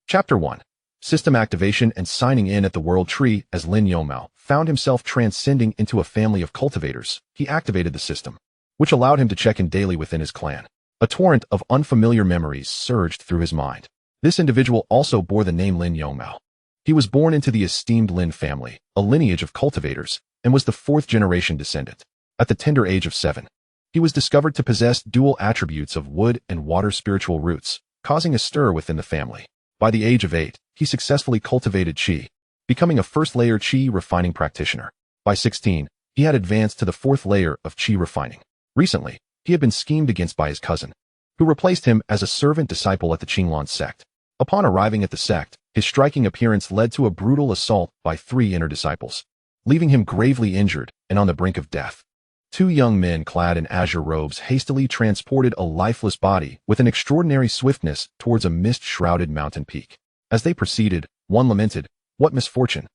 Chapter 1. System activation and signing in at the World Tree. As Lin Yongmao found himself transcending into a family of cultivators, he activated the system, which allowed him to check in daily within his clan. A torrent of unfamiliar memories surged through his mind. This individual also bore the name Lin Yongmao. He was born into the esteemed Lin family, a lineage of cultivators, and was the fourth-generation descendant. At the tender age of 7, he was discovered to possess dual attributes of wood and water spiritual roots, causing a stir within the family. By the age of 8, he successfully cultivated qi, becoming a first-layer qi refining practitioner. By 16, he had advanced to the fourth layer of qi refining. Recently, he had been schemed against by his cousin, who replaced him as a servant disciple at the Qinglan sect. Upon arriving at the sect, his striking appearance led to a brutal assault by 3 inner disciples, leaving him gravely injured and on the brink of death. 2 young men clad in azure robes hastily transported a lifeless body with an extraordinary swiftness towards a mist-shrouded mountain peak. As they proceeded, one lamented, "What misfortune!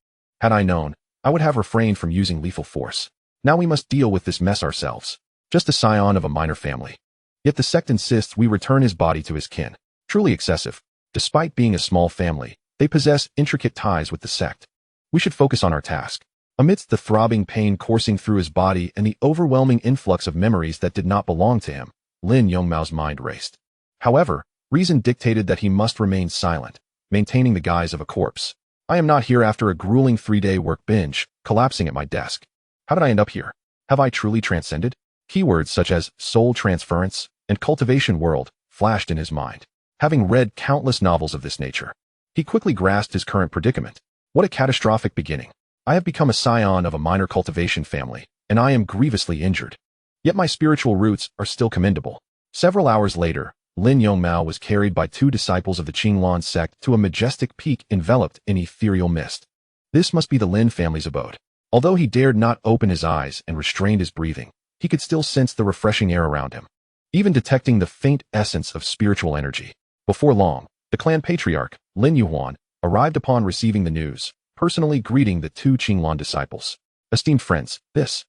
Had I known, I would have refrained from using lethal force. Now we must deal with this mess ourselves." Just a scion of a minor family. Yet the sect insists we return his body to his kin. Truly excessive. Despite being a small family, they possess intricate ties with the sect. We should focus on our task. Amidst the throbbing pain coursing through his body and the overwhelming influx of memories that did not belong to him, Lin Yongmao's mind raced. However, reason dictated that he must remain silent, maintaining the guise of a corpse. I am not here after a grueling 3-day work binge, collapsing at my desk. How did I end up here? Have I truly transcended? Keywords such as soul transference and cultivation world flashed in his mind. Having read countless novels of this nature, he quickly grasped his current predicament. What a catastrophic beginning. I have become a scion of a minor cultivation family, and I am grievously injured. Yet my spiritual roots are still commendable. Several hours later, Lin Yongmao was carried by 2 disciples of the Qinglan sect to a majestic peak enveloped in ethereal mist. This must be the Lin family's abode. Although he dared not open his eyes and restrained his breathing, he could still sense the refreshing air around him, even detecting the faint essence of spiritual energy. Before long, the clan patriarch, Lin Yuhuan, arrived upon receiving the news, personally greeting the 2 Qinglan disciples. "Esteemed friends, this."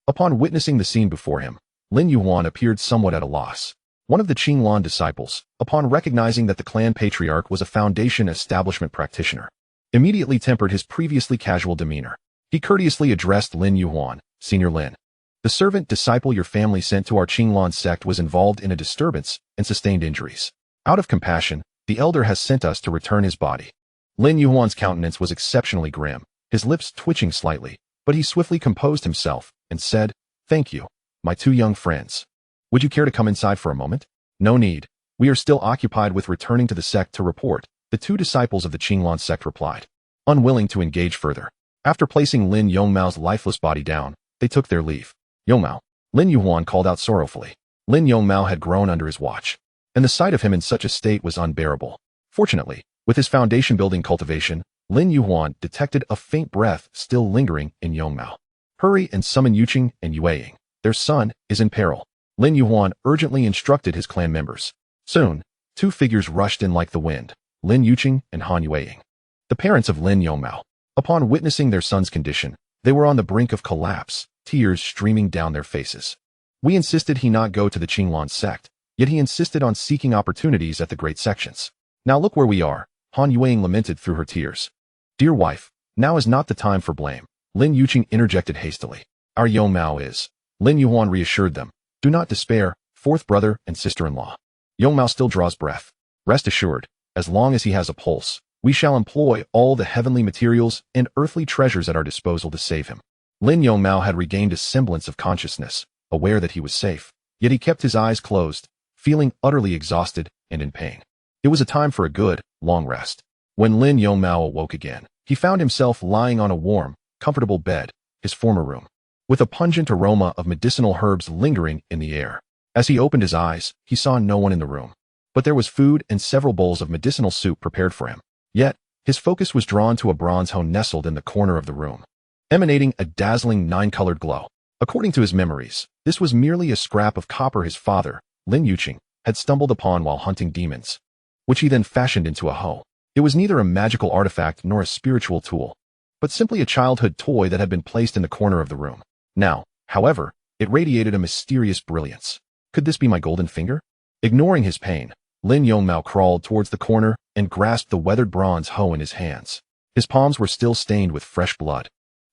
Upon witnessing the scene before him, Lin Yuhuan appeared somewhat at a loss. One of the Qinglan disciples, upon recognizing that the clan patriarch was a foundation establishment practitioner, immediately tempered his previously casual demeanor. He courteously addressed Lin Yuhuan, "Senior Lin. The servant disciple your family sent to our Qinglan sect was involved in a disturbance and sustained injuries. Out of compassion, the elder has sent us to return his body." Lin Yuhuan's countenance was exceptionally grim, his lips twitching slightly, but he swiftly composed himself and said, "Thank you, my 2 young friends. Would you care to come inside for a moment?" "No need. We are still occupied with returning to the sect to report," the 2 disciples of the Qinglan sect replied, unwilling to engage further. After placing Lin Yongmao's lifeless body down, they took their leave. "Yongmao," Lin Yuhuan called out sorrowfully. Lin Yongmao had grown under his watch, and the sight of him in such a state was unbearable. Fortunately, with his foundation-building cultivation, Lin Yuhuan detected a faint breath still lingering in Yongmao. "Hurry and summon Yuqing and Yueying. Their son is in peril," Lin Yuhuan urgently instructed his clan members. Soon, 2 figures rushed in like the wind, Lin Yuqing and Han Yueying, the parents of Lin Yongmao. Upon witnessing their son's condition, they were on the brink of collapse, tears streaming down their faces. "We insisted he not go to the Qinglan sect, yet he insisted on seeking opportunities at the great sections. Now look where we are," Han Yueying lamented through her tears. "Dear wife, now is not the time for blame," Lin Yuqing interjected hastily. "Our Yongmao is," Lin Yuhuan reassured them. "Do not despair, 4th brother and sister-in-law. Yongmao still draws breath. Rest assured, as long as he has a pulse, we shall employ all the heavenly materials and earthly treasures at our disposal to save him." Lin Yongmao had regained a semblance of consciousness, aware that he was safe, yet he kept his eyes closed, feeling utterly exhausted and in pain. It was a time for a good, long rest. When Lin Yongmao awoke again, he found himself lying on a warm, comfortable bed, his former room, with a pungent aroma of medicinal herbs lingering in the air. As he opened his eyes, he saw no one in the room, but there was food and several bowls of medicinal soup prepared for him. Yet, his focus was drawn to a bronze hone nestled in the corner of the room, emanating a dazzling 9-colored glow. According to his memories, this was merely a scrap of copper his father, Lin Yuqing, had stumbled upon while hunting demons, which he then fashioned into a hoe. It was neither a magical artifact nor a spiritual tool, but simply a childhood toy that had been placed in the corner of the room. Now, however, it radiated a mysterious brilliance. Could this be my golden finger? Ignoring his pain, Lin Yongmao crawled towards the corner and grasped the weathered bronze hoe in his hands. His palms were still stained with fresh blood,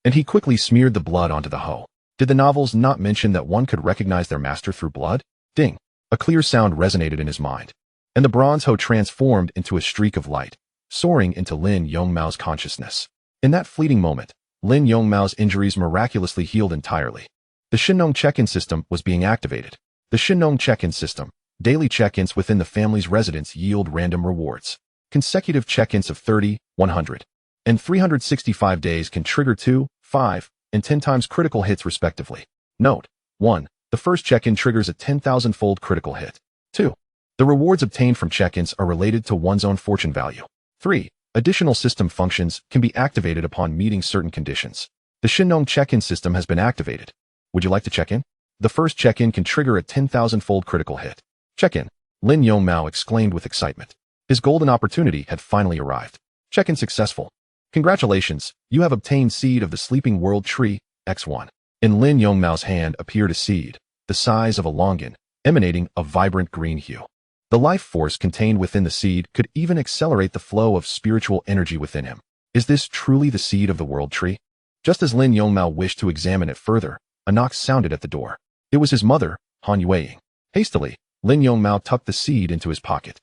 and he quickly smeared the blood onto the hoe. Did the novels not mention that one could recognize their master through blood? Ding! A clear sound resonated in his mind, and the bronze hoe transformed into a streak of light, soaring into Lin Yongmao's consciousness. In that fleeting moment, Lin Yongmao's injuries miraculously healed entirely. The Shennong Check-in System was being activated. The Shennong Check-in System. Daily check-ins within the family's residence yield random rewards. Consecutive check-ins of 30, 100, and 365 days can trigger 2, 5, and 10 times critical hits respectively. Note: 1. The first check-in triggers a 10,000-fold critical hit. 2. The rewards obtained from check-ins are related to one's own fortune value. 3. Additional system functions can be activated upon meeting certain conditions. The Shennong Check-in System has been activated. Would you like to check in? The first check-in can trigger a 10,000-fold critical hit. Check-in! Lin Yongmao exclaimed with excitement. His golden opportunity had finally arrived. Check-in successful. Congratulations, you have obtained Seed of the Sleeping World Tree, X1. In Lin Yongmao's hand appeared a seed, the size of a longan, emanating a vibrant green hue. The life force contained within the seed could even accelerate the flow of spiritual energy within him. Is this truly the seed of the World Tree? Just as Lin Yongmao wished to examine it further, a knock sounded at the door. It was his mother, Han Yueying. Hastily, Lin Yongmao tucked the seed into his pocket.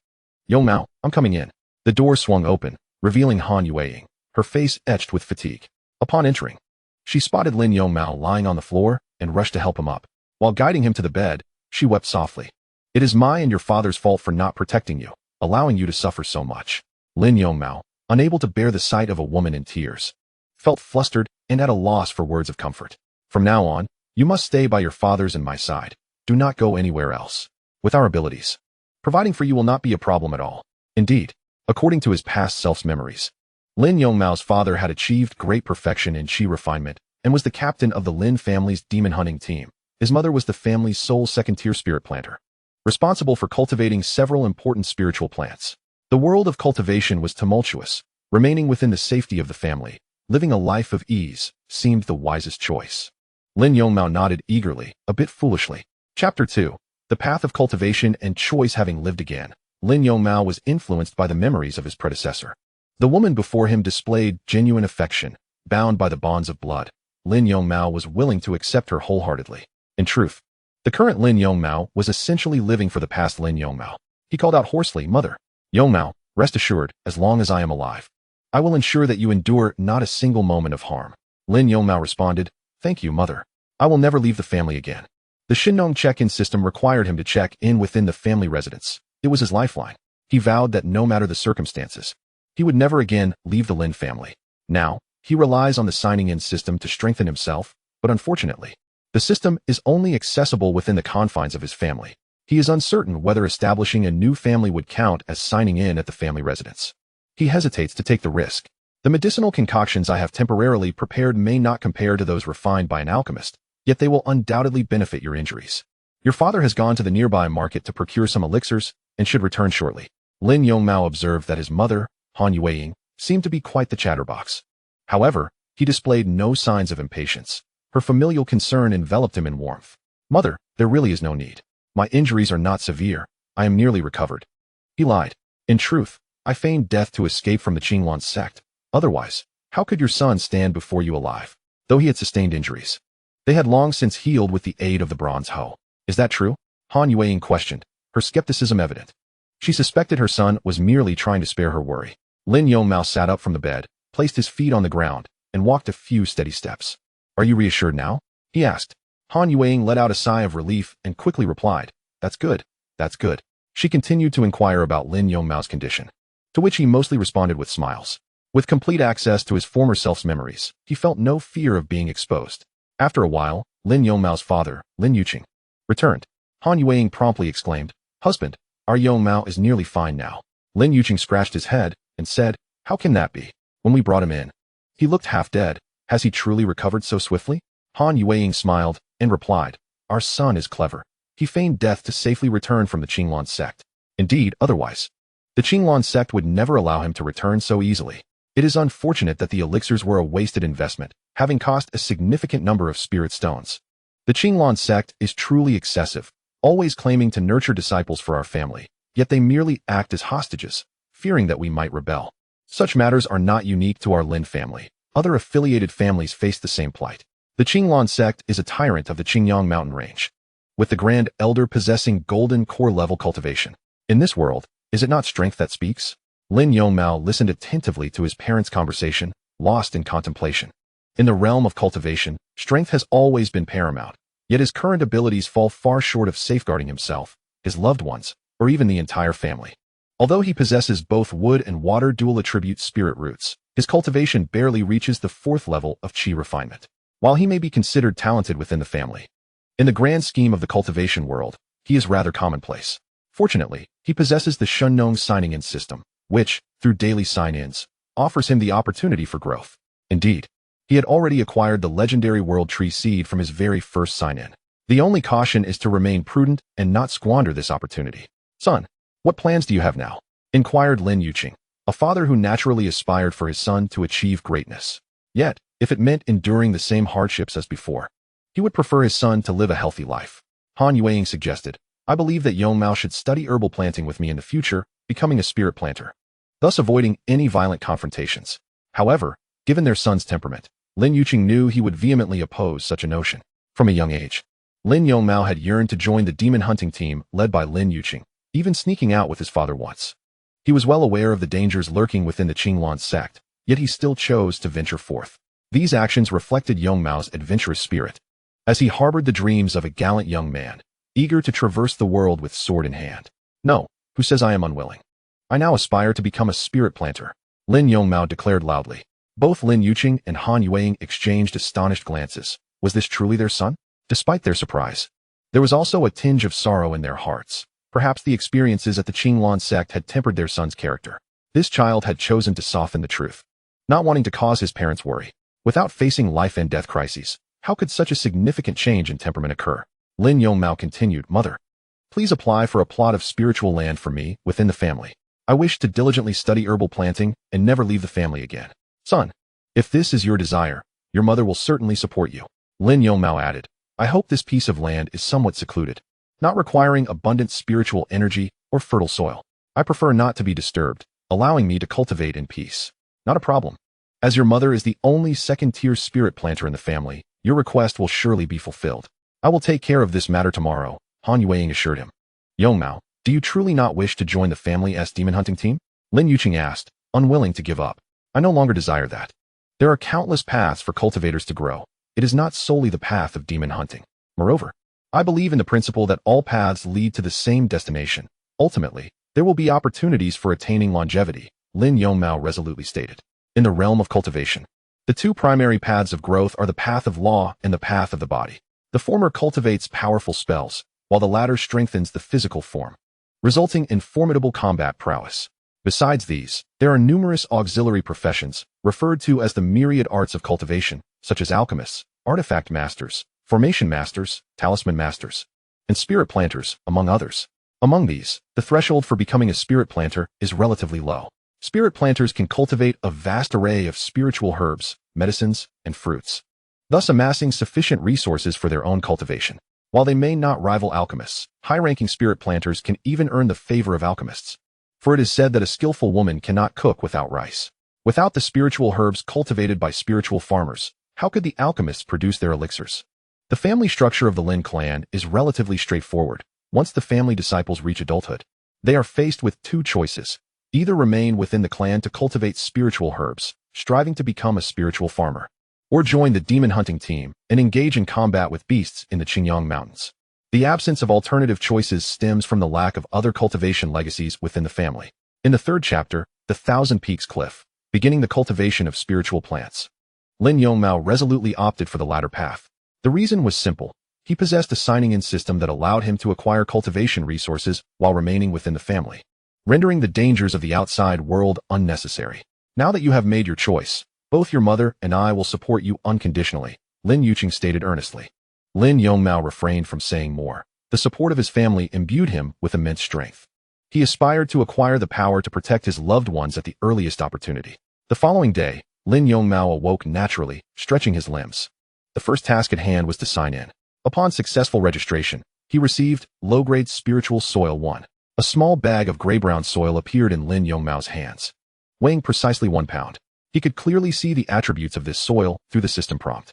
Yongmao, I'm coming in. The door swung open, revealing Han Yueying, her face etched with fatigue. Upon entering, she spotted Lin Yongmao lying on the floor and rushed to help him up. While guiding him to the bed, she wept softly. It is my and your father's fault for not protecting you, allowing you to suffer so much. Lin Yongmao, unable to bear the sight of a woman in tears, felt flustered and at a loss for words of comfort. From now on, you must stay by your father's and my side. Do not go anywhere else. With our abilities, providing for you will not be a problem at all. Indeed, according to his past self's memories, Lin Yongmao's father had achieved great perfection in chi refinement and was the captain of the Lin family's demon hunting team. His mother was the family's sole second-tier spirit planter, responsible for cultivating several important spiritual plants. The world of cultivation was tumultuous. Remaining within the safety of the family, living a life of ease, seemed the wisest choice. Lin Yongmao nodded eagerly, a bit foolishly. Chapter 2. The path of cultivation and choice. Having lived again, Lin Yongmao was influenced by the memories of his predecessor. The woman before him displayed genuine affection. Bound by the bonds of blood, Lin Yongmao was willing to accept her wholeheartedly. In truth, the current Lin Yongmao was essentially living for the past Lin Yongmao. He called out hoarsely, Mother, Yongmao, rest assured, as long as I am alive, I will ensure that you endure not a single moment of harm. Lin Yongmao responded, Thank you, Mother. I will never leave the family again. The Shennong Check-in System required him to check in within the family residence. It was his lifeline. He vowed that no matter the circumstances, he would never again leave the Lin family. Now, he relies on the signing-in system to strengthen himself, but unfortunately, the system is only accessible within the confines of his family. He is uncertain whether establishing a new family would count as signing in at the family residence. He hesitates to take the risk. The medicinal concoctions I have temporarily prepared may not compare to those refined by an alchemist, yet they will undoubtedly benefit your injuries. Your father has gone to the nearby market to procure some elixirs and should return shortly. Lin Yongmao observed that his mother, Han Yueying, seemed to be quite the chatterbox. However, he displayed no signs of impatience. Her familial concern enveloped him in warmth. Mother, there really is no need. My injuries are not severe. I am nearly recovered. He lied. In truth, I feigned death to escape from the Qinglan sect. Otherwise, how could your son stand before you alive? Though he had sustained injuries, they had long since healed with the aid of the bronze hoe. Is that true? Han Yueying questioned, her skepticism evident. She suspected her son was merely trying to spare her worry. Lin Yongmao sat up from the bed, placed his feet on the ground, and walked a few steady steps. Are you reassured now? He asked. Han Yueying let out a sigh of relief and quickly replied, That's good. That's good. She continued to inquire about Lin Yongmao's condition, to which he mostly responded with smiles. With complete access to his former self's memories, he felt no fear of being exposed. After a while, Lin Yongmao's father, Lin Yuqing, returned. Han Yueying promptly exclaimed, Husband, our Yongmao is nearly fine now. Lin Yuqing scratched his head and said, How can that be? When we brought him in, he looked half dead. Has he truly recovered so swiftly? Han Yueying smiled and replied, Our son is clever. He feigned death to safely return from the Qinglan sect. Indeed, otherwise, the Qinglan sect would never allow him to return so easily. It is unfortunate that the elixirs were a wasted investment, having cost a significant number of spirit stones. The Qinglan sect is truly excessive, always claiming to nurture disciples for our family, yet they merely act as hostages, fearing that we might rebel. Such matters are not unique to our Lin family. Other affiliated families face the same plight. The Qinglan sect is a tyrant of the Qingyang mountain range, with the Grand Elder possessing golden core-level cultivation. In this world, is it not strength that speaks? Lin Yongmao listened attentively to his parents' conversation, lost in contemplation. In the realm of cultivation, strength has always been paramount, yet his current abilities fall far short of safeguarding himself, his loved ones, or even the entire family. Although he possesses both wood and water dual attribute spirit roots, his cultivation barely reaches the 4th level of qi refinement. While he may be considered talented within the family, in the grand scheme of the cultivation world, he is rather commonplace. Fortunately, he possesses the Shennong signing-in system, which, through daily sign-ins, offers him the opportunity for growth. Indeed, he had already acquired the legendary world tree seed from his very first sign-in. The only caution is to remain prudent and not squander this opportunity. Son, what plans do you have now? Inquired Lin Yuqing, a father who naturally aspired for his son to achieve greatness. Yet, if it meant enduring the same hardships as before, he would prefer his son to live a healthy life. Han Yueying suggested, I believe that Yongmao should study herbal planting with me in the future, becoming a spirit planter, thus avoiding any violent confrontations. However, given their son's temperament, Lin Yuqing knew he would vehemently oppose such a notion. From a young age, Lin Yongmao had yearned to join the demon hunting team led by Lin Yuqing, even sneaking out with his father once. He was well aware of the dangers lurking within the Qinglan sect, yet he still chose to venture forth. These actions reflected Yongmao's adventurous spirit, as he harbored the dreams of a gallant young man, eager to traverse the world with sword in hand. No, who says I am unwilling? I now aspire to become a spirit planter, Lin Yongmao declared loudly. Both Lin Yuqing and Han Yueying exchanged astonished glances. Was this truly their son? Despite their surprise, there was also a tinge of sorrow in their hearts. Perhaps the experiences at the Qinglan sect had tempered their son's character. This child had chosen to soften the truth, not wanting to cause his parents worry. Without facing life and death crises, how could such a significant change in temperament occur? Lin Yongmao continued, Mother, please apply for a plot of spiritual land for me within the family. I wish to diligently study herbal planting and never leave the family again. Son, if this is your desire, your mother will certainly support you. Lin Yongmao added, I hope this piece of land is somewhat secluded, not requiring abundant spiritual energy or fertile soil. I prefer not to be disturbed, allowing me to cultivate in peace. Not a problem. As your mother is the only second-tier spirit planter in the family, your request will surely be fulfilled. I will take care of this matter tomorrow, Han Yueying assured him. Yongmao, do you truly not wish to join the family's demon hunting team? Lin Yuqing asked, unwilling to give up. I no longer desire that. There are countless paths for cultivators to grow. It is not solely the path of demon hunting. Moreover, I believe in the principle that all paths lead to the same destination. Ultimately, there will be opportunities for attaining longevity, Lin Yongmao resolutely stated. In the realm of cultivation, the two primary paths of growth are the path of law and the path of the body. The former cultivates powerful spells, while the latter strengthens the physical form, resulting in formidable combat prowess. Besides these, there are numerous auxiliary professions, referred to as the myriad arts of cultivation, such as alchemists, artifact masters, formation masters, talisman masters, and spirit planters, among others. Among these, the threshold for becoming a spirit planter is relatively low. Spirit planters can cultivate a vast array of spiritual herbs, medicines, and fruits, thus amassing sufficient resources for their own cultivation. While they may not rival alchemists, high-ranking spirit planters can even earn the favor of alchemists. For it is said that a skillful woman cannot cook without rice. Without the spiritual herbs cultivated by spiritual farmers, how could the alchemists produce their elixirs? The family structure of the Lin clan is relatively straightforward. Once the family disciples reach adulthood, they are faced with two choices. Either remain within the clan to cultivate spiritual herbs, striving to become a spiritual farmer, or join the demon hunting team and engage in combat with beasts in the Qingyang Mountains. The absence of alternative choices stems from the lack of other cultivation legacies within the family. In the third chapter, The Thousand Peaks Cliff, beginning the cultivation of spiritual plants, Lin Yongmao resolutely opted for the latter path. The reason was simple. He possessed a signing-in system that allowed him to acquire cultivation resources while remaining within the family, rendering the dangers of the outside world unnecessary. Now that you have made your choice, both your mother and I will support you unconditionally, Lin Yuqing stated earnestly. Lin Yongmao refrained from saying more. The support of his family imbued him with immense strength. He aspired to acquire the power to protect his loved ones at the earliest opportunity. The following day, Lin Yongmao awoke naturally, stretching his limbs. The first task at hand was to sign in. Upon successful registration, he received low-grade spiritual soil 1. A small bag of gray-brown soil appeared in Lin Yongmao's hands, weighing precisely 1 pound. He could clearly see the attributes of this soil through the system prompt.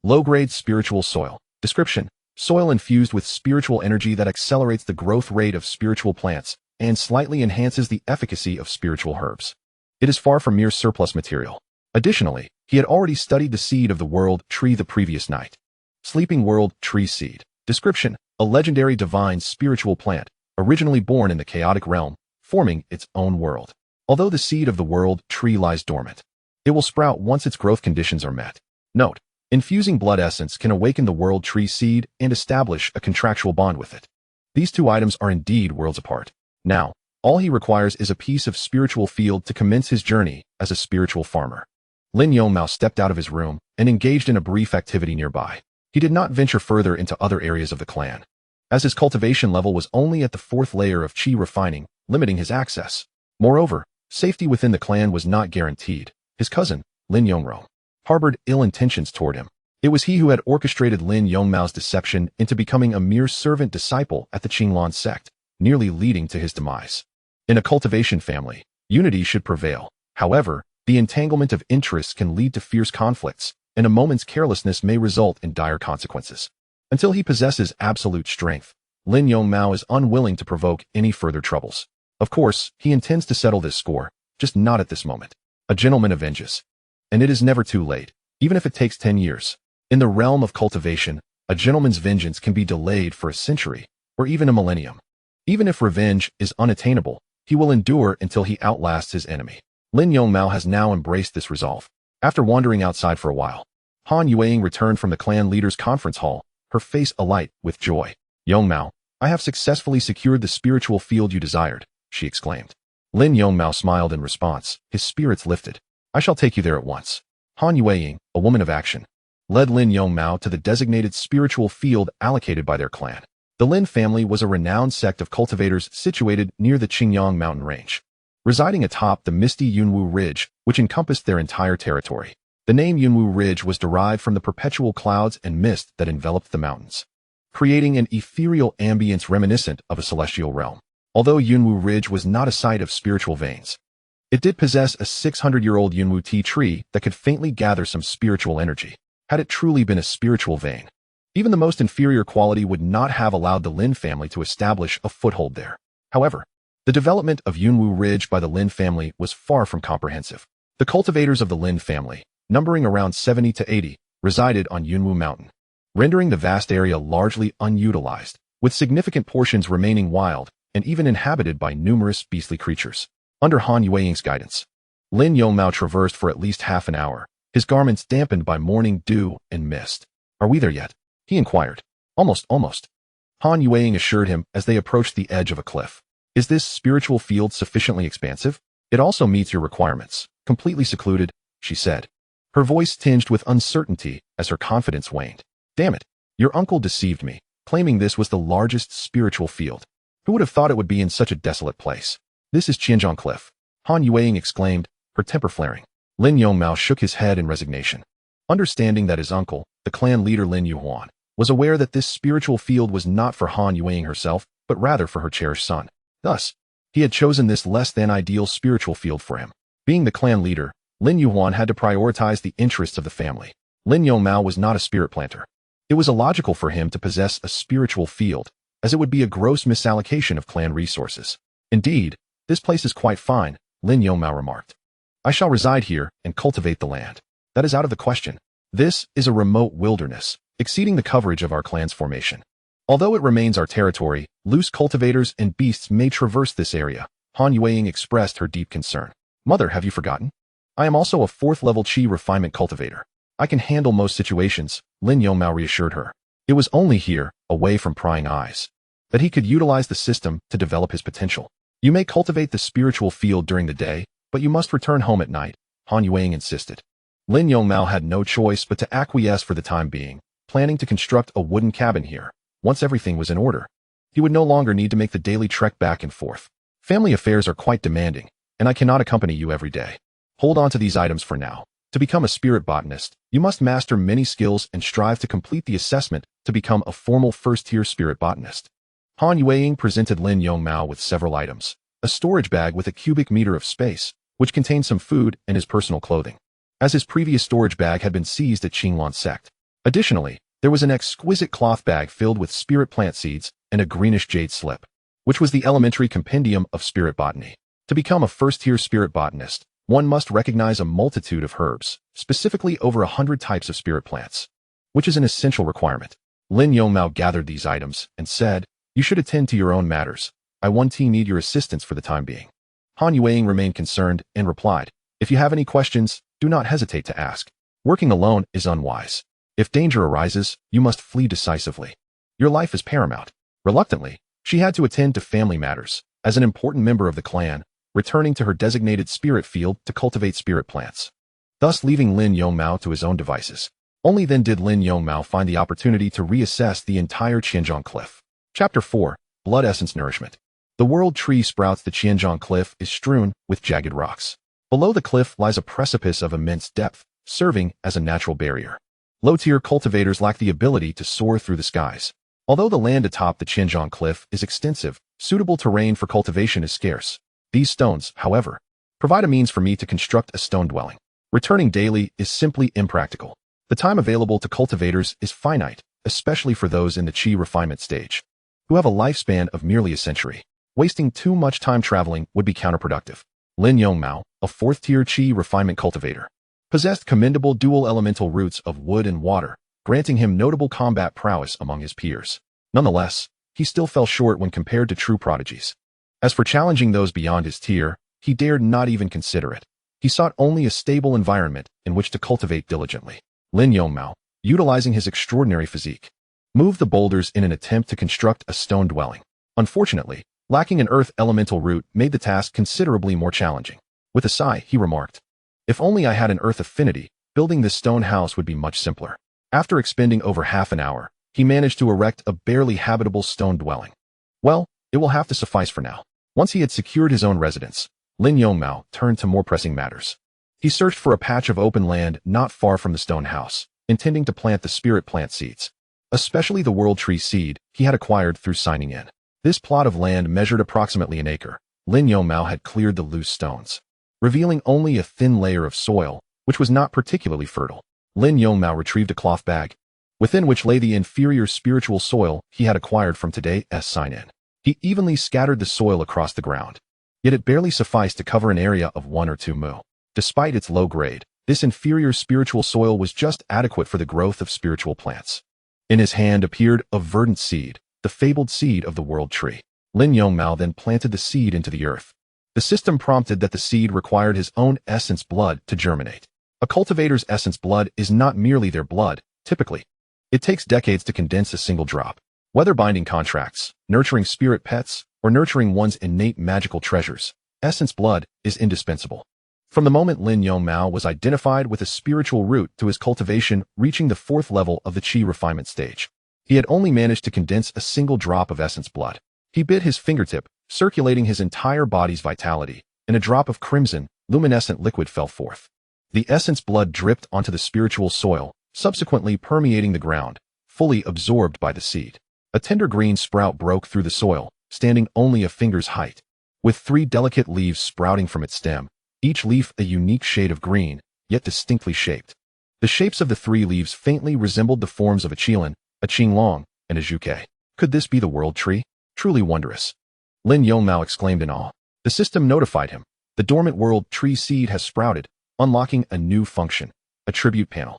Low-grade spiritual soil. Description: soil infused with spiritual energy that accelerates the growth rate of spiritual plants and slightly enhances the efficacy of spiritual herbs. It is far from mere surplus material. Additionally, he had already studied the seed of the world tree the previous night. Sleeping world tree seed. Description: a legendary divine spiritual plant, originally born in the chaotic realm, forming its own world. Although the seed of the world tree lies dormant, it will sprout once its growth conditions are met. Note: infusing blood essence can awaken the world tree seed and establish a contractual bond with it. These two items are indeed worlds apart. Now, all he requires is a piece of spiritual field to commence his journey as a spiritual farmer. Lin Yongmao stepped out of his room and engaged in a brief activity nearby. He did not venture further into other areas of the clan, as his cultivation level was only at the 4th layer of qi refining, limiting his access. Moreover, safety within the clan was not guaranteed. His cousin, Lin Yongmao, harbored ill intentions toward him. It was he who had orchestrated Lin Yongmao's deception into becoming a mere servant disciple at the Qinglan sect, nearly leading to his demise. In a cultivation family, unity should prevail. However, the entanglement of interests can lead to fierce conflicts, and a moment's carelessness may result in dire consequences. Until he possesses absolute strength, Lin Yongmao is unwilling to provoke any further troubles. Of course, he intends to settle this score, just not at this moment. A gentleman avenges. And it is never too late, even if it takes 10 years. In the realm of cultivation, a gentleman's vengeance can be delayed for a century, or even a millennium. Even if revenge is unattainable, he will endure until he outlasts his enemy. Lin Yongmao has now embraced this resolve. After wandering outside for a while, Han Yueying returned from the clan leaders' conference hall, her face alight with joy. "Yongmao, I have successfully secured the spiritual field you desired," she exclaimed. Lin Yongmao smiled in response, his spirits lifted. "I shall take you there at once." Han Yueying, a woman of action, led Lin Yongmao to the designated spiritual field allocated by their clan. The Lin family was a renowned sect of cultivators situated near the Qingyang mountain range, residing atop the misty Yunwu Ridge, which encompassed their entire territory. The name Yunwu Ridge was derived from the perpetual clouds and mist that enveloped the mountains, creating an ethereal ambience reminiscent of a celestial realm. Although Yunwu Ridge was not a site of spiritual veins, it did possess a 600-year-old Yunwu tea tree that could faintly gather some spiritual energy. Had it truly been a spiritual vein, even the most inferior quality would not have allowed the Lin family to establish a foothold there. However, the development of Yunwu Ridge by the Lin family was far from comprehensive. The cultivators of the Lin family, numbering around 70 to 80, resided on Yunwu Mountain, rendering the vast area largely unutilized, with significant portions remaining wild and even inhabited by numerous beastly creatures. Under Han Yueying's guidance, Lin Yongmao traversed for at least half an hour, his garments dampened by morning dew and mist. "Are we there yet?" he inquired. Almost. Han Yueying assured him as they approached the edge of a cliff. "Is this spiritual field sufficiently expansive? It also meets your requirements. Completely secluded," she said, her voice tinged with uncertainty as her confidence waned. "Damn it, your uncle deceived me, claiming this was the largest spiritual field. Who would have thought it would be in such a desolate place? This is Qianzhong Cliff," Han Yueying exclaimed, her temper flaring. Lin Yongmao shook his head in resignation, understanding that his uncle, the clan leader Lin Yuhuan, was aware that this spiritual field was not for Han Yueying herself, but rather for her cherished son. Thus, he had chosen this less than ideal spiritual field for him. Being the clan leader, Lin Yuhuan had to prioritize the interests of the family. Lin Yongmao was not a spirit planter. It was illogical for him to possess a spiritual field, as it would be a gross misallocation of clan resources. "Indeed, this place is quite fine," Lin Yongmao remarked. "I shall reside here and cultivate the land. That is out of the question. This is a remote wilderness, exceeding the coverage of our clan's formation. Although it remains our territory, loose cultivators and beasts may traverse this area." Han Yueying expressed her deep concern. "Mother, have you forgotten? I am also a 4th-level qi refinement cultivator. I can handle most situations," Lin Yongmao reassured her. It was only here, away from prying eyes, that he could utilize the system to develop his potential. "You may cultivate the spiritual field during the day, but you must return home at night," Han Yueying insisted. Lin Yongmao had no choice but to acquiesce for the time being, planning to construct a wooden cabin here. Once everything was in order, he would no longer need to make the daily trek back and forth. "Family affairs are quite demanding, and I cannot accompany you every day. Hold on to these items for now. To become a spirit botanist, you must master many skills and strive to complete the assessment to become a formal 1st-tier spirit botanist." Han Yueying presented Lin Yongmao with several items. A storage bag with a cubic meter of space, which contained some food and his personal clothing, as his previous storage bag had been seized at Qinglan sect. Additionally, there was an exquisite cloth bag filled with spirit plant seeds and a greenish jade slip, which was the elementary compendium of spirit botany. To become a first-tier spirit botanist, one must recognize a multitude of herbs, specifically over 100 types of spirit plants, which is an essential requirement. Lin Yongmao gathered these items and said, "You should attend to your own matters. I need your assistance for the time being." Han Yueying remained concerned and replied, "If you have any questions, do not hesitate to ask. Working alone is unwise. If danger arises, you must flee decisively. Your life is paramount." Reluctantly, she had to attend to family matters, as an important member of the clan, returning to her designated spirit field to cultivate spirit plants, thus leaving Lin Yongmao to his own devices. Only then did Lin Yongmao find the opportunity to reassess the entire Qianzhong Cliff. Chapter 4. Blood Essence Nourishment. The world tree sprouts. The Qianzhong Cliff is strewn with jagged rocks. Below the cliff lies a precipice of immense depth, serving as a natural barrier. Low-tier cultivators lack the ability to soar through the skies. Although the land atop the Qianzhong Cliff is extensive, suitable terrain for cultivation is scarce. These stones, however, provide a means for me to construct a stone dwelling. Returning daily is simply impractical. The time available to cultivators is finite, especially for those in the Qi refinement stage, who have a lifespan of merely a century. Wasting too much time traveling would be counterproductive. Lin Yongmao, a fourth-tier Qi refinement cultivator, possessed commendable dual elemental roots of wood and water, granting him notable combat prowess among his peers. Nonetheless, he still fell short when compared to true prodigies. As for challenging those beyond his tier, he dared not even consider it. He sought only a stable environment in which to cultivate diligently. Lin Yongmao, utilizing his extraordinary physique, moved the boulders in an attempt to construct a stone dwelling. Unfortunately, lacking an earth elemental root made the task considerably more challenging. With a sigh, he remarked, "If only I had an earth affinity, building this stone house would be much simpler." After expending over half an hour, he managed to erect a barely habitable stone dwelling. Well, it will have to suffice for now. Once he had secured his own residence, Lin Yongmao turned to more pressing matters. He searched for a patch of open land not far from the stone house, intending to plant the spirit plant seeds, especially the world tree seed he had acquired through signing in. This plot of land measured approximately an acre. Lin Yongmao had cleared the loose stones, revealing only a thin layer of soil, which was not particularly fertile. Lin Yongmao retrieved a cloth bag, within which lay the inferior spiritual soil he had acquired from today's sign-in. He evenly scattered the soil across the ground, yet it barely sufficed to cover an area of 1 or 2 mu. Despite its low grade, this inferior spiritual soil was just adequate for the growth of spiritual plants. In his hand appeared a verdant seed, the fabled seed of the world tree. Lin Yongmao then planted the seed into the earth. The system prompted that the seed required his own essence blood to germinate. A cultivator's essence blood is not merely their blood, typically. It takes decades to condense a single drop. Whether binding contracts, nurturing spirit pets, or nurturing one's innate magical treasures, essence blood is indispensable. From the moment Lin Yongmao was identified with a spiritual root to his cultivation reaching the 4th level of the Qi refinement stage, he had only managed to condense a single drop of essence blood. He bit his fingertip, circulating his entire body's vitality, and a drop of crimson, luminescent liquid fell forth. The essence blood dripped onto the spiritual soil, subsequently permeating the ground, fully absorbed by the seed. A tender green sprout broke through the soil, standing only a finger's height, with 3 delicate leaves sprouting from its stem, each leaf a unique shade of green, yet distinctly shaped. The shapes of the 3 leaves faintly resembled the forms of a qilin, a qinglong, and a zhuke. Could this be the world tree? Truly wondrous. Lin Yongmao exclaimed in awe. The system notified him. The dormant world tree seed has sprouted, unlocking a new function, a tribute panel,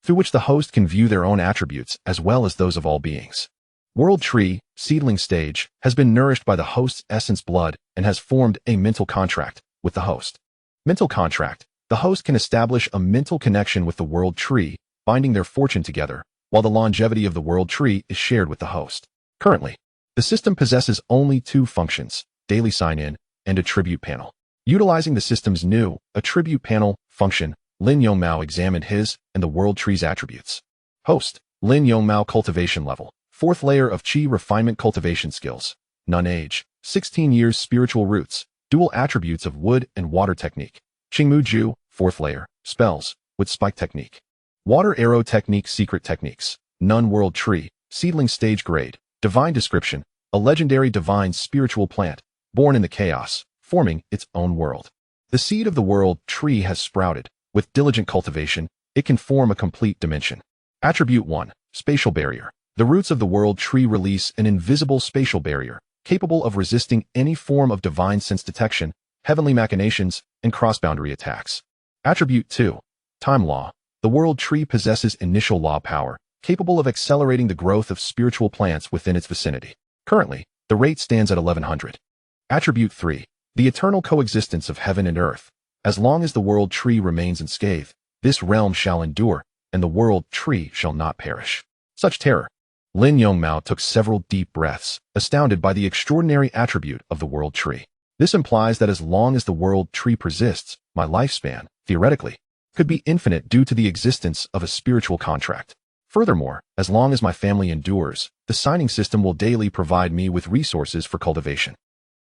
through which the host can view their own attributes as well as those of all beings. World tree, seedling stage, has been nourished by the host's essence blood and has formed a mental contract with the host. Mental contract. The host can establish a mental connection with the world tree, binding their fortune together, while the longevity of the world tree is shared with the host. Currently, the system possesses only 2 functions, daily sign-in and a tribute panel. Utilizing the system's new attribute panel function, Lin Yongmao examined his and the world tree's attributes. Host, Lin Yongmao cultivation level, 4th layer of Qi refinement cultivation skills. None age, 16 years spiritual roots, dual attributes of wood and water technique. Qingmu Ju, 4th layer, spells, with spike technique. Water arrow technique secret techniques. None world tree, seedling stage grade, divine description, a legendary divine spiritual plant, born in the chaos, forming its own world. The seed of the world tree has sprouted. With diligent cultivation, it can form a complete dimension. Attribute 1. Spatial barrier. The roots of the world tree release an invisible spatial barrier, capable of resisting any form of divine sense detection, heavenly machinations, and cross-boundary attacks. Attribute 2. Time law. The world tree possesses initial law power, capable of accelerating the growth of spiritual plants within its vicinity. Currently, the rate stands at 1100. Attribute 3. The eternal coexistence of heaven and earth. As long as the world tree remains unscathed, this realm shall endure, and the world tree shall not perish. Such terror. Lin Yongmao took several deep breaths, astounded by the extraordinary attribute of the world tree. This implies that as long as the world tree persists, my lifespan, theoretically, could be infinite due to the existence of a spiritual contract. Furthermore, as long as my family endures, the signing system will daily provide me with resources for cultivation.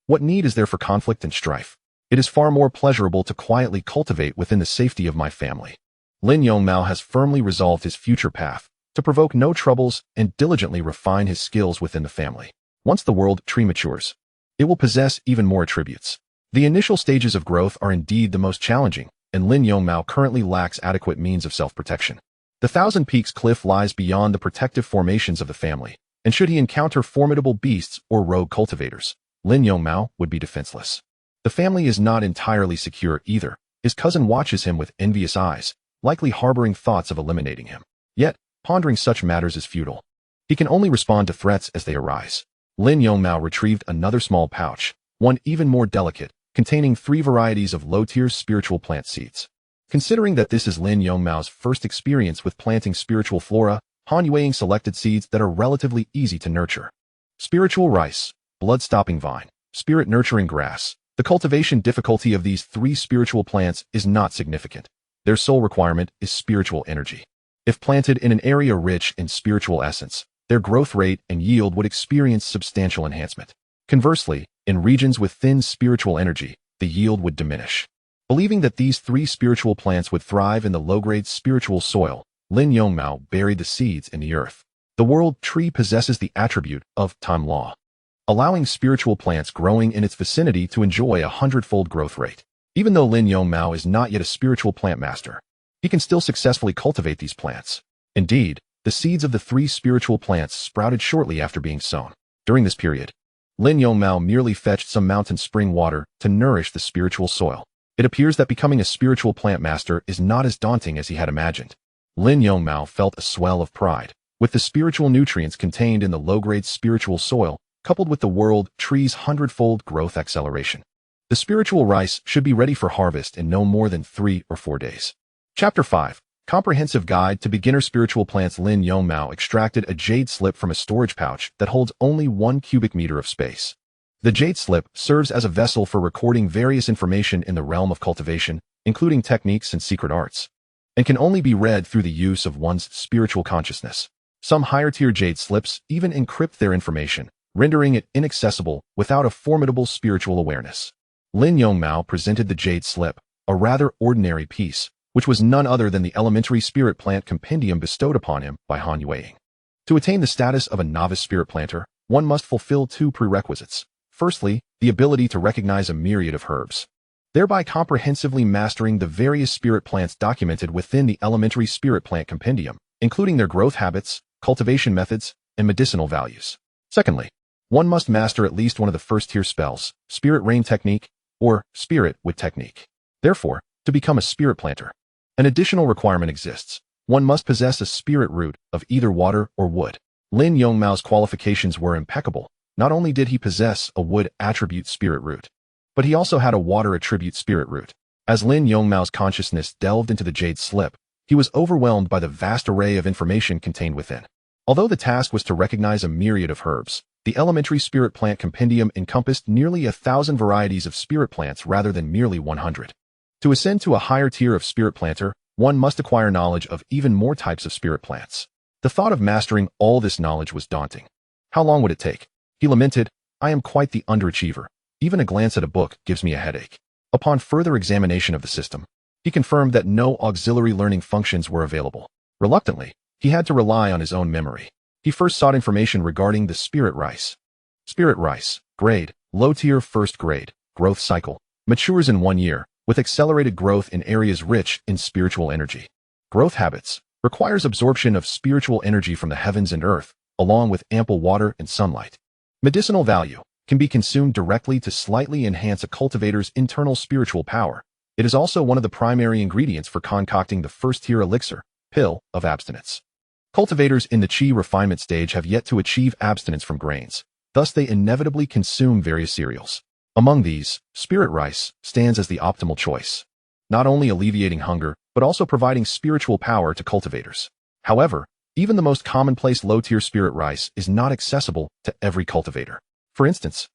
What need is there for conflict and strife? It is far more pleasurable to quietly cultivate within the safety of my family. Lin Yongmao has firmly resolved his future path, to provoke no troubles and diligently refine his skills within the family. Once the world tree matures, it will possess even more attributes. The initial stages of growth are indeed the most challenging, and Lin Yongmao currently lacks adequate means of self-protection. The Thousand Peaks cliff lies beyond the protective formations of the family, and should he encounter formidable beasts or rogue cultivators, Lin Yongmao would be defenseless. The family is not entirely secure either. His cousin watches him with envious eyes, likely harboring thoughts of eliminating him. Yet, pondering such matters is futile. He can only respond to threats as they arise. Lin Yongmao retrieved another small pouch, one even more delicate, containing 3 varieties of low-tier spiritual plant seeds. Considering that this is Lin Yongmao's first experience with planting spiritual flora, Han Yueing selected seeds that are relatively easy to nurture. Spiritual rice, blood-stopping vine, spirit-nurturing grass. The cultivation difficulty of these 3 spiritual plants is not significant. Their sole requirement is spiritual energy. If planted in an area rich in spiritual essence, their growth rate and yield would experience substantial enhancement. Conversely, in regions with thin spiritual energy, the yield would diminish. Believing that these 3 spiritual plants would thrive in the low-grade spiritual soil, Lin Yongmao buried the seeds in the earth. The world tree possesses the attribute of time law, allowing spiritual plants growing in its vicinity to enjoy a 100-fold growth rate. Even though Lin Yongmao is not yet a spiritual plant master, he can still successfully cultivate these plants. Indeed, the seeds of the 3 spiritual plants sprouted shortly after being sown. During this period, Lin Yongmao merely fetched some mountain spring water to nourish the spiritual soil. It appears that becoming a spiritual plant master is not as daunting as he had imagined. Lin Yongmao felt a swell of pride. With the spiritual nutrients contained in the low-grade spiritual soil, coupled with the world tree's 100-fold growth acceleration, the spiritual rice should be ready for harvest in no more than 3 or 4 days. Chapter 5. Comprehensive Guide to Beginner Spiritual Plants. Lin Yongmao extracted a jade slip from a storage pouch that holds only 1 cubic meter of space. The jade slip serves as a vessel for recording various information in the realm of cultivation, including techniques and secret arts, and can only be read through the use of one's spiritual consciousness. Some higher-tier jade slips even encrypt their information, rendering it inaccessible without a formidable spiritual awareness. Lin Yongmao presented the jade slip, a rather ordinary piece, which was none other than the elementary spirit plant compendium bestowed upon him by Han Yueing. To attain the status of a novice spirit planter, one must fulfill 2 prerequisites. Firstly, the ability to recognize a myriad of herbs, thereby comprehensively mastering the various spirit plants documented within the elementary spirit plant compendium, including their growth habits, cultivation methods, and medicinal values. Secondly, one must master at least one of the first-tier spells, Spirit Rain Technique, or Spirit Wood Technique. Therefore, to become a spirit planter, an additional requirement exists. One must possess a spirit root of either water or wood. Lin Yongmao's qualifications were impeccable. Not only did he possess a wood attribute spirit root, but he also had a water attribute spirit root. As Lin Yongmao's consciousness delved into the jade slip, he was overwhelmed by the vast array of information contained within. Although the task was to recognize a myriad of herbs, the elementary spirit plant compendium encompassed nearly 1,000 varieties of spirit plants rather than merely 100. To ascend to a higher tier of spirit planter, one must acquire knowledge of even more types of spirit plants. The thought of mastering all this knowledge was daunting. How long would it take? He lamented, I am quite the underachiever. Even a glance at a book gives me a headache. Upon further examination of the system, he confirmed that no auxiliary learning functions were available. Reluctantly, he had to rely on his own memory. He first sought information regarding the spirit rice. Spirit rice. Grade. Low tier first grade. Growth cycle. Matures in 1 year, with accelerated growth in areas rich in spiritual energy. Growth habits. Requires absorption of spiritual energy from the heavens and earth, along with ample water and sunlight. Medicinal value. Can be consumed directly to slightly enhance a cultivator's internal spiritual power. It is also one of the primary ingredients for concocting the first-tier elixir, pill, of abstinence. Cultivators in the Qi refinement stage have yet to achieve abstinence from grains. Thus, they inevitably consume various cereals. Among these, spirit rice stands as the optimal choice, not only alleviating hunger, but also providing spiritual power to cultivators. However, even the most commonplace low-tier spirit rice is not accessible to every cultivator. For instance,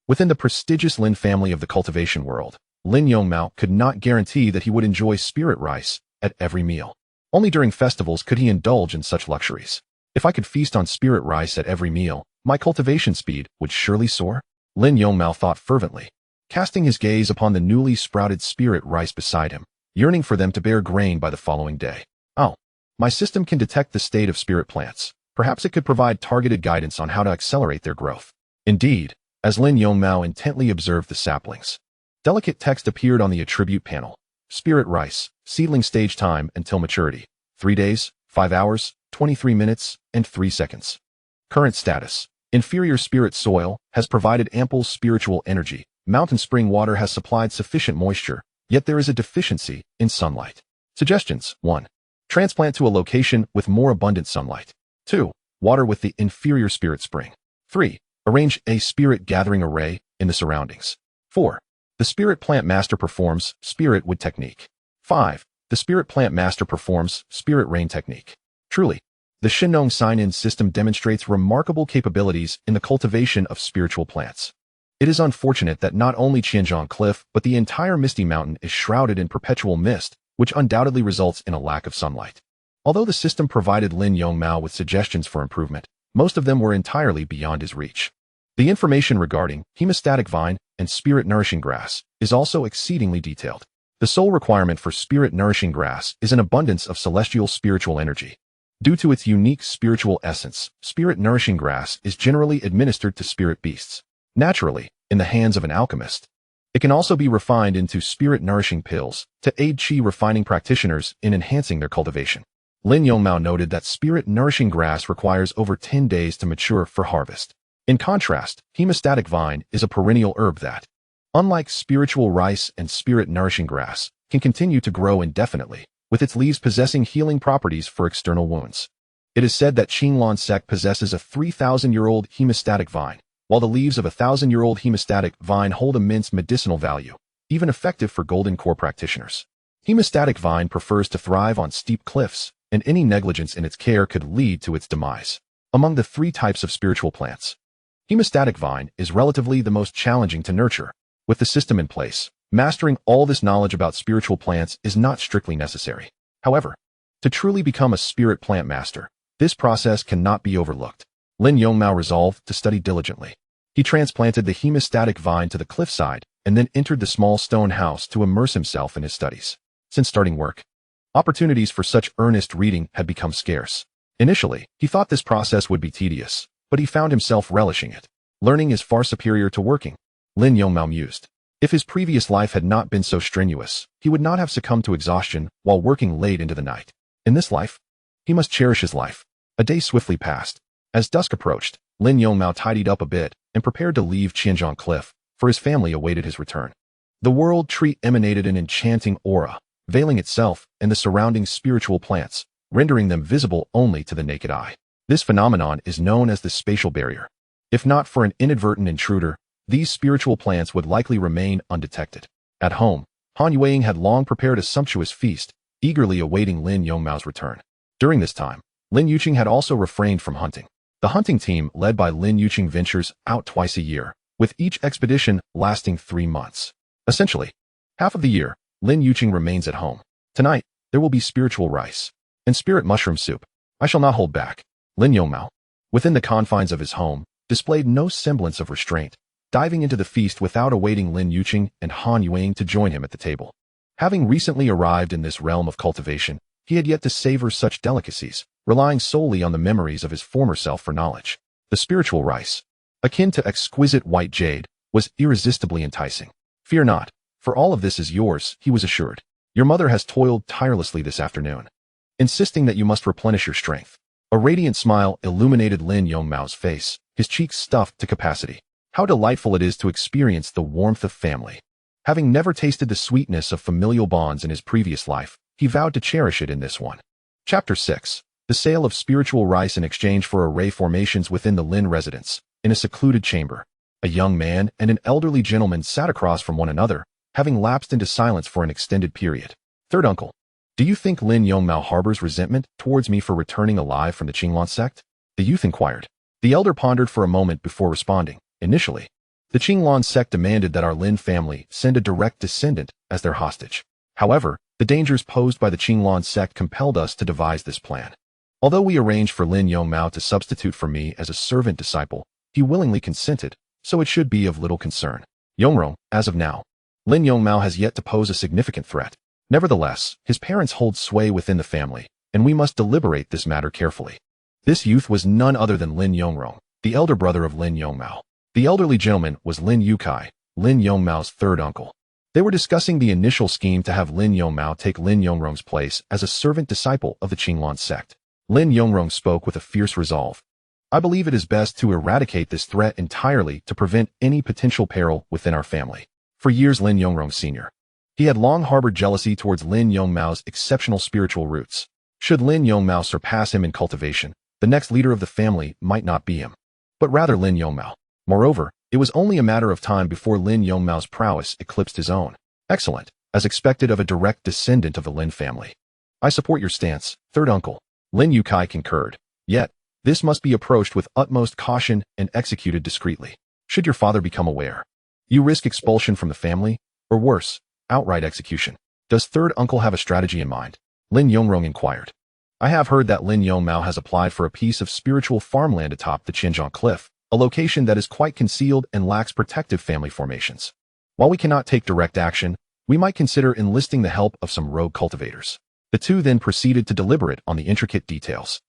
within the prestigious Lin family of the cultivation world, Lin Yongmao could not guarantee that he would enjoy spirit rice at every meal. Only during festivals could he indulge in such luxuries. If I could feast on spirit rice at every meal, my cultivation speed would surely soar, Lin Yongmao thought fervently, casting his gaze upon the newly sprouted spirit rice beside him, yearning for them to bear grain by the following day. Oh, my system can detect the state of spirit plants. Perhaps it could provide targeted guidance on how to accelerate their growth. Indeed, as Lin Yongmao intently observed the saplings, delicate text appeared on the attribute panel. Spirit rice, seedling stage time until maturity, 3 days, 5 hours, 23 minutes, and 3 seconds. Current status. Inferior spirit soil has provided ample spiritual energy. Mountain spring water has supplied sufficient moisture, yet there is a deficiency in sunlight. Suggestions. 1. Transplant to a location with more abundant sunlight. 2. Water with the inferior spirit spring. 3. Arrange a spirit gathering array in the surroundings. 4. The spirit plant master performs spirit wood technique. 5. The spirit plant master performs spirit rain technique. Truly, the Shennong sign-in system demonstrates remarkable capabilities in the cultivation of spiritual plants. It is unfortunate that not only Qianzhong Cliff, but the entire Misty Mountain is shrouded in perpetual mist, which undoubtedly results in a lack of sunlight. Although the system provided Lin Yongmao with suggestions for improvement, most of them were entirely beyond his reach. The information regarding hemostatic vine and spirit nourishing grass is also exceedingly detailed. The sole requirement for spirit nourishing grass is an abundance of celestial spiritual energy. Due to its unique spiritual essence, spirit nourishing grass is generally administered to spirit beasts. Naturally, in the hands of an alchemist. It can also be refined into spirit nourishing pills to aid Qi refining practitioners in enhancing their cultivation. Lin Yongmao noted that spirit nourishing grass requires over 10 days to mature for harvest. In contrast, hemostatic vine is a perennial herb that, unlike spiritual rice and spirit nourishing grass, can continue to grow indefinitely, with its leaves possessing healing properties for external wounds. It is said that Qinlan sect possesses a 3,000-year-old hemostatic vine, while the leaves of a 1,000-year-old hemostatic vine hold immense medicinal value, even effective for golden core practitioners. Hemostatic vine prefers to thrive on steep cliffs, and any negligence in its care could lead to its demise. Among the 3 types of spiritual plants, hemostatic vine is relatively the most challenging to nurture. With the system in place, mastering all this knowledge about spiritual plants is not strictly necessary. However, to truly become a spirit plant master, this process cannot be overlooked. Lin Yongmao resolved to study diligently. He transplanted the hemostatic vine to the cliffside and then entered the small stone house to immerse himself in his studies. Since starting work, opportunities for such earnest reading had become scarce. Initially, he thought this process would be tedious, but he found himself relishing it. Learning is far superior to working, Lin Yongmao mused. If his previous life had not been so strenuous, he would not have succumbed to exhaustion while working late into the night. In this life, he must cherish his life. A day swiftly passed. As dusk approached, Lin Yongmao tidied up a bit and prepared to leave Qianzhong Cliff, for his family awaited his return. The world tree emanated an enchanting aura, veiling itself and the surrounding spiritual plants, rendering them visible only to the naked eye. This phenomenon is known as the spatial barrier. If not for an inadvertent intruder, these spiritual plants would likely remain undetected. At home, Han Yueying had long prepared a sumptuous feast, eagerly awaiting Lin Yongmao's return. During this time, Lin Yuqing had also refrained from hunting. The hunting team, led by Lin Yuqing, ventures out twice a year, with each expedition lasting 3 months. Essentially, half of the year, Lin Yuqing remains at home. Tonight, there will be spiritual rice and spirit mushroom soup. I shall not hold back. Lin Yongmao, within the confines of his home, displayed no semblance of restraint, diving into the feast without awaiting Lin Yuqing and Han Yueying to join him at the table. Having recently arrived in this realm of cultivation, he had yet to savor such delicacies, relying solely on the memories of his former self for knowledge. The spiritual rice akin to exquisite white jade, was irresistibly enticing. "Fear not, for all of this is yours," he was assured. "Your mother has toiled tirelessly this afternoon, insisting that you must replenish your strength." A radiant smile illuminated Lin Yongmao's face, his cheeks stuffed to capacity. How delightful it is to experience the warmth of family. Having never tasted the sweetness of familial bonds in his previous life, he vowed to cherish it in this one. Chapter 6. The sale of spiritual rice in exchange for array formations within the Lin residence. In a secluded chamber, a young man and an elderly gentleman sat across from one another, having lapsed into silence for an extended period. "Third uncle, do you think Lin Yongmao harbors resentment towards me for returning alive from the Qinglan sect?" the youth inquired. The elder pondered for a moment before responding. "Initially, the Qinglan sect demanded that our Lin family send a direct descendant as their hostage. However, the dangers posed by the Qinglan sect compelled us to devise this plan. Although we arranged for Lin Yongmao to substitute for me as a servant disciple, he willingly consented, so it should be of little concern. Yongrong, as of now, Lin Yongmao has yet to pose a significant threat. Nevertheless, his parents hold sway within the family, and we must deliberate this matter carefully." This youth was none other than Lin Yongrong, the elder brother of Lin Yongmao. The elderly gentleman was Lin Yukai, Lin Yongmao's third uncle. They were discussing the initial scheme to have Lin Yongmao take Lin Yongrong's place as a servant disciple of the Qinglan sect. Lin Yongrong spoke with a fierce resolve. "I believe it is best to eradicate this threat entirely to prevent any potential peril within our family." For years, Lin Yongrong Sr. He had long harbored jealousy towards Lin Yongmao's exceptional spiritual roots. Should Lin Yongmao surpass him in cultivation, the next leader of the family might not be him, but rather Lin Yongmao. Moreover, it was only a matter of time before Lin Yongmao's prowess eclipsed his own. "Excellent, as expected of a direct descendant of the Lin family. I support your stance, third uncle," Lin Yukai concurred. "Yet, this must be approached with utmost caution and executed discreetly. Should your father become aware, you risk expulsion from the family, or worse, outright execution." "Does third uncle have a strategy in mind?" Lin Yongrong inquired. "I have heard that Lin Yongmao has applied for a piece of spiritual farmland atop the Qianzhong Cliff, a location that is quite concealed and lacks protective family formations. While we cannot take direct action, we might consider enlisting the help of some rogue cultivators." The two then proceeded to deliberate on the intricate details.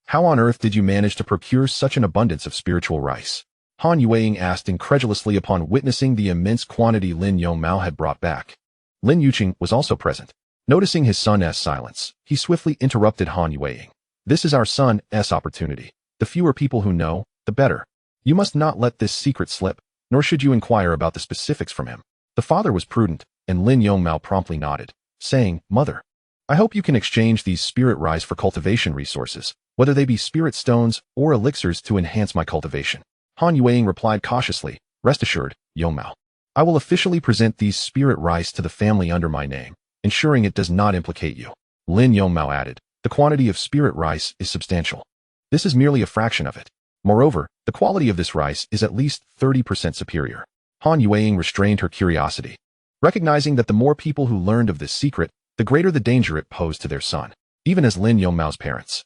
"How on earth did you manage to procure such an abundance of spiritual rice?" Han Yueying asked incredulously upon witnessing the immense quantity Lin Yongmao had brought back. Lin Yuqing was also present. Noticing his son's silence, he swiftly interrupted Han Yueying. "This is our son's opportunity. The fewer people who know, the better. You must not let this secret slip, nor should you inquire about the specifics from him." The father was prudent, and Lin Yongmao promptly nodded, saying, "Mother, I hope you can exchange these spirit rice for cultivation resources, whether they be spirit stones or elixirs to enhance my cultivation." Han Yueying replied cautiously, "Rest assured, Yongmao. I will officially present these spirit rice to the family under my name, ensuring it does not implicate you." Lin Yongmao added, "The quantity of spirit rice is substantial. This is merely a fraction of it. Moreover, the quality of this rice is at least 30% superior." Han Yueying restrained her curiosity, recognizing that the more people who learned of this secret, the greater the danger it posed to their son. Even as Lin Yongmao's parents,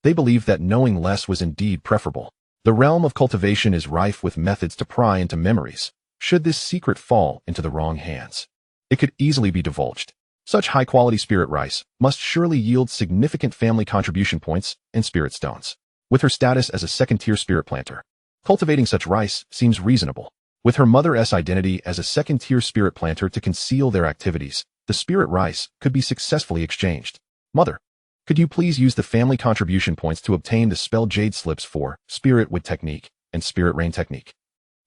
they believed that knowing less was indeed preferable. The realm of cultivation is rife with methods to pry into memories. Should this secret fall into the wrong hands, it could easily be divulged. Such high-quality spirit rice must surely yield significant family contribution points and spirit stones. With her status as a second-tier spirit planter, cultivating such rice seems reasonable. With her mother's identity as a second-tier spirit planter to conceal their activities, the spirit rice could be successfully exchanged. "Mother, could you please use the family contribution points to obtain the spell jade slips for Spirit Wood Technique and Spirit Rain Technique?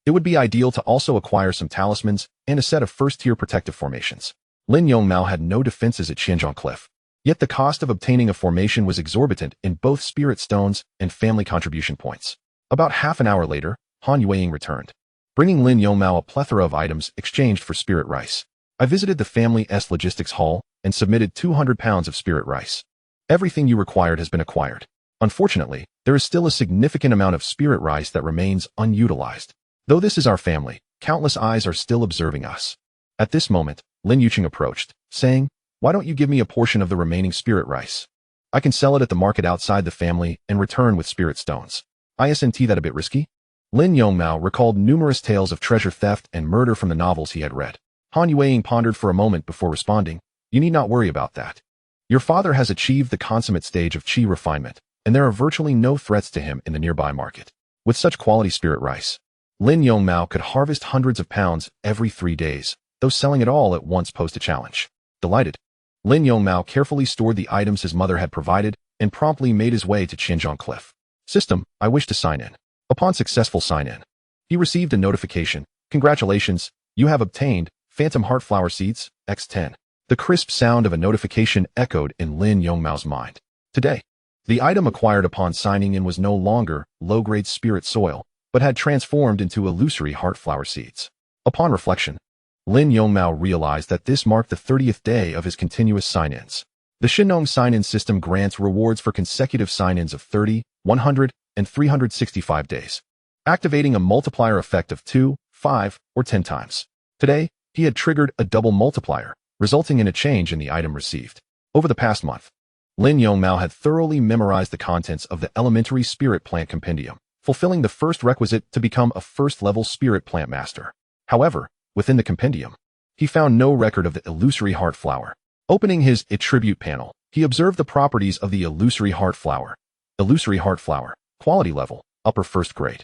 It would be ideal to also acquire some talismans and a set of first-tier protective formations." Lin Yongmao had no defenses at Qianzhong Cliff, yet the cost of obtaining a formation was exorbitant in both spirit stones and family contribution points. About half an hour later, Han Yueying returned, bringing Lin Yongmao a plethora of items exchanged for spirit rice. "I visited the family's logistics hall and submitted 200 pounds of spirit rice. Everything you required has been acquired. Unfortunately, there is still a significant amount of spirit rice that remains unutilized. Though this is our family, countless eyes are still observing us." At this moment, Lin Yuqing approached, saying, "Why don't you give me a portion of the remaining spirit rice? I can sell it at the market outside the family and return with spirit stones. Isn't that a bit risky?" Lin Yongmao recalled numerous tales of treasure theft and murder from the novels he had read. Han Yueying pondered for a moment before responding, "You need not worry about that. Your father has achieved the consummate stage of qi refinement, and there are virtually no threats to him in the nearby market. With such quality spirit rice, Lin Yongmao could harvest hundreds of pounds every 3 days, though selling it all at once posed a challenge. Delighted, Lin Yongmao carefully stored the items his mother had provided and promptly made his way to Qianzhong Cliff. System, I wish to sign in. Upon successful sign-in, he received a notification. Congratulations, you have obtained Phantom Heartflower Seeds, X10. The crisp sound of a notification echoed in Lin Yongmao's mind. Today, the item acquired upon signing in was no longer low-grade spirit soil, but had transformed into illusory heartflower seeds. Upon reflection, Lin Yongmao realized that this marked the 30th day of his continuous sign-ins. The Shennong sign-in system grants rewards for consecutive sign-ins of 30, 100, and 365 days, activating a multiplier effect of 2, 5, or 10 times. Today, he had triggered a double multiplier, resulting in a change in the item received. Over the past month, Lin Yongmao had thoroughly memorized the contents of the Elementary Spirit Plant Compendium, fulfilling the first requisite to become a first-level Spirit Plant Master. However, within the compendium, he found no record of the illusory heart flower. Opening his attribute panel, he observed the properties of the illusory heart flower. Illusory heart flower, quality level, upper first grade.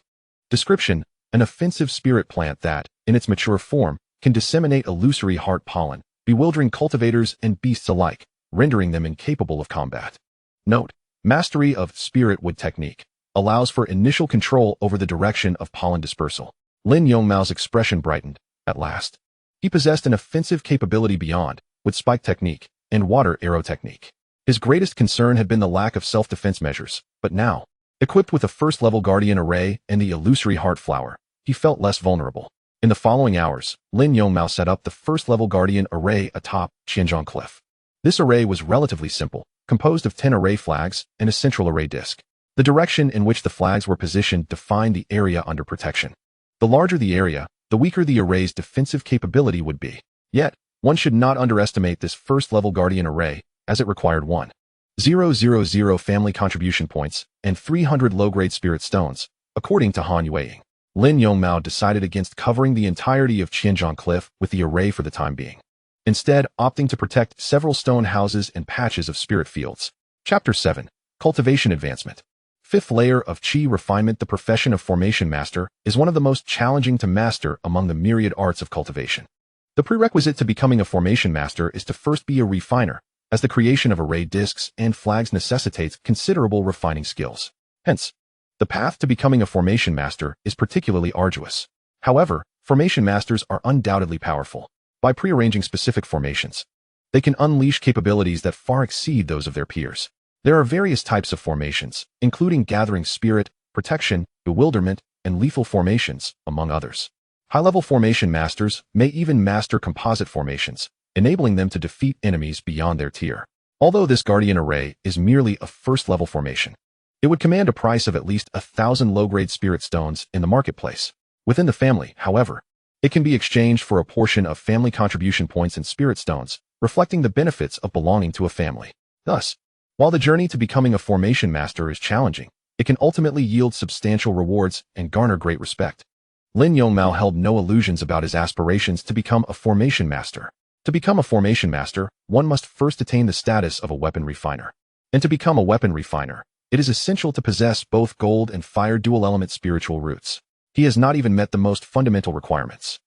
Description, an offensive spirit plant that, in its mature form, can disseminate illusory heart pollen, bewildering cultivators and beasts alike, rendering them incapable of combat. Note, mastery of spirit wood technique allows for initial control over the direction of pollen dispersal. Lin Yongmao's expression brightened. At last, he possessed an offensive capability beyond, with spike technique and water arrow technique. His greatest concern had been the lack of self-defense measures, but now, equipped with a first-level guardian array and the illusory heart flower, he felt less vulnerable. In the following hours, Lin Yongmao set up the first-level guardian array atop Qianzhong Cliff. This array was relatively simple, composed of 10 array flags and a central array disk. The direction in which the flags were positioned defined the area under protection. The larger the area, the weaker the array's defensive capability would be. Yet, one should not underestimate this first-level guardian array, as it required 1,000 family contribution points and 300 low-grade spirit stones, according to Han Yueying. Lin Yongmao decided against covering the entirety of Qianzhong Cliff with the array for the time being, instead opting to protect several stone houses and patches of spirit fields. Chapter 7. Cultivation Advancement. Fifth layer of Qi refinement. The profession of Formation Master is one of the most challenging to master among the myriad arts of cultivation. The prerequisite to becoming a Formation Master is to first be a refiner, as the creation of array discs and flags necessitates considerable refining skills. Hence, the path to becoming a Formation Master is particularly arduous. However, Formation Masters are undoubtedly powerful. By prearranging specific formations, they can unleash capabilities that far exceed those of their peers. There are various types of formations, including gathering spirit, protection, bewilderment, and lethal formations, among others. High-level Formation Masters may even master composite formations, enabling them to defeat enemies beyond their tier. Although this Guardian Array is merely a first-level formation, it would command a price of at least 1,000 low-grade spirit stones in the marketplace. Within the family, however, it can be exchanged for a portion of family contribution points and spirit stones, reflecting the benefits of belonging to a family. Thus, while the journey to becoming a Formation Master is challenging, it can ultimately yield substantial rewards and garner great respect. Lin Yongmao held no illusions about his aspirations to become a Formation Master. To become a Formation Master, one must first attain the status of a weapon refiner. And to become a weapon refiner, it is essential to possess both gold and fire dual-element spiritual roots. He has not even met the most fundamental requirements.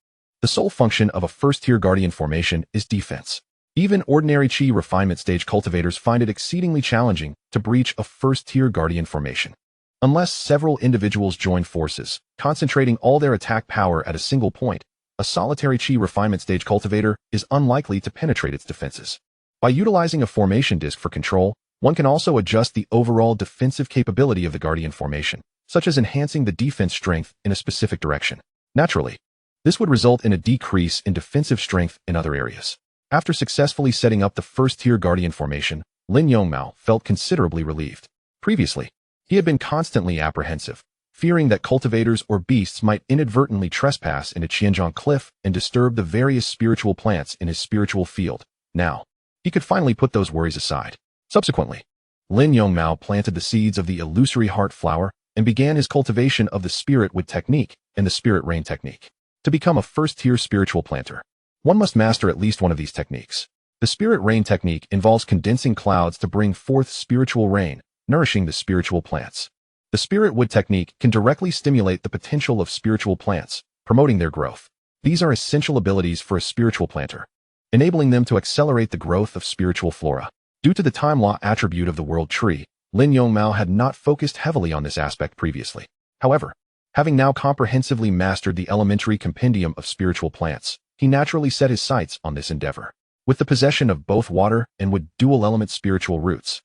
The sole function of a first-tier Guardian formation is defense. Even ordinary Qi refinement stage cultivators find it exceedingly challenging to breach a first-tier Guardian formation. Unless several individuals join forces, concentrating all their attack power at a single point, a solitary Qi refinement stage cultivator is unlikely to penetrate its defenses. By utilizing a formation disc for control, one can also adjust the overall defensive capability of the Guardian formation, such as enhancing the defense strength in a specific direction. Naturally, this would result in a decrease in defensive strength in other areas. After successfully setting up the first-tier Guardian formation, Lin Yongmao felt considerably relieved. Previously, he had been constantly apprehensive, fearing that cultivators or beasts might inadvertently trespass into Qianzhong Cliff and disturb the various spiritual plants in his spiritual field. Now, he could finally put those worries aside. Subsequently, Lin Yongmao planted the seeds of the illusory heart flower and began his cultivation of the spirit wood technique and the spirit rain technique. To become a first-tier spiritual planter, one must master at least one of these techniques. The spirit rain technique involves condensing clouds to bring forth spiritual rain, nourishing the spiritual plants. The spirit wood technique can directly stimulate the potential of spiritual plants, promoting their growth. These are essential abilities for a spiritual planter, enabling them to accelerate the growth of spiritual flora. Due to the time law attribute of the world tree, Lin Yongmao had not focused heavily on this aspect previously. However, having now comprehensively mastered the elementary compendium of spiritual plants, he naturally set his sights on this endeavor. With the possession of both water and wood dual-element spiritual roots,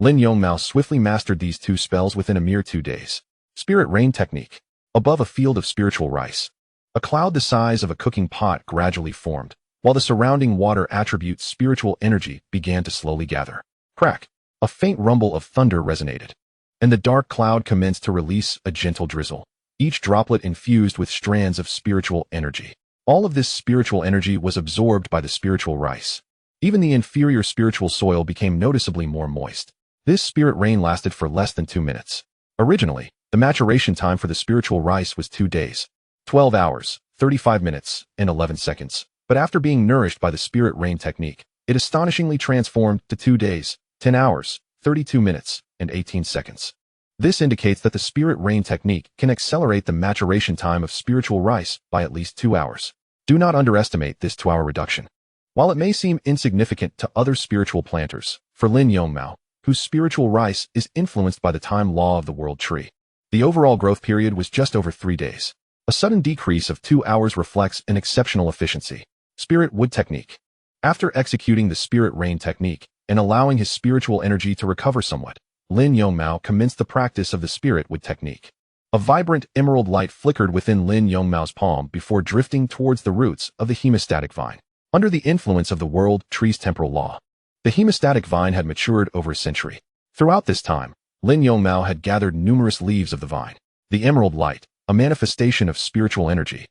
Lin Yongmao swiftly mastered these two spells within a mere 2 days. Spirit rain technique. Above a field of spiritual rice, a cloud the size of a cooking pot gradually formed, while the surrounding water attribute spiritual energy began to slowly gather. Crack! A faint rumble of thunder resonated, and the dark cloud commenced to release a gentle drizzle, each droplet infused with strands of spiritual energy. All of this spiritual energy was absorbed by the spiritual rice. Even the inferior spiritual soil became noticeably more moist. This spirit rain lasted for less than 2 minutes. Originally, the maturation time for the spiritual rice was 2 days, 12 hours, 35 minutes, and 11 seconds. But after being nourished by the spirit rain technique, it astonishingly transformed to 2 days, 10 hours, 32 minutes, and 18 seconds. This indicates that the spirit rain technique can accelerate the maturation time of spiritual rice by at least 2 hours. Do not underestimate this 2-hour reduction. While it may seem insignificant to other spiritual planters, for Lin Yongmao, whose spiritual rice is influenced by the time law of the world tree, the overall growth period was just over 3 days. A sudden decrease of 2 hours reflects an exceptional efficiency. Spirit wood technique. After executing the spirit rain technique and allowing his spiritual energy to recover somewhat, Lin Yongmao commenced the practice of the spirit wood technique. A vibrant emerald light flickered within Lin Yongmao's palm before drifting towards the roots of the hemostatic vine. Under the influence of the world tree's temporal law, the hemostatic vine had matured over a century. Throughout this time, Lin Yongmao had gathered numerous leaves of the vine. The emerald light, a manifestation of spiritual energy,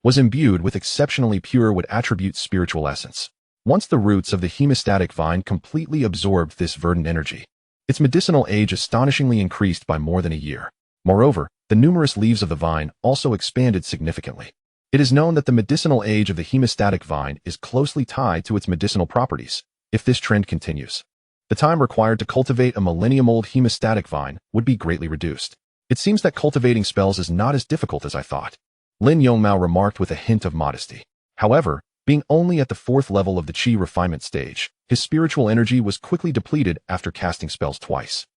was imbued with exceptionally pure would attribute spiritual essence. Once the roots of the hemostatic vine completely absorbed this verdant energy, its medicinal age astonishingly increased by more than a year. Moreover, the numerous leaves of the vine also expanded significantly. It is known that the medicinal age of the hemostatic vine is closely tied to its medicinal properties. If this trend continues, the time required to cultivate a millennium-old hemostatic vine would be greatly reduced. It seems that cultivating spells is not as difficult as I thought, Lin Yongmao remarked with a hint of modesty. However, being only at the 4th level of the chi refinement stage, his spiritual energy was quickly depleted after casting spells twice,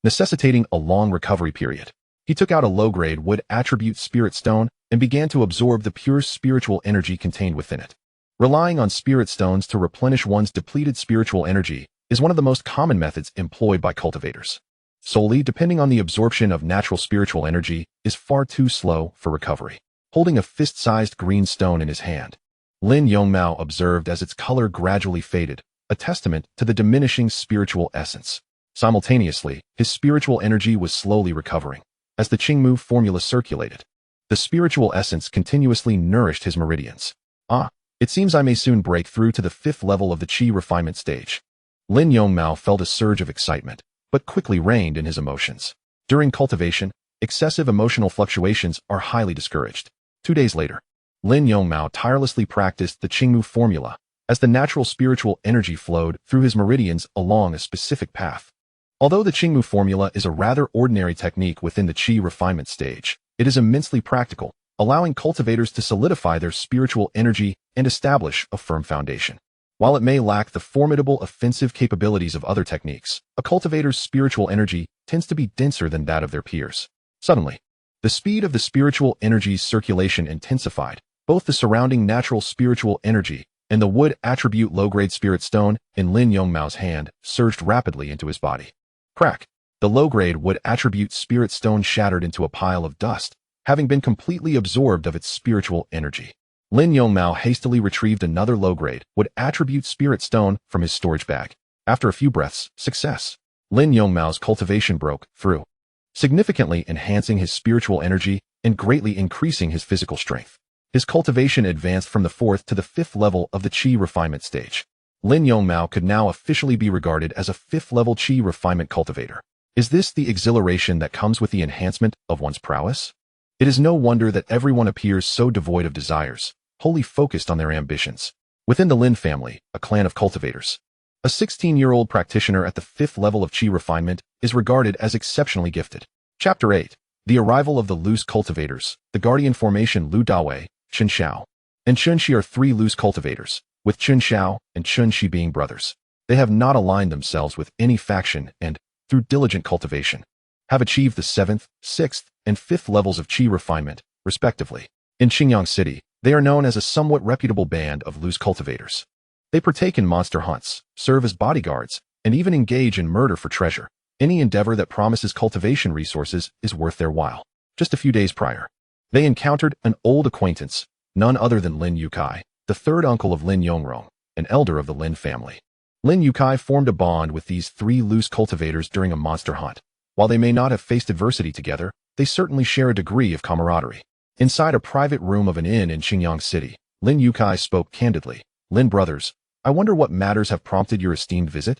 necessitating a long recovery period. He took out a low-grade wood attribute spirit stone and began to absorb the pure spiritual energy contained within it. Relying on spirit stones to replenish one's depleted spiritual energy is one of the most common methods employed by cultivators. Solely depending on the absorption of natural spiritual energy is far too slow for recovery. Holding a fist-sized green stone in his hand, Lin Yongmao observed as its color gradually faded, a testament to the diminishing spiritual essence. Simultaneously, his spiritual energy was slowly recovering. As the Qingmu formula circulated, the spiritual essence continuously nourished his meridians. It seems I may soon break through to the 5th level of the chi refinement stage. Lin Yongmao felt a surge of excitement, but quickly reined in his emotions. During cultivation, excessive emotional fluctuations are highly discouraged. 2 days later, Lin Yongmao tirelessly practiced the Qingmu formula as the natural spiritual energy flowed through his meridians along a specific path. Although the Qingmu formula is a rather ordinary technique within the chi refinement stage, it is immensely practical, allowing cultivators to solidify their spiritual energy and establish a firm foundation. While it may lack the formidable offensive capabilities of other techniques, a cultivator's spiritual energy tends to be denser than that of their peers. Suddenly, the speed of the spiritual energy's circulation intensified. Both the surrounding natural spiritual energy and the wood attribute low-grade spirit stone in Lin Yongmao's hand surged rapidly into his body. Crack! The low-grade wood attribute spirit stone shattered into a pile of dust, having been completely absorbed of its spiritual energy. Lin Yongmao hastily retrieved another low-grade wood attribute spirit stone from his storage bag. After a few breaths, success! Lin Yongmao's cultivation broke through, significantly enhancing his spiritual energy and greatly increasing his physical strength. His cultivation advanced from the 4th to the 5th level of the chi refinement stage. Lin Yongmao could now officially be regarded as a 5th-level chi refinement cultivator. Is this the exhilaration that comes with the enhancement of one's prowess? It is no wonder that everyone appears so devoid of desires, wholly focused on their ambitions. Within the Lin family, a clan of cultivators, a 16-year-old practitioner at the 5th level of chi refinement is regarded as exceptionally gifted. Chapter 8. The Arrival of the Loose Cultivators. The Guardian Formation Lu Dawei, Chun Xiao, and Chun Shi are three loose cultivators, with Chun Xiao and Chun Shi being brothers. They have not aligned themselves with any faction and, through diligent cultivation, have achieved the 7th, 6th, and 5th levels of qi refinement, respectively. In Xingyang City, they are known as a somewhat reputable band of loose cultivators. They partake in monster hunts, serve as bodyguards, and even engage in murder for treasure. Any endeavor that promises cultivation resources is worth their while. Just a few days prior, they encountered an old acquaintance, none other than Lin Yukai, the third uncle of Lin Yongmao, an elder of the Lin family. Lin Yukai formed a bond with these three loose cultivators during a monster hunt. While they may not have faced adversity together, they certainly share a degree of camaraderie. Inside a private room of an inn in Xingyang City, Lin Yukai spoke candidly. "Lin brothers, I wonder what matters have prompted your esteemed visit?"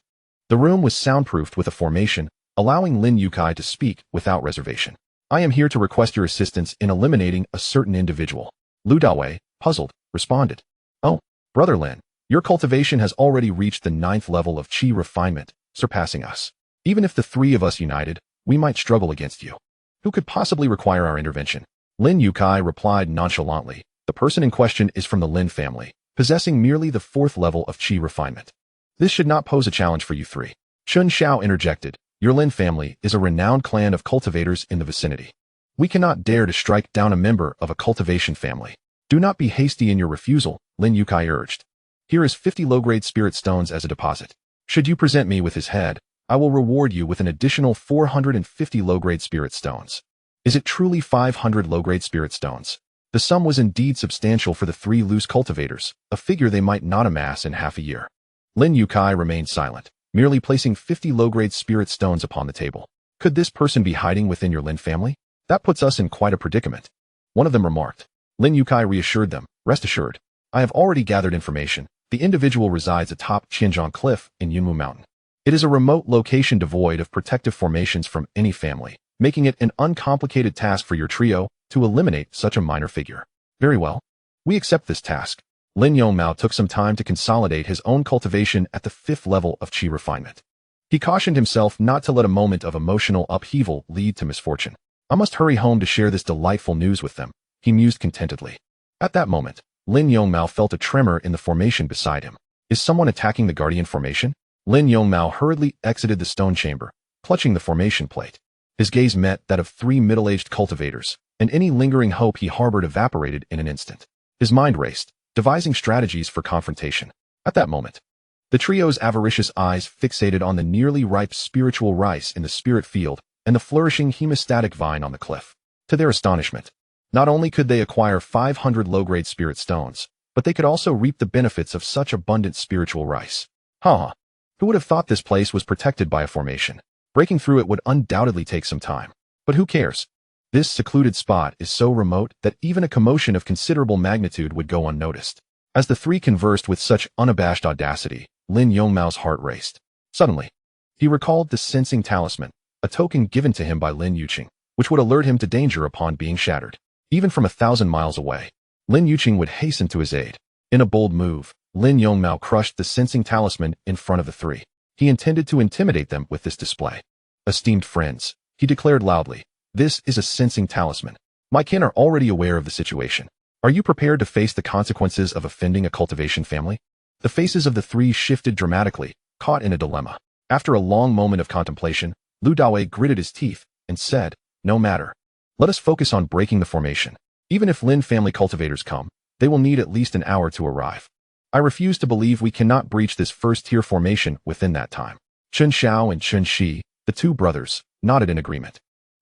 The room was soundproofed with a formation, allowing Lin Yukai to speak without reservation. "I am here to request your assistance in eliminating a certain individual." Lu Dawei, puzzled, responded. "Oh, Brother Lin, your cultivation has already reached the 9th level of qi refinement, surpassing us. Even if the three of us united, we might struggle against you. Who could possibly require our intervention?" Lin Yukai replied nonchalantly. "The person in question is from the Lin family, possessing merely the 4th level of qi refinement. This should not pose a challenge for you three." Chun Xiao interjected. "Your Lin family is a renowned clan of cultivators in the vicinity. We cannot dare to strike down a member of a cultivation family." "Do not be hasty in your refusal," Lin Yukai urged. "Here is 50 low-grade spirit stones as a deposit. Should you present me with his head, I will reward you with an additional 450 low-grade spirit stones." "Is it truly 500 low-grade spirit stones?" The sum was indeed substantial for the three loose cultivators, a figure they might not amass in half a year. Lin Yukai remained silent, merely placing 50 low-grade spirit stones upon the table. "Could this person be hiding within your Lin family? That puts us in quite a predicament," one of them remarked. Lin Yukai reassured them. "Rest assured, I have already gathered information. The individual resides atop Qianzhong Cliff in Yunmu Mountain. It is a remote location devoid of protective formations from any family, making it an uncomplicated task for your trio to eliminate such a minor figure." "Very well. We accept this task." Lin Yongmao took some time to consolidate his own cultivation at the 5th level of qi refinement. He cautioned himself not to let a moment of emotional upheaval lead to misfortune. "I must hurry home to share this delightful news with them," he mused contentedly. At that moment, Lin Yongmao felt a tremor in the formation beside him. "Is someone attacking the guardian formation?" Lin Yongmao hurriedly exited the stone chamber, clutching the formation plate. His gaze met that of three middle-aged cultivators, and any lingering hope he harbored evaporated in an instant. His mind raced, devising strategies for confrontation. At that moment, the trio's avaricious eyes fixated on the nearly ripe spiritual rice in the spirit field and the flourishing hemostatic vine on the cliff. To their astonishment, not only could they acquire 500 low-grade spirit stones, but they could also reap the benefits of such abundant spiritual rice. Who would have thought this place was protected by a formation? Breaking through it would undoubtedly take some time. But who cares? This secluded spot is so remote that even a commotion of considerable magnitude would go unnoticed. As the three conversed with such unabashed audacity, Lin Yongmao's heart raced. Suddenly, he recalled the sensing talisman, a token given to him by Lin Yuqing, which would alert him to danger upon being shattered. Even from 1,000 miles away, Lin Yuqing would hasten to his aid. In a bold move, Lin Yongmao crushed the sensing talisman in front of the three. He intended to intimidate them with this display. "Esteemed friends," he declared loudly, "this is a sensing talisman. My kin are already aware of the situation. Are you prepared to face the consequences of offending a cultivation family?" The faces of the three shifted dramatically, caught in a dilemma. After a long moment of contemplation, Lu Dawei gritted his teeth and said, "No matter. Let us focus on breaking the formation. Even if Lin family cultivators come, they will need at least an hour to arrive. I refuse to believe we cannot breach this first-tier formation within that time." Chun Xiao and Chun Shi, the two brothers, nodded in agreement.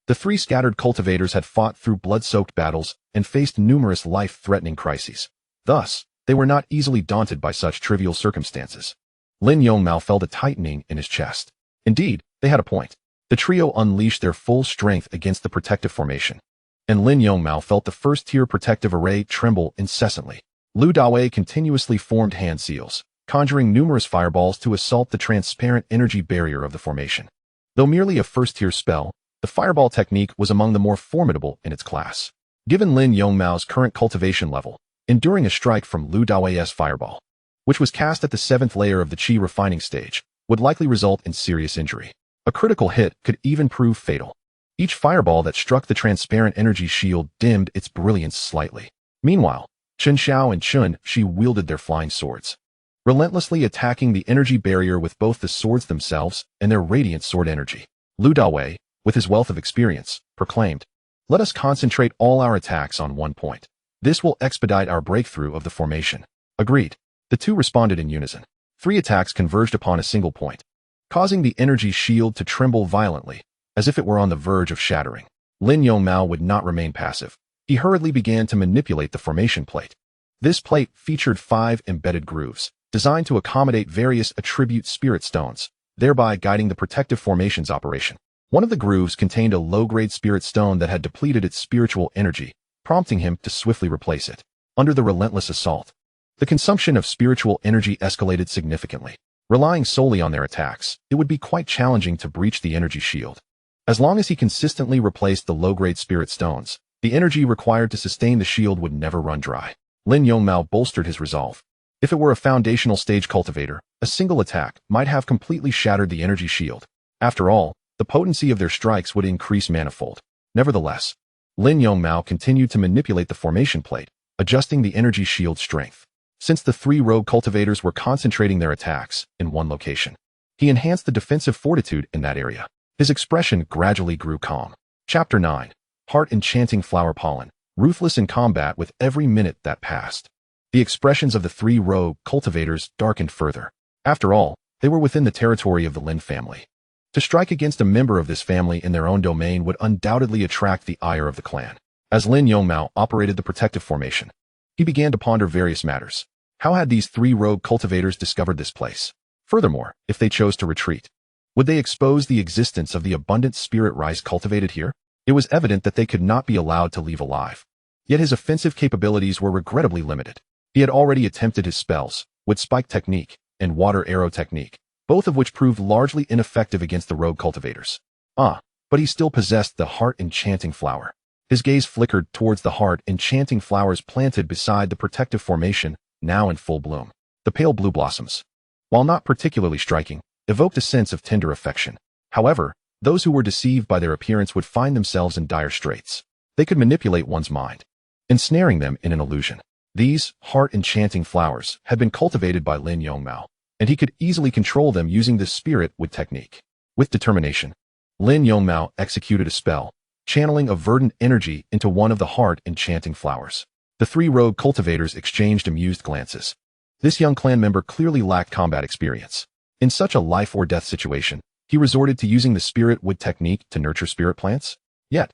The three scattered cultivators had fought through blood-soaked battles and faced numerous life-threatening crises. Thus, they were not easily daunted by such trivial circumstances. Lin Yongmao felt a tightening in his chest. Indeed, they had a point. The trio unleashed their full strength against the protective formation, and Lin Yongmao felt the first-tier protective array tremble incessantly. Lu Dawei continuously formed hand seals, conjuring numerous fireballs to assault the transparent energy barrier of the formation. Though merely a first-tier spell, the fireball technique was among the more formidable in its class. Given Lin Yongmao's current cultivation level, enduring a strike from Lu Dawei's fireball, which was cast at the 7th layer of the qi refining stage, would likely result in serious injury. A critical hit could even prove fatal. Each fireball that struck the transparent energy shield dimmed its brilliance slightly. Meanwhile, Chen Xiao and Chun Shi wielded their flying swords, relentlessly attacking the energy barrier with both the swords themselves and their radiant sword energy. Lu Dawei, with his wealth of experience, proclaimed, "Let us concentrate all our attacks on one point. This will expedite our breakthrough of the formation." Agreed. The two responded in unison. 3 attacks converged upon a single point, causing the energy shield to tremble violently, as if it were on the verge of shattering. Lin Yongmao would not remain passive. He hurriedly began to manipulate the formation plate. This plate featured 5 embedded grooves, designed to accommodate various attribute spirit stones, thereby guiding the protective formation's operation. One of the grooves contained a low-grade spirit stone that had depleted its spiritual energy, prompting him to swiftly replace it. Under the relentless assault, the consumption of spiritual energy escalated significantly. Relying solely on their attacks, it would be quite challenging to breach the energy shield. As long as he consistently replaced the low-grade spirit stones, the energy required to sustain the shield would never run dry. Lin Yongmao bolstered his resolve. If it were a foundational stage cultivator, a single attack might have completely shattered the energy shield. After all, the potency of their strikes would increase manifold. Nevertheless, Lin Yongmao continued to manipulate the formation plate, adjusting the energy shield's strength. Since the 3 rogue cultivators were concentrating their attacks in one location, he enhanced the defensive fortitude in that area. His expression gradually grew calm. Chapter 9. Heart Enchanting Flower Pollen, ruthless in combat with every minute that passed. The expressions of the 3 rogue cultivators darkened further. After all, they were within the territory of the Lin family. To strike against a member of this family in their own domain would undoubtedly attract the ire of the clan. As Lin Yongmao operated the protective formation, he began to ponder various matters. How had these 3 rogue cultivators discovered this place? Furthermore, if they chose to retreat, would they expose the existence of the abundant spirit rice cultivated here? It was evident that they could not be allowed to leave alive. Yet his offensive capabilities were regrettably limited. He had already attempted his spells, wood spike technique and water arrow technique, both of which proved largely ineffective against the rogue cultivators. But he still possessed the heart enchanting flower. His gaze flickered towards the heart enchanting flowers planted beside the protective formation, now in full bloom. The pale blue blossoms, while not particularly striking, evoked a sense of tender affection. However, those who were deceived by their appearance would find themselves in dire straits. They could manipulate one's mind, ensnaring them in an illusion. These heart-enchanting flowers had been cultivated by Lin Yongmao, and he could easily control them using the spirit wood technique. With determination, Lin Yongmao executed a spell, channeling a verdant energy into one of the heart-enchanting flowers. The 3 rogue cultivators exchanged amused glances. This young clan member clearly lacked combat experience. In such a life-or-death situation, he resorted to using the spirit wood technique to nurture spirit plants. Yet,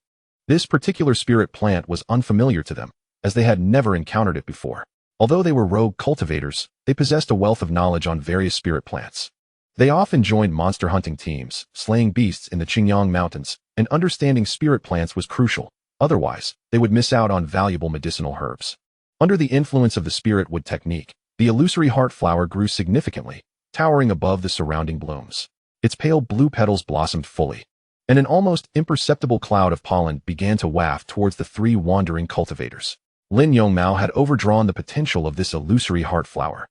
this particular spirit plant was unfamiliar to them, as they had never encountered it before. Although they were rogue cultivators, they possessed a wealth of knowledge on various spirit plants. They often joined monster hunting teams, slaying beasts in the Qingyang Mountains, and understanding spirit plants was crucial. Otherwise, they would miss out on valuable medicinal herbs. Under the influence of the spirit wood technique, the illusory heart flower grew significantly, towering above the surrounding blooms. Its pale blue petals blossomed fully, and an almost imperceptible cloud of pollen began to waft towards the 3 wandering cultivators. Lin Yongmao had overdrawn the potential of this illusory heart flower,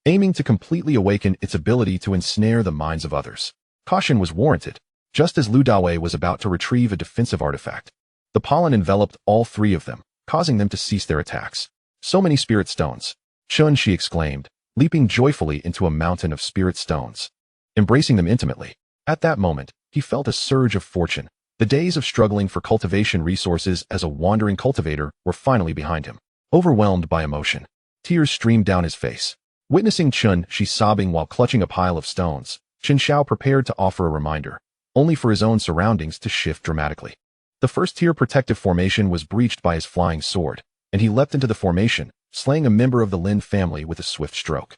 aiming to completely awaken its ability to ensnare the minds of others. Caution was warranted. Just as Lu Dawei was about to retrieve a defensive artifact, the pollen enveloped all 3 of them, causing them to cease their attacks. So many spirit stones! Chun Shi exclaimed, leaping joyfully into a mountain of spirit stones, embracing them intimately. At that moment, he felt a surge of fortune. The days of struggling for cultivation resources as a wandering cultivator were finally behind him. Overwhelmed by emotion, tears streamed down his face. Witnessing Chun Shi sobbing while clutching a pile of stones, Chen Xiao prepared to offer a reminder, only for his own surroundings to shift dramatically. The first-tier protective formation was breached by his flying sword, and he leapt into the formation, slaying a member of the Lin family with a swift stroke.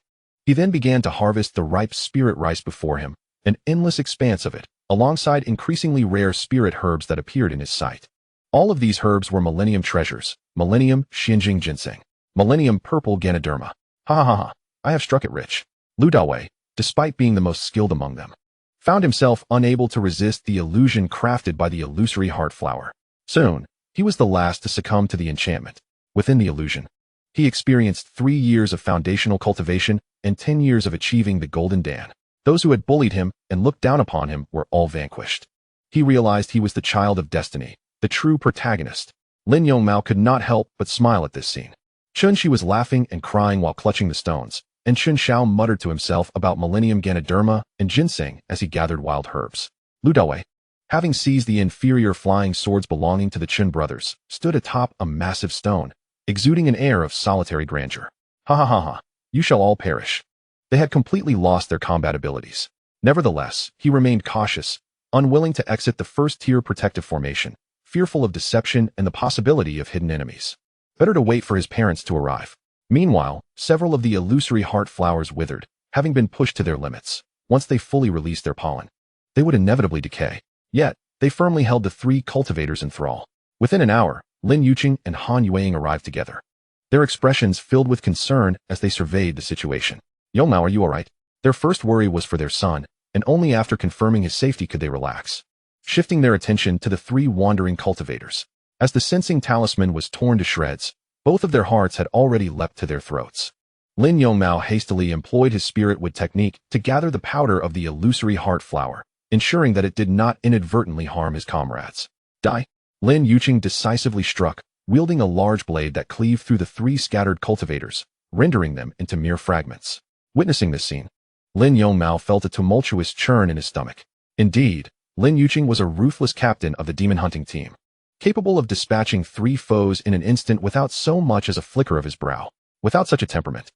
He then began to harvest the ripe spirit rice before him, an endless expanse of it, alongside increasingly rare spirit herbs that appeared in his sight. All of these herbs were Millennium treasures, Millennium Xinjing Ginseng, Millennium Purple Ganoderma. Ha, I have struck it rich. Lu Dawei, despite being the most skilled among them, found himself unable to resist the illusion crafted by the illusory heart flower. Soon, he was the last to succumb to the enchantment. Within the illusion, he experienced 3 years of foundational cultivation and 10 years of achieving the Golden Dan. Those who had bullied him and looked down upon him were all vanquished. He realized he was the child of destiny, the true protagonist. Lin Yongmao could not help but smile at this scene. Chun Shi was laughing and crying while clutching the stones, and Chun Shao muttered to himself about Millennium Ganoderma and ginseng as he gathered wild herbs. Lu Dawei, having seized the inferior flying swords belonging to the Chun brothers, stood atop a massive stone, exuding an air of solitary grandeur. Ha ha ha ha, you shall all perish. They had completely lost their combat abilities. Nevertheless, he remained cautious, unwilling to exit the first-tier protective formation, fearful of deception and the possibility of hidden enemies. Better to wait for his parents to arrive. Meanwhile, several of the illusory heart flowers withered, having been pushed to their limits. Once they fully released their pollen, they would inevitably decay. Yet, they firmly held the three cultivators in thrall. Within an hour, Lin Yuqing and Han Yueying arrived together. Their expressions filled with concern as they surveyed the situation. Yongmao, are you alright? Their first worry was for their son, and only after confirming his safety could they relax, shifting their attention to the three wandering cultivators. As the sensing talisman was torn to shreds, both of their hearts had already leapt to their throats. Lin Yongmao hastily employed his spirit wood technique to gather the powder of the illusory heart flower, ensuring that it did not inadvertently harm his comrades. Die! Lin Yuqing decisively struck, wielding a large blade that cleaved through the three scattered cultivators, rendering them into mere fragments. Witnessing this scene, Lin Yongmao felt a tumultuous churn in his stomach. Indeed, Lin Yuqing was a ruthless captain of the demon hunting team, capable of dispatching three foes in an instant without so much as a flicker of his brow. Without such a temperament,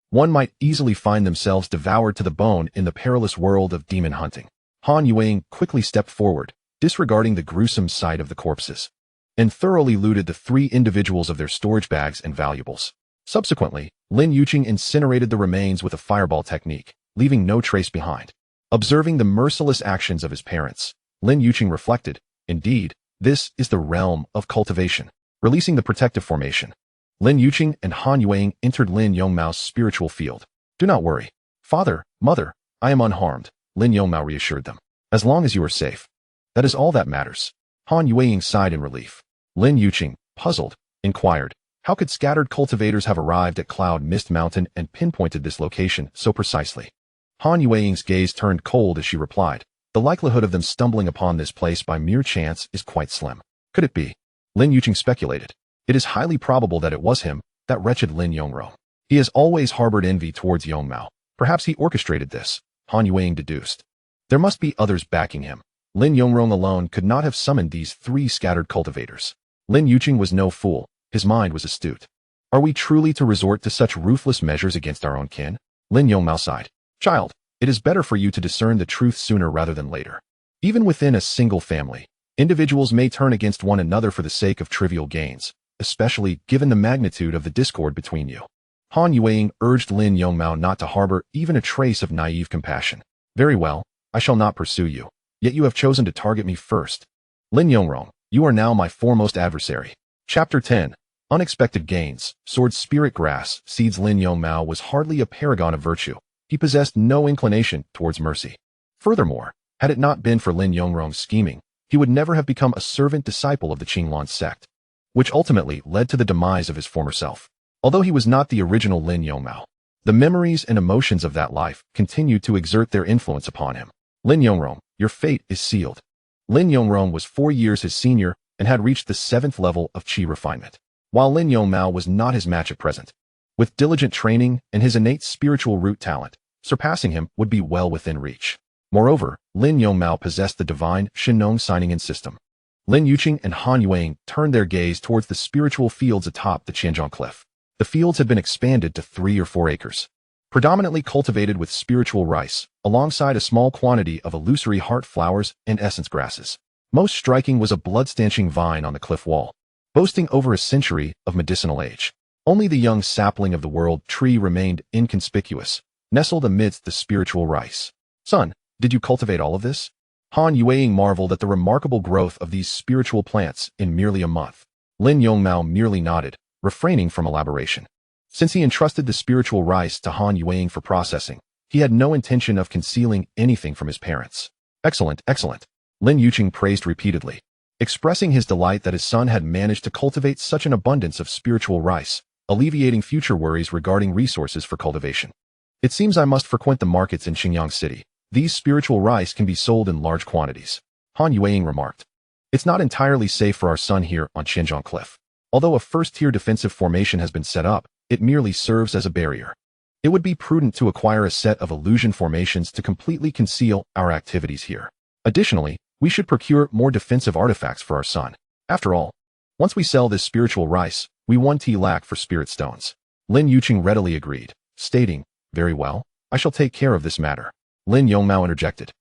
one might easily find themselves devoured to the bone in the perilous world of demon hunting. Han Yueying quickly stepped forward, disregarding the gruesome sight of the corpses, and thoroughly looted the three individuals of their storage bags and valuables. Subsequently, Lin Yuqing incinerated the remains with a fireball technique, leaving no trace behind. Observing the merciless actions of his parents, Lin Yuqing reflected, indeed, this is the realm of cultivation. Releasing the protective formation, Lin Yuqing and Han Yueying entered Lin Yongmao's spiritual field. Do not worry. Father, mother, I am unharmed, Lin Yongmao reassured them. As long as you are safe, that is all that matters. Han Yueying sighed in relief. Lin Yuqing, puzzled, inquired, how could scattered cultivators have arrived at Cloud Mist Mountain and pinpointed this location so precisely? Han Yueying's gaze turned cold as she replied, the likelihood of them stumbling upon this place by mere chance is quite slim. Could it be? Lin Yuqing speculated. It is highly probable that it was him, that wretched Lin Yongmao. He has always harbored envy towards Yongmao. Perhaps he orchestrated this, Han Yueying deduced. There must be others backing him. Lin Yongmao alone could not have summoned these three scattered cultivators. Lin Yuqing was no fool. His mind was astute. Are we truly to resort to such ruthless measures against our own kin? Lin Yongmao sighed. Child, it is better for you to discern the truth sooner rather than later. Even within a single family, individuals may turn against one another for the sake of trivial gains, especially given the magnitude of the discord between you. Han Yueying urged Lin Yongmao not to harbor even a trace of naive compassion. Very well, I shall not pursue you. Yet you have chosen to target me first. Lin Yongmao, you are now my foremost adversary. Chapter 10. Unexpected Gains. Sword Spirit Grass Seeds. Lin Yongmao was hardly a paragon of virtue. He possessed no inclination towards mercy. Furthermore, had it not been for Lin Yongmao's scheming, he would never have become a servant disciple of the Qinglan sect, which ultimately led to the demise of his former self. Although he was not the original Lin Yongmao, the memories and emotions of that life continued to exert their influence upon him. Lin Yongmao, your fate is sealed. Lin Yongmao was 4 years his senior and had reached the 7th level of Qi refinement. While Lin Yongmao was not his match at present, with diligent training and his innate spiritual root talent, surpassing him would be well within reach. Moreover, Lin Yongmao possessed the divine Shennong Check-in System. Lin Yuqing and Han Yueying turned their gaze towards the spiritual fields atop the Qianzhong Cliff. The fields had been expanded to 3 or 4 acres, predominantly cultivated with spiritual rice, alongside a small quantity of illusory heart flowers and essence grasses. Most striking was a blood-stanching vine on the cliff wall, boasting over a century of medicinal age. Only the young sapling of the world tree remained inconspicuous, nestled amidst the spiritual rice. Son, did you cultivate all of this? Han Yueying marveled at the remarkable growth of these spiritual plants in merely a month. Lin Yongmao merely nodded, refraining from elaboration. Since he entrusted the spiritual rice to Han Yueying for processing, he had no intention of concealing anything from his parents. Excellent, excellent. Lin Yuqing praised repeatedly, expressing his delight that his son had managed to cultivate such an abundance of spiritual rice, alleviating future worries regarding resources for cultivation. It seems I must frequent the markets in Xingyang City. These spiritual rice can be sold in large quantities. Han Yueying remarked. It's not entirely safe for our son here on Xinjiang Cliff. Although a first-tier defensive formation has been set up, it merely serves as a barrier. It would be prudent to acquire a set of illusion formations to completely conceal our activities here. Additionally, we should procure more defensive artifacts for our son. After all, once we sell this spiritual rice, we 1T lack for spirit stones. Lin Yuqing readily agreed, stating, very well, I shall take care of this matter. Lin Yongmao interjected.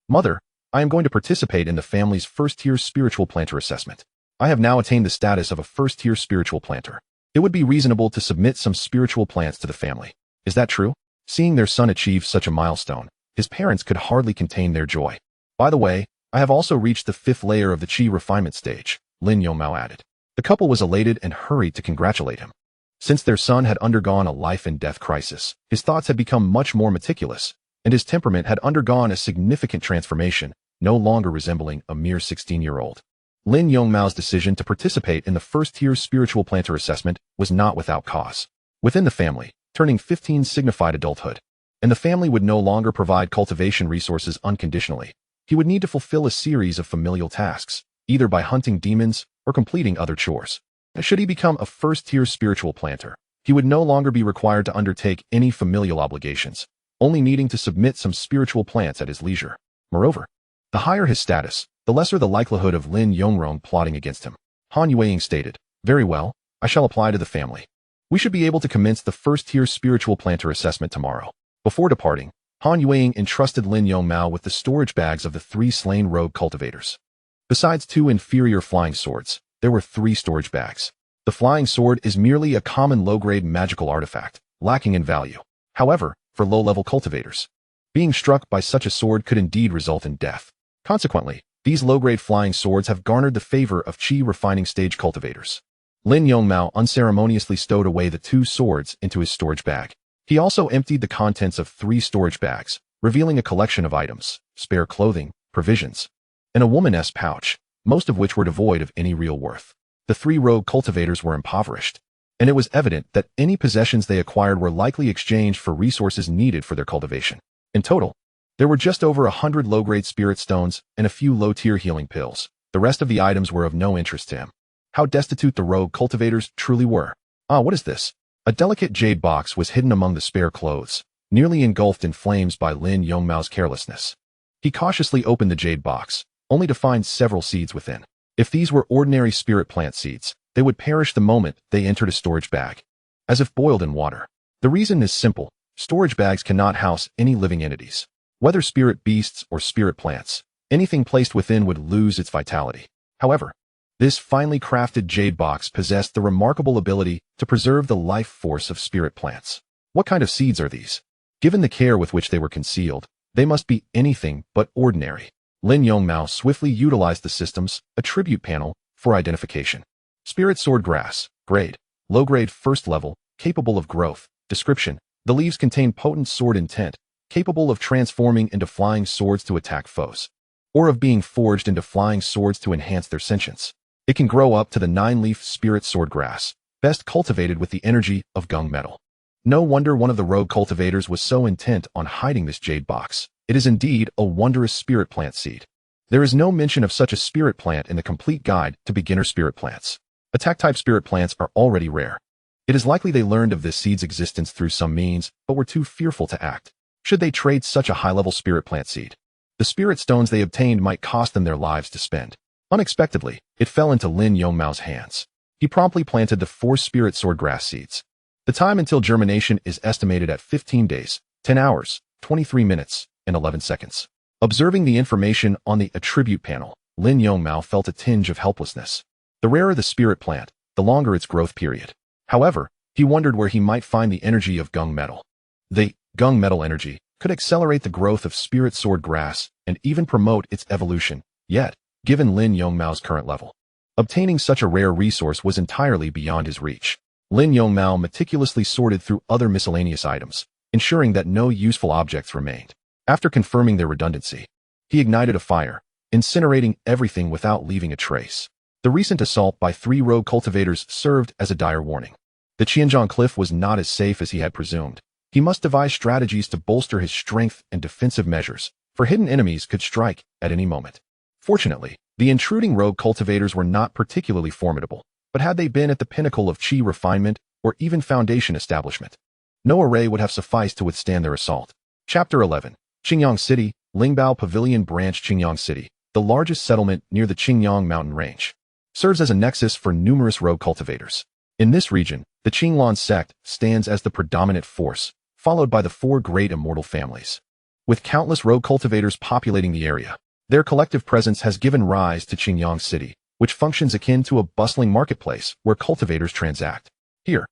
Mother, I am going to participate in the family's first-tier spiritual planter assessment. I have now attained the status of a first-tier spiritual planter. It would be reasonable to submit some spiritual plants to the family. Is that true? Seeing their son achieve such a milestone, his parents could hardly contain their joy. By the way, I have also reached the 5th layer of the Qi refinement stage, Lin Yongmao added. The couple was elated and hurried to congratulate him. Since their son had undergone a life-and-death crisis, his thoughts had become much more meticulous, and his temperament had undergone a significant transformation, no longer resembling a mere 16-year-old. Lin Yongmao's decision to participate in the first-tier spiritual planter assessment was not without cause. Within the family, turning 15 signified adulthood, and the family would no longer provide cultivation resources unconditionally. He would need to fulfill a series of familial tasks, either by hunting demons or completing other chores. Should he become a first-tier spiritual planter, he would no longer be required to undertake any familial obligations, only needing to submit some spiritual plants at his leisure. Moreover, the higher his status, the lesser the likelihood of Lin Yongmao plotting against him. Han Yueying stated, very well, I shall apply to the family. We should be able to commence the first-tier spiritual planter assessment tomorrow. Before departing, Han Yueying entrusted Lin Yongmao with the storage bags of the 3 slain rogue cultivators. Besides 2 inferior flying swords, there were 3 storage bags. The flying sword is merely a common low-grade magical artifact, lacking in value. However, for low-level cultivators, being struck by such a sword could indeed result in death. Consequently, these low-grade flying swords have garnered the favor of Qi refining stage cultivators. Lin Yongmao unceremoniously stowed away the 2 swords into his storage bag. He also emptied the contents of 3 storage bags, revealing a collection of items, spare clothing, provisions, and a woman's pouch, most of which were devoid of any real worth. The 3 rogue cultivators were impoverished, and it was evident that any possessions they acquired were likely exchanged for resources needed for their cultivation. In total, there were just over 100 low-grade spirit stones and a few low-tier healing pills. The rest of the items were of no interest to him. How destitute the rogue cultivators truly were. Ah, what is this? A delicate jade box was hidden among the spare clothes, nearly engulfed in flames by Lin Yongmao's carelessness. He cautiously opened the jade box, only to find several seeds within. If these were ordinary spirit plant seeds, they would perish the moment they entered a storage bag, as if boiled in water. The reason is simple. Storage bags cannot house any living entities. Whether spirit beasts or spirit plants, anything placed within would lose its vitality. However, this finely crafted jade box possessed the remarkable ability to preserve the life force of spirit plants. What kind of seeds are these? Given the care with which they were concealed, they must be anything but ordinary. Lin Yongmao swiftly utilized the system's attribute panel for identification. Spirit sword grass, grade, low-grade first level, capable of growth. Description: the leaves contain potent sword intent, capable of transforming into flying swords to attack foes, or of being forged into flying swords to enhance their sentience. It can grow up to the 9-leaf spirit sword grass, best cultivated with the energy of gung metal. No wonder one of the rogue cultivators was so intent on hiding this jade box. It is indeed a wondrous spirit plant seed. There is no mention of such a spirit plant in the complete guide to beginner spirit plants. Attack-type spirit plants are already rare. It is likely they learned of this seed's existence through some means, but were too fearful to act. Should they trade such a high-level spirit plant seed, the spirit stones they obtained might cost them their lives to spend. Unexpectedly, it fell into Lin Yongmao's hands. He promptly planted the 4 spirit sword grass seeds. The time until germination is estimated at 15 days, 10 hours, 23 minutes, and 11 seconds. Observing the information on the attribute panel, Lin Yongmao felt a tinge of helplessness. The rarer the spirit plant, the longer its growth period. However, he wondered where he might find the energy of gung metal. The gung metal energy could accelerate the growth of spirit sword grass and even promote its evolution. Yet, given Lin Yongmao's current level, obtaining such a rare resource was entirely beyond his reach. Lin Yongmao meticulously sorted through other miscellaneous items, ensuring that no useful objects remained. After confirming their redundancy, he ignited a fire, incinerating everything without leaving a trace. The recent assault by 3 rogue cultivators served as a dire warning. The Xinjiang Cliff was not as safe as he had presumed. He must devise strategies to bolster his strength and defensive measures, for hidden enemies could strike at any moment. Fortunately, the intruding rogue cultivators were not particularly formidable, but had they been at the pinnacle of qi refinement or even foundation establishment, no array would have sufficed to withstand their assault. Chapter 11. Qingyang City, Lingbao Pavilion Branch. Qingyang City, the largest settlement near the Qingyang mountain range, serves as a nexus for numerous rogue cultivators. In this region, the Qinglan sect stands as the predominant force, followed by the four great immortal families. With countless rogue cultivators populating the area, their collective presence has given rise to Qingyang City, which functions akin to a bustling marketplace where cultivators transact. Here,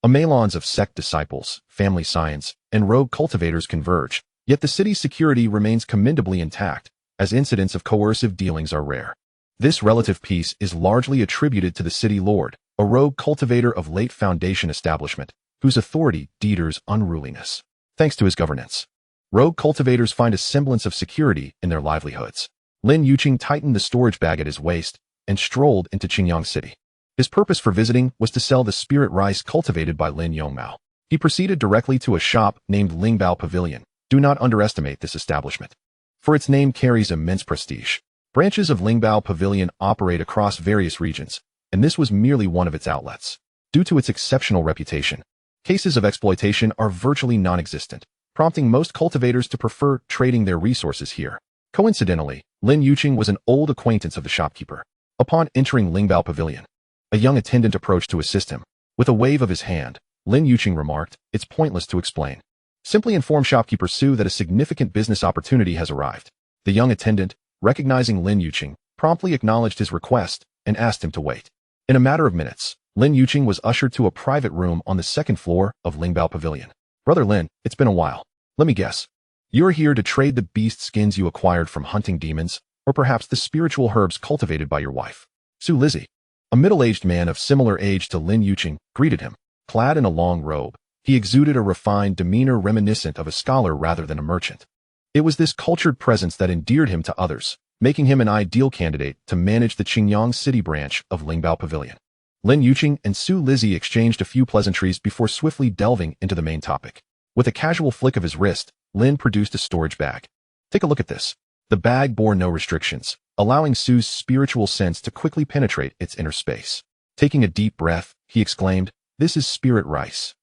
a melange of sect disciples, family science, and rogue cultivators converge, yet the city's security remains commendably intact, as incidents of coercive dealings are rare. This relative peace is largely attributed to the city lord, a rogue cultivator of late foundation establishment, whose authority deters unruliness. Thanks to his governance, rogue cultivators find a semblance of security in their livelihoods. Lin Yongmao tightened the storage bag at his waist and strolled into Qingyang City. His purpose for visiting was to sell the spirit rice cultivated by Lin Yongmao. He proceeded directly to a shop named Lingbao Pavilion. Do not underestimate this establishment, for its name carries immense prestige. Branches of Lingbao Pavilion operate across various regions, and this was merely one of its outlets. Due to its exceptional reputation, cases of exploitation are virtually non-existent, prompting most cultivators to prefer trading their resources here. Coincidentally, Lin Yongmao was an old acquaintance of the shopkeeper. Upon entering Lingbao Pavilion, a young attendant approached to assist him. With a wave of his hand, Lin Yongmao remarked, "It's pointless to explain. Simply inform shopkeeper Su that a significant business opportunity has arrived." The young attendant, recognizing Lin Yongmao, promptly acknowledged his request and asked him to wait. In a matter of minutes, Lin Yongmao was ushered to a private room on the second floor of Lingbao Pavilion. "Brother Lin, it's been a while. Let me guess. You're here to trade the beast skins you acquired from hunting demons, or perhaps the spiritual herbs cultivated by your wife." Su Lizzie, a middle-aged man of similar age to Lin Yongmao, greeted him. Clad in a long robe, he exuded a refined demeanor reminiscent of a scholar rather than a merchant. It was this cultured presence that endeared him to others, making him an ideal candidate to manage the Qingyang City branch of Lingbao Pavilion. Lin Yongmao and Su Lizzie exchanged a few pleasantries before swiftly delving into the main topic. With a casual flick of his wrist, Lin produced a storage bag. "Take a look at this." The bag bore no restrictions, allowing Su's spiritual sense to quickly penetrate its inner space. Taking a deep breath, he exclaimed, "This is spirit rice.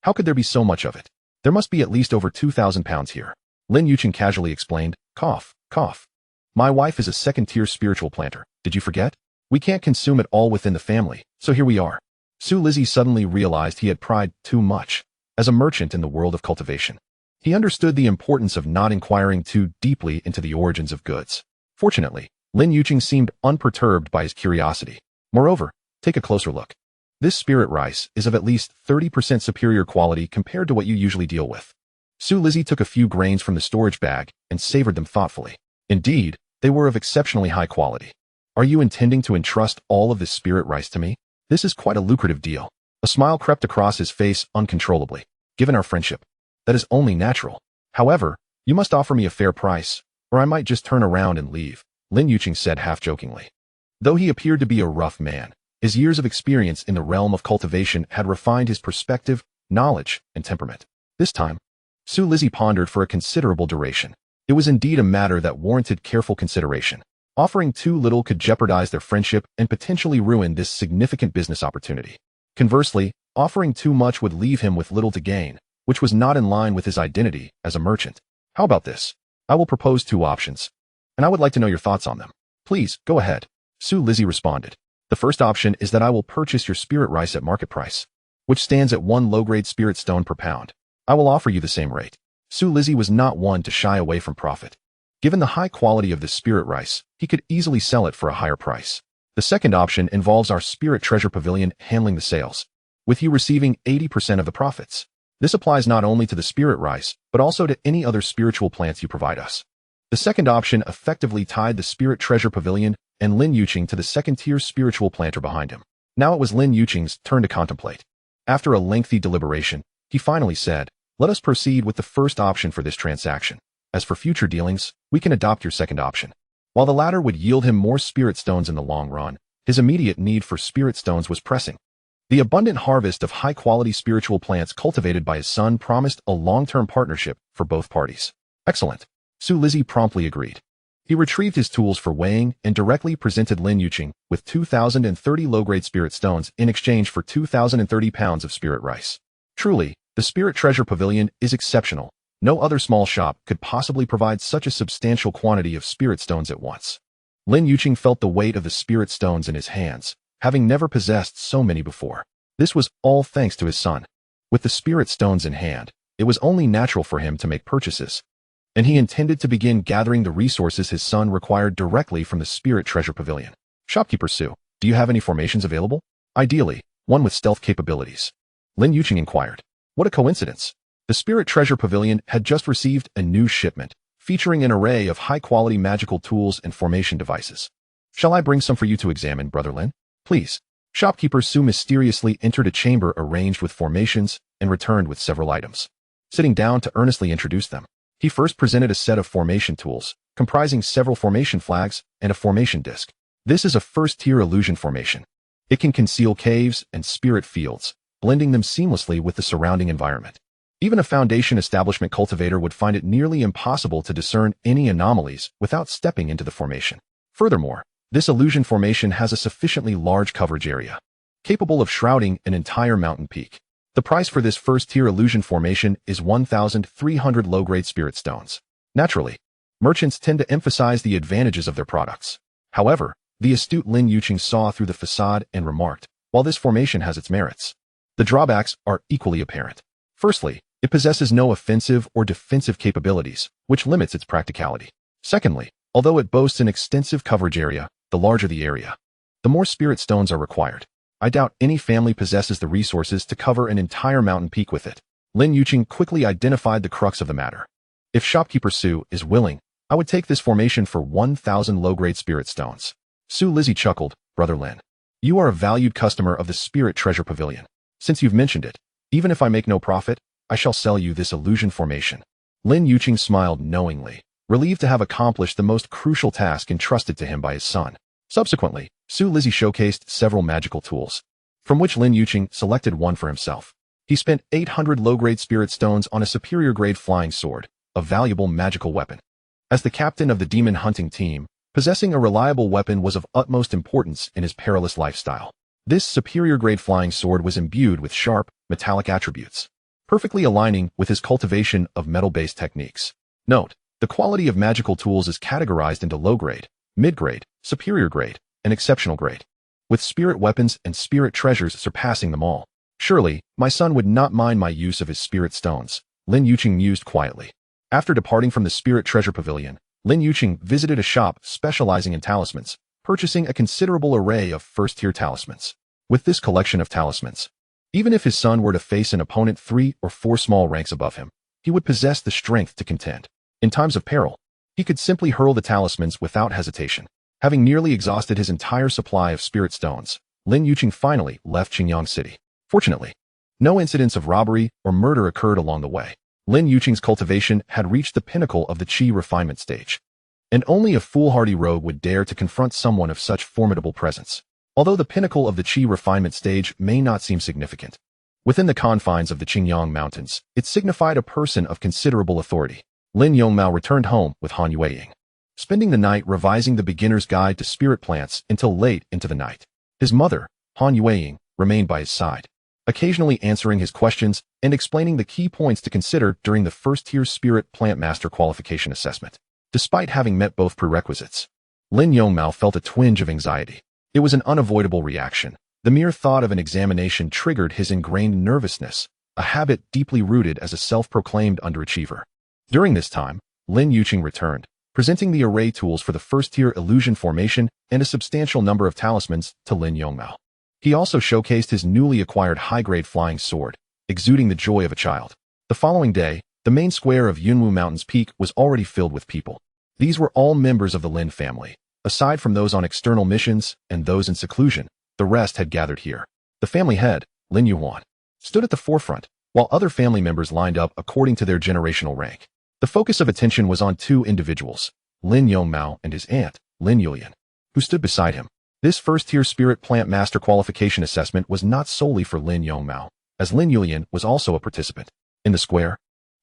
How could there be so much of it? There must be at least over 2,000 pounds here." Lin Yongmao casually explained, "Cough, cough. My wife is a second-tier spiritual planter. Did you forget? We can't consume it all within the family, so here we are." Su Lizzie suddenly realized he had pried too much. As a merchant in the world of cultivation, he understood the importance of not inquiring too deeply into the origins of goods. Fortunately, Lin Yongmao seemed unperturbed by his curiosity. Moreover, take a closer look. This spirit rice is of at least 30% superior quality compared to what you usually deal with. Su Lizzie took a few grains from the storage bag and savored them thoughtfully. Indeed, they were of exceptionally high quality. "Are you intending to entrust all of this spirit rice to me? This is quite a lucrative deal." A smile crept across his face uncontrollably. "Given our friendship, that is only natural. However, you must offer me a fair price, or I might just turn around and leave," Lin Yongmao said half-jokingly. Though he appeared to be a rough man, his years of experience in the realm of cultivation had refined his perspective, knowledge, and temperament. This time, Su Lizzie pondered for a considerable duration. It was indeed a matter that warranted careful consideration. Offering too little could jeopardize their friendship and potentially ruin this significant business opportunity. Conversely, offering too much would leave him with little to gain, which was not in line with his identity as a merchant. "How about this? I will propose two options, and I would like to know your thoughts on them." "Please, go ahead," Su Lizzie responded. "The first option is that I will purchase your spirit rice at market price, which stands at 1 low-grade spirit stone per pound. I will offer you the same rate." Su Lizzie was not one to shy away from profit. Given the high quality of this spirit rice, he could easily sell it for a higher price. "The second option involves our spirit treasure pavilion handling the sales, with you receiving 80% of the profits. This applies not only to the spirit rice, but also to any other spiritual plants you provide us." The second option effectively tied the spirit treasure pavilion and Lin Yongmao to the second-tier spiritual planter behind him. Now it was Lin Yongmao's turn to contemplate. After a lengthy deliberation, he finally said, "Let us proceed with the first option for this transaction. As for future dealings, we can adopt your second option." While the latter would yield him more spirit stones in the long run, his immediate need for spirit stones was pressing. The abundant harvest of high-quality spiritual plants cultivated by his son promised a long-term partnership for both parties. "Excellent." Su Lizzie promptly agreed. He retrieved his tools for weighing and directly presented Lin Yongmao with 2,030 low-grade spirit stones in exchange for 2,030 pounds of spirit rice. Truly, the Spirit Treasure Pavilion is exceptional. No other small shop could possibly provide such a substantial quantity of spirit stones at once. Lin Yongmao felt the weight of the spirit stones in his hands, having never possessed so many before. This was all thanks to his son. With the spirit stones in hand, it was only natural for him to make purchases, and he intended to begin gathering the resources his son required directly from the Spirit Treasure Pavilion. Shopkeeper Su, do you have any formations available? Ideally, one with stealth capabilities. Lin Yongmao inquired. What a coincidence. The Spirit Treasure Pavilion had just received a new shipment, featuring an array of high-quality magical tools and formation devices. Shall I bring some for you to examine, Brother Lin? Please. Shopkeeper Su mysteriously entered a chamber arranged with formations and returned with several items. Sitting down to earnestly introduce them, he first presented a set of formation tools, comprising several formation flags and a formation disc. This is a first-tier illusion formation. It can conceal caves and spirit fields, blending them seamlessly with the surrounding environment. Even a foundation establishment cultivator would find it nearly impossible to discern any anomalies without stepping into the formation. Furthermore, this illusion formation has a sufficiently large coverage area, capable of shrouding an entire mountain peak. The price for this first-tier illusion formation is 1,300 low-grade spirit stones. Naturally, merchants tend to emphasize the advantages of their products. However, the astute Lin Yongmao saw through the facade and remarked, while this formation has its merits, the drawbacks are equally apparent. Firstly, it possesses no offensive or defensive capabilities, which limits its practicality. Secondly, although it boasts an extensive coverage area, the larger the area, the more spirit stones are required. I doubt any family possesses the resources to cover an entire mountain peak with it. Lin Yongmao quickly identified the crux of the matter. If Shopkeeper Su is willing, I would take this formation for 1,000 low-grade spirit stones. Su Lizzie chuckled, Brother Lin. You are a valued customer of the Spirit Treasure Pavilion. Since you've mentioned it, even if I make no profit, I shall sell you this illusion formation. Lin Yongmao smiled knowingly, relieved to have accomplished the most crucial task entrusted to him by his son. Subsequently, Su Lizzie showcased several magical tools, from which Lin Yongmao selected one for himself. He spent 800 low-grade spirit stones on a superior-grade flying sword, a valuable magical weapon. As the captain of the demon hunting team, possessing a reliable weapon was of utmost importance in his perilous lifestyle. This superior-grade flying sword was imbued with sharp, metallic attributes, perfectly aligning with his cultivation of metal-based techniques. Note, the quality of magical tools is categorized into low-grade, mid-grade, superior-grade, and exceptional grade, with spirit weapons and spirit treasures surpassing them all. Surely, my son would not mind my use of his spirit stones, Lin Yongmao mused quietly. After departing from the Spirit Treasure Pavilion, Lin Yongmao visited a shop specializing in talismans, purchasing a considerable array of first-tier talismans. With this collection of talismans, even if his son were to face an opponent 3 or 4 small ranks above him, he would possess the strength to contend. In times of peril, he could simply hurl the talismans without hesitation. Having nearly exhausted his entire supply of spirit stones, Lin Yongmao finally left Qingyang City. Fortunately, no incidents of robbery or murder occurred along the way. Lin Yongmao's cultivation had reached the pinnacle of the qi refinement stage, and only a foolhardy rogue would dare to confront someone of such formidable presence. Although the pinnacle of the qi refinement stage may not seem significant, within the confines of the Qingyang Mountains, it signified a person of considerable authority. Lin Yongmao returned home with Han Yueying, spending the night revising the beginner's guide to spirit plants until late into the night. His mother, Han Yueying, remained by his side, occasionally answering his questions and explaining the key points to consider during the first-tier Spirit Plant Master qualification assessment. Despite having met both prerequisites, Lin Yongmao felt a twinge of anxiety. It was an unavoidable reaction. The mere thought of an examination triggered his ingrained nervousness, a habit deeply rooted as a self-proclaimed underachiever. During this time, Lin Yongmao returned, presenting the array tools for the first-tier illusion formation and a substantial number of talismans to Lin Yongmao. He also showcased his newly acquired high-grade flying sword, exuding the joy of a child. The following day, the main square of Yunwu Mountain's peak was already filled with people. These were all members of the Lin family. Aside from those on external missions and those in seclusion, the rest had gathered here. The family head, Lin Yuan, stood at the forefront, while other family members lined up according to their generational rank. The focus of attention was on 2 individuals, Lin Yongmao and his aunt, Lin Yulian, who stood beside him. This first-tier Spirit Plant Master qualification assessment was not solely for Lin Yongmao, as Lin Yulian was also a participant. In the square,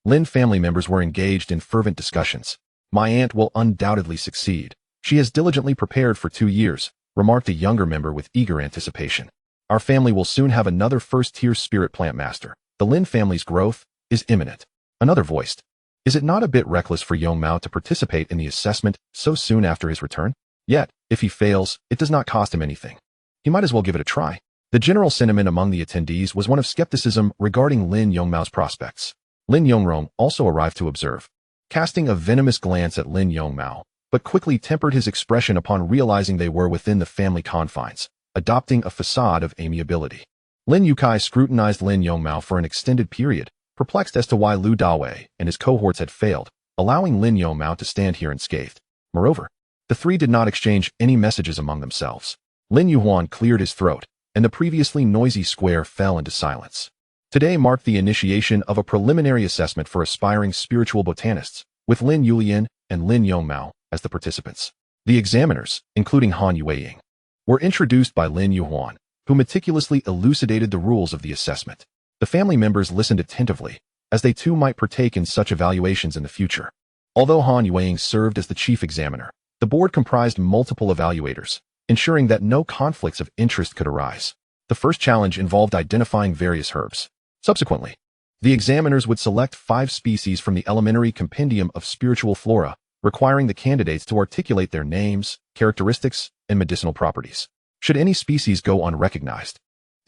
Lin family members were engaged in fervent discussions. My aunt will undoubtedly succeed. She has diligently prepared for 2 years, remarked a younger member with eager anticipation. Our family will soon have another first-tier spirit plant master. The Lin family's growth is imminent. Another voiced. Is it not a bit reckless for Yongmao to participate in the assessment so soon after his return? Yet, if he fails, it does not cost him anything. He might as well give it a try. The general sentiment among the attendees was one of skepticism regarding Lin Yongmao's prospects. Lin Yongmao also arrived to observe, casting a venomous glance at Lin Yongmao, but quickly tempered his expression upon realizing they were within the family confines, adopting a facade of amiability. Lin Yukai scrutinized Lin Yongmao for an extended period, perplexed as to why Lu Dawei and his cohorts had failed, allowing Lin Yongmao to stand here unscathed. Moreover, the three did not exchange any messages among themselves. Lin Yuhuan cleared his throat, and the previously noisy square fell into silence. Today marked the initiation of a preliminary assessment for aspiring spiritual botanists, with Lin Yulian and Lin Yongmao as the participants. The examiners, including Han Yueying, were introduced by Lin Yuhuan, who meticulously elucidated the rules of the assessment. The family members listened attentively, as they too might partake in such evaluations in the future. Although Han Yueying served as the chief examiner, the board comprised multiple evaluators, ensuring that no conflicts of interest could arise. The first challenge involved identifying various herbs. Subsequently, the examiners would select 5 species from the elementary compendium of spiritual flora, requiring the candidates to articulate their names, characteristics, and medicinal properties. Should any species go unrecognized,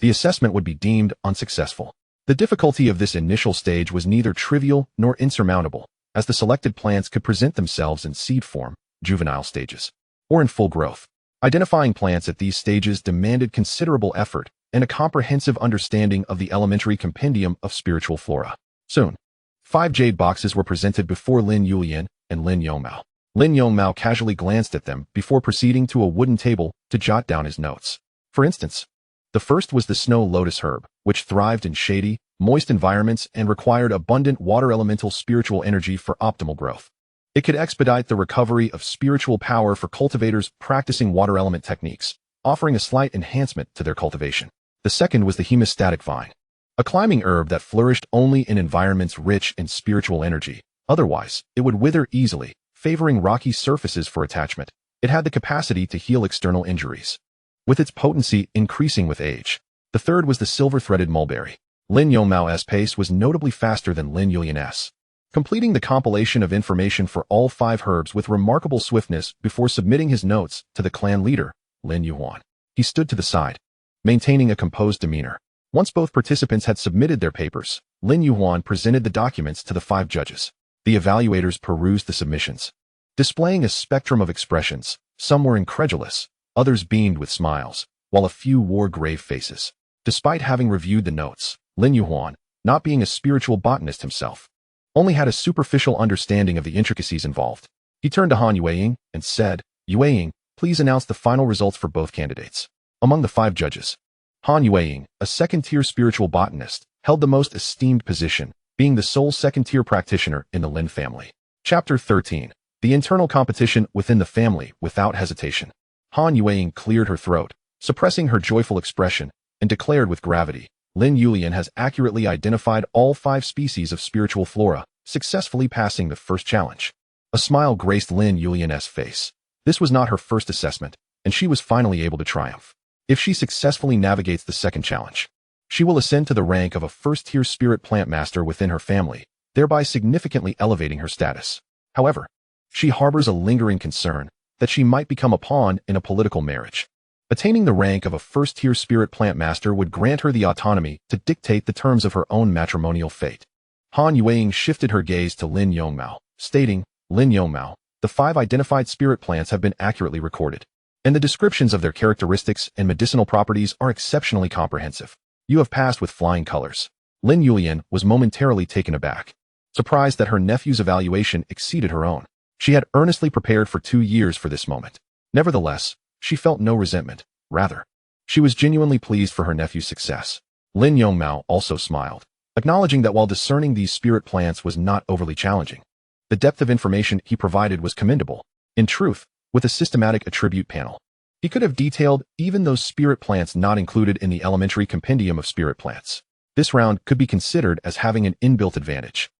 the assessment would be deemed unsuccessful. The difficulty of this initial stage was neither trivial nor insurmountable, as the selected plants could present themselves in seed form, juvenile stages, or in full growth. Identifying plants at these stages demanded considerable effort and a comprehensive understanding of the elementary compendium of spiritual flora. Soon, 5 jade boxes were presented before Lin Yulian and Lin Yongmao. Lin Yongmao casually glanced at them before proceeding to a wooden table to jot down his notes. For instance, the first was the snow lotus herb, which thrived in shady, moist environments and required abundant water elemental spiritual energy for optimal growth. It could expedite the recovery of spiritual power for cultivators practicing water element techniques, offering a slight enhancement to their cultivation. The second was the hemostatic vine, a climbing herb that flourished only in environments rich in spiritual energy. Otherwise, it would wither easily, favoring rocky surfaces for attachment. It had the capacity to heal external injuries, with its potency increasing with age. The third was the silver-threaded mulberry. Lin Yongmao's pace was notably faster than Lin Yulian's, completing the compilation of information for all 5 herbs with remarkable swiftness before submitting his notes to the clan leader, Lin Yuhuan. He stood to the side, maintaining a composed demeanor. Once both participants had submitted their papers, Lin Yuhuan presented the documents to the 5 judges. The evaluators perused the submissions, displaying a spectrum of expressions. Some were incredulous, others beamed with smiles, while a few wore grave faces. Despite having reviewed the notes, Lin Yuhuan, not being a spiritual botanist himself, only had a superficial understanding of the intricacies involved. He turned to Han Yueying and said, "Yueying, please announce the final results for both candidates." Among the 5 judges, Han Yueying, a second-tier spiritual botanist, held the most esteemed position, being the sole second-tier practitioner in the Lin family. Chapter 13. The internal competition within the family without hesitation. Han Yueying cleared her throat, suppressing her joyful expression, and declared with gravity, Lin Yulian has accurately identified all 5 species of spiritual flora, successfully passing the first challenge. A smile graced Lin Yulian's face. This was not her first assessment, and she was finally able to triumph. If she successfully navigates the second challenge, she will ascend to the rank of a first-tier spirit plant master within her family, thereby significantly elevating her status. However, she harbors a lingering concern that she might become a pawn in a political marriage. Attaining the rank of a first-tier spirit plant master would grant her the autonomy to dictate the terms of her own matrimonial fate. Han Yueying shifted her gaze to Lin Yongmao, stating, "Lin Yongmao, the 5 identified spirit plants have been accurately recorded, and the descriptions of their characteristics and medicinal properties are exceptionally comprehensive. You have passed with flying colors." Lin Yulian was momentarily taken aback, surprised that her nephew's evaluation exceeded her own. She had earnestly prepared for 2 years for this moment. Nevertheless, she felt no resentment. Rather, she was genuinely pleased for her nephew's success. Lin Yongmao also smiled, acknowledging that while discerning these spirit plants was not overly challenging, the depth of information he provided was commendable. In truth, with a systematic attribute panel, he could have detailed even those spirit plants not included in the elementary compendium of spirit plants. This round could be considered as having an inbuilt advantage.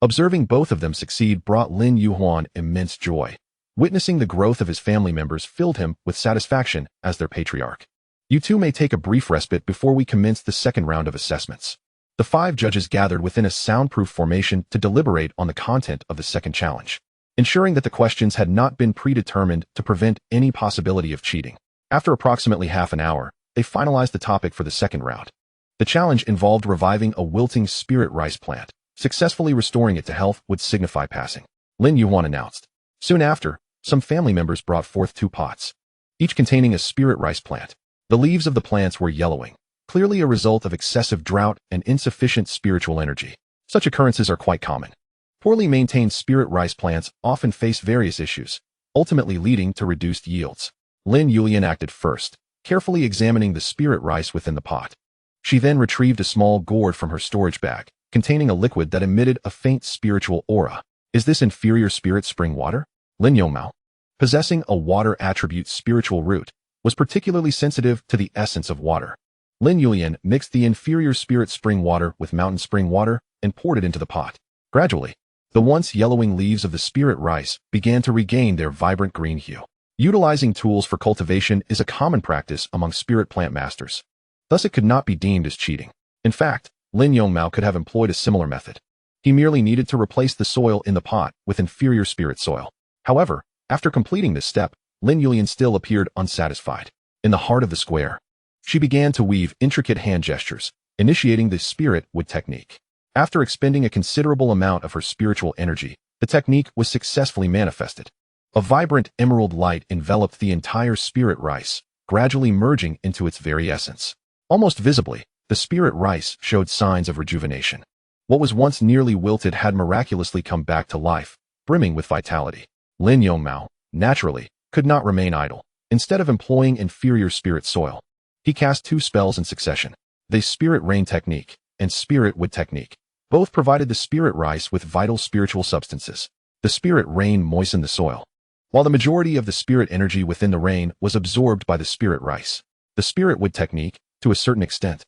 Observing both of them succeed brought Lin Yongmao immense joy. Witnessing the growth of his family members filled him with satisfaction as their patriarch. You two may take a brief respite before we commence the second round of assessments. The 5 judges gathered within a soundproof formation to deliberate on the content of the second challenge, ensuring that the questions had not been predetermined to prevent any possibility of cheating. After approximately half an hour, they finalized the topic for the second round. The challenge involved reviving a wilting spirit rice plant. Successfully restoring it to health would signify passing, Lin Yongmao announced. Soon after, some family members brought forth 2 pots, each containing a spirit rice plant. The leaves of the plants were yellowing, clearly a result of excessive drought and insufficient spiritual energy. Such occurrences are quite common. Poorly maintained spirit rice plants often face various issues, ultimately leading to reduced yields. Lin Yongmao acted first, carefully examining the spirit rice within the pot. She then retrieved a small gourd from her storage bag, containing a liquid that emitted a faint spiritual aura. Is this inferior spirit spring water? Lin Yongmao, possessing a water attribute spiritual root, was particularly sensitive to the essence of water. Lin Yongmao mixed the inferior spirit spring water with mountain spring water and poured it into the pot. Gradually, the once yellowing leaves of the spirit rice began to regain their vibrant green hue. Utilizing tools for cultivation is a common practice among spirit plant masters. Thus it could not be deemed as cheating. In fact, Lin Yongmao could have employed a similar method. He merely needed to replace the soil in the pot with inferior spirit soil. However, after completing this step, Lin Yongmao still appeared unsatisfied. In the heart of the square, she began to weave intricate hand gestures, initiating the spirit wood technique. After expending a considerable amount of her spiritual energy, the technique was successfully manifested. A vibrant emerald light enveloped the entire spirit rice, gradually merging into its very essence. Almost visibly, the spirit rice showed signs of rejuvenation. What was once nearly wilted had miraculously come back to life, brimming with vitality. Lin Yongmao, naturally, could not remain idle. Instead of employing inferior spirit soil, he cast 2 spells in succession. The spirit rain technique and spirit wood technique both provided the spirit rice with vital spiritual substances. The spirit rain moistened the soil, while the majority of the spirit energy within the rain was absorbed by the spirit rice. The spirit wood technique, to a certain extent,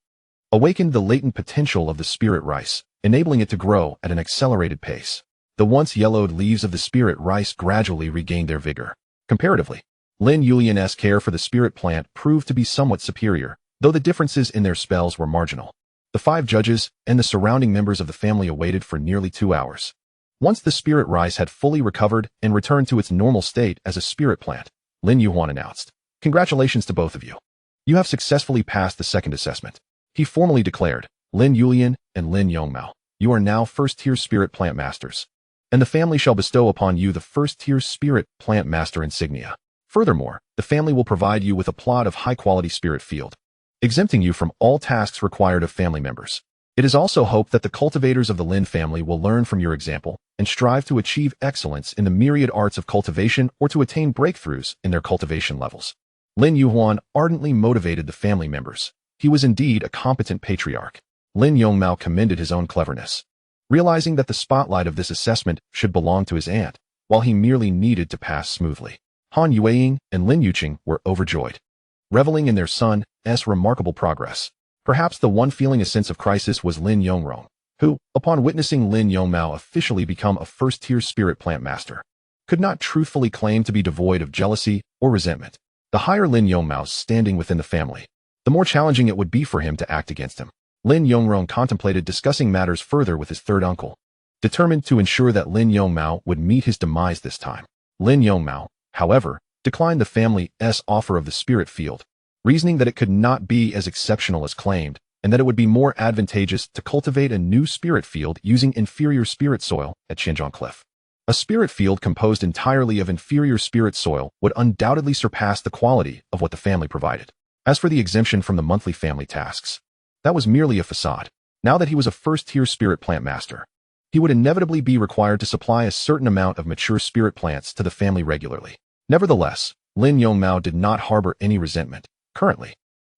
awakened the latent potential of the spirit rice, enabling it to grow at an accelerated pace. The once yellowed leaves of the spirit rice gradually regained their vigor. Comparatively, Lin Yongmao's care for the spirit plant proved to be somewhat superior, though the differences in their spells were marginal. The 5 judges and the surrounding members of the family awaited for nearly 2 hours. Once the spirit rice had fully recovered and returned to its normal state as a spirit plant, Lin Yongmao announced, "Congratulations to both of you. You have successfully passed the second assessment." He formally declared, "Lin Yongmao and Lin Yongmao, you are now first-tier spirit plant masters, and the family shall bestow upon you the first-tier spirit plant master insignia. Furthermore, the family will provide you with a plot of high-quality spirit field, exempting you from all tasks required of family members. It is also hoped that the cultivators of the Lin family will learn from your example and strive to achieve excellence in the myriad arts of cultivation or to attain breakthroughs in their cultivation levels." Lin Yongmao ardently motivated the family members. He was indeed a competent patriarch. Lin Yongmao commended his own cleverness, realizing that the spotlight of this assessment should belong to his aunt, while he merely needed to pass smoothly. Han Yueying and Lin Yuqing were overjoyed, reveling in their son's remarkable progress. Perhaps the one feeling a sense of crisis was Lin Yongmao, who, upon witnessing Lin Yongmao officially become a first-tier spirit plant master, could not truthfully claim to be devoid of jealousy or resentment. The higher Lin Yongmao's standing within the family, the more challenging it would be for him to act against him. Lin Yongmao contemplated discussing matters further with his third uncle, determined to ensure that Lin Yongmao would meet his demise this time. Lin Yongmao, however, declined the family's offer of the spirit field, reasoning that it could not be as exceptional as claimed, and that it would be more advantageous to cultivate a new spirit field using inferior spirit soil at Xinjiang Cliff. A spirit field composed entirely of inferior spirit soil would undoubtedly surpass the quality of what the family provided. As for the exemption from the monthly family tasks, that was merely a facade. Now that he was a first-tier spirit plant master, he would inevitably be required to supply a certain amount of mature spirit plants to the family regularly. Nevertheless, Lin Yongmao did not harbor any resentment. Currently,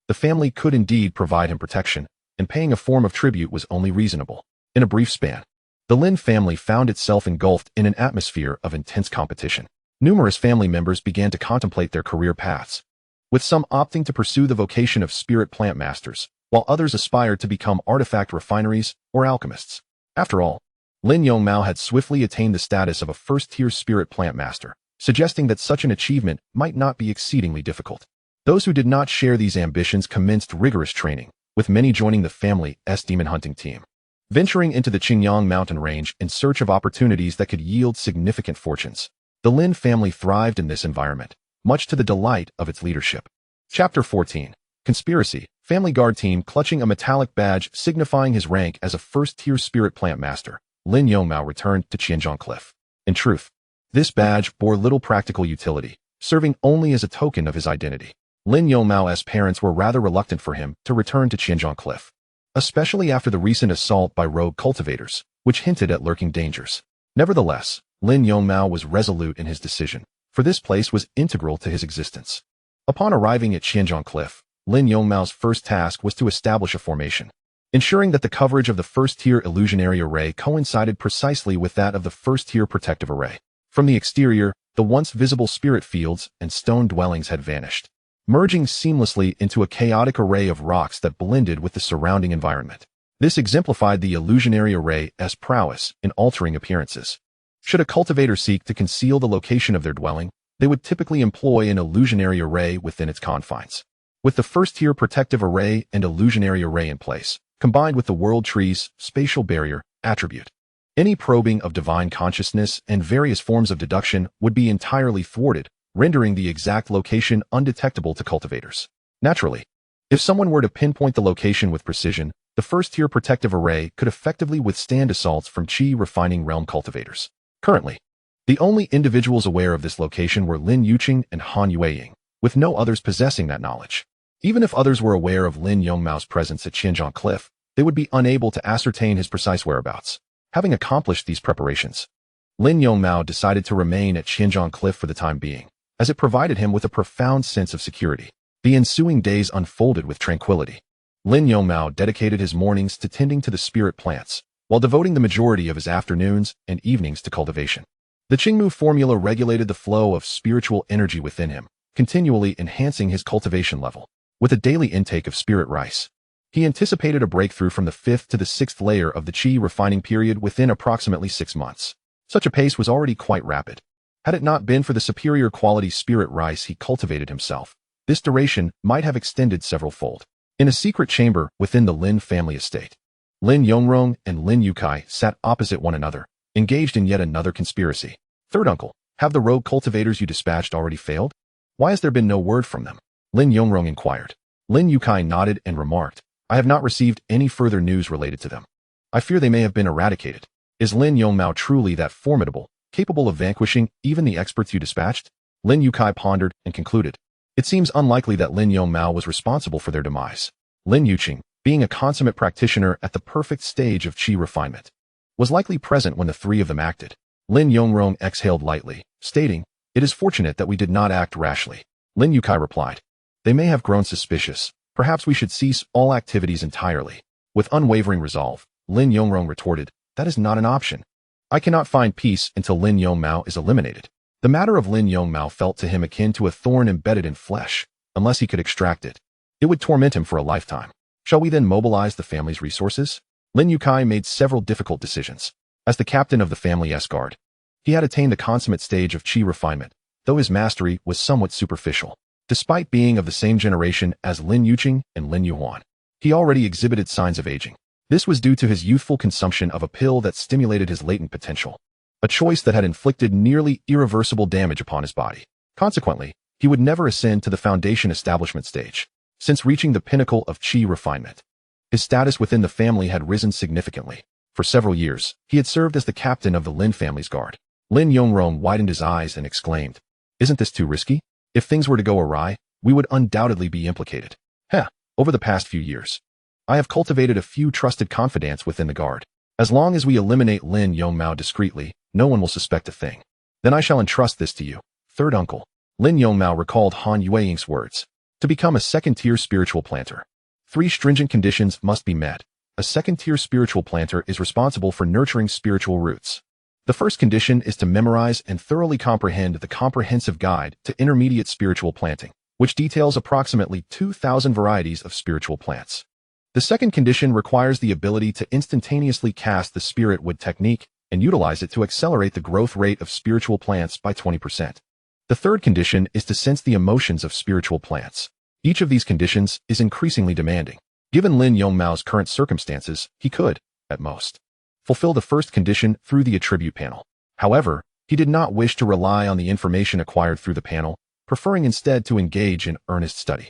the family could indeed provide him protection, and paying a form of tribute was only reasonable. In a brief span, the Lin family found itself engulfed in an atmosphere of intense competition. Numerous family members began to contemplate their career paths, with some opting to pursue the vocation of spirit plant masters, while others aspired to become artifact refineries or alchemists. After all, Lin Yongmao had swiftly attained the status of a first-tier spirit plant master, suggesting that such an achievement might not be exceedingly difficult. Those who did not share these ambitions commenced rigorous training, with many joining the family's demon hunting team, venturing into the Qingyang mountain range in search of opportunities that could yield significant fortunes. The Lin family thrived in this environment, much to the delight of its leadership. Chapter 14. Conspiracy. Family Guard Team clutching a metallic badge signifying his rank as a first-tier spirit plant master, Lin Yongmao returned to Qianzhong Cliff. In truth, this badge bore little practical utility, serving only as a token of his identity. Lin Yongmao's parents were rather reluctant for him to return to Qianzhong Cliff, especially after the recent assault by rogue cultivators, which hinted at lurking dangers. Nevertheless, Lin Yongmao was resolute in his decision, for this place was integral to his existence. Upon arriving at Qianzhong Cliff, Lin Yongmao's first task was to establish a formation, ensuring that the coverage of the first-tier illusionary array coincided precisely with that of the first-tier protective array. From the exterior, the once visible spirit fields and stone dwellings had vanished, merging seamlessly into a chaotic array of rocks that blended with the surrounding environment. This exemplified the illusionary array's prowess in altering appearances. Should a cultivator seek to conceal the location of their dwelling, they would typically employ an illusionary array within its confines. With the first-tier protective array and illusionary array in place, combined with the world tree's spatial barrier attribute, any probing of divine consciousness and various forms of deduction would be entirely thwarted, rendering the exact location undetectable to cultivators. Naturally, if someone were to pinpoint the location with precision, the first-tier protective array could effectively withstand assaults from Qi refining realm cultivators. Currently, the only individuals aware of this location were Lin Yuqing and Han Yueying, with no others possessing that knowledge. Even if others were aware of Lin Yongmao's presence at Qianzhong Cliff, they would be unable to ascertain his precise whereabouts. Having accomplished these preparations, Lin Yongmao decided to remain at Qianzhong Cliff for the time being, as it provided him with a profound sense of security. The ensuing days unfolded with tranquility. Lin Yongmao dedicated his mornings to tending to the spirit plants, while devoting the majority of his afternoons and evenings to cultivation. The Qingmu formula regulated the flow of spiritual energy within him, continually enhancing his cultivation level. With a daily intake of spirit rice, he anticipated a breakthrough from the 5th to the 6th layer of the Qi refining period within approximately 6 months. Such a pace was already quite rapid. Had it not been for the superior quality spirit rice he cultivated himself, this duration might have extended several-fold. In a secret chamber within the Lin family estate, Lin Yongrong and Lin Yukai sat opposite one another, engaged in yet another conspiracy. Third uncle, have the rogue cultivators you dispatched already failed? Why has there been no word from them? Lin Yongrong inquired. Lin Yukai nodded and remarked, I have not received any further news related to them. I fear they may have been eradicated. Is Lin Yongmao truly that formidable, capable of vanquishing even the experts you dispatched? Lin Yukai pondered and concluded. It seems unlikely that Lin Yongmao was responsible for their demise. Lin Yuqing, being a consummate practitioner at the perfect stage of Qi refinement, was likely present when the three of them acted. Lin Yongrong exhaled lightly, stating, It is fortunate that we did not act rashly. Lin Yukai replied, They may have grown suspicious. Perhaps we should cease all activities entirely. With unwavering resolve, Lin Yongrong retorted, That is not an option. I cannot find peace until Lin Yongmao is eliminated. The matter of Lin Yongmao felt to him akin to a thorn embedded in flesh. Unless he could extract it, it would torment him for a lifetime. Shall we then mobilize the family's resources? Lin Yukai made several difficult decisions. As the captain of the family's guard, he had attained the consummate stage of Qi refinement, though his mastery was somewhat superficial. Despite being of the same generation as Lin Yuqing and Lin Yuhuan, he already exhibited signs of aging. This was due to his youthful consumption of a pill that stimulated his latent potential, a choice that had inflicted nearly irreversible damage upon his body. Consequently, he would never ascend to the foundation establishment stage. Since reaching the pinnacle of Qi refinement, his status within the family had risen significantly. For several years, he had served as the captain of the Lin family's guard. Lin Yongrong widened his eyes and exclaimed, Isn't this too risky? If things were to go awry, we would undoubtedly be implicated. Over the past few years, I have cultivated a few trusted confidants within the guard. As long as we eliminate Lin Yongmao discreetly, no one will suspect a thing. Then I shall entrust this to you, third uncle. Lin Yongmao recalled Han Yueying's words. To become a second-tier spiritual planter, 3 stringent conditions must be met. A second-tier spiritual planter is responsible for nurturing spiritual roots. The first condition is to memorize and thoroughly comprehend the comprehensive guide to intermediate spiritual planting, which details approximately 2,000 varieties of spiritual plants. The second condition requires the ability to instantaneously cast the spirit wood technique, and utilize it to accelerate the growth rate of spiritual plants by 20%. The third condition is to sense the emotions of spiritual plants. Each of these conditions is increasingly demanding. Given Lin Yongmao's current circumstances, he could, at most, fulfill the first condition through the attribute panel. However, he did not wish to rely on the information acquired through the panel, preferring instead to engage in earnest study.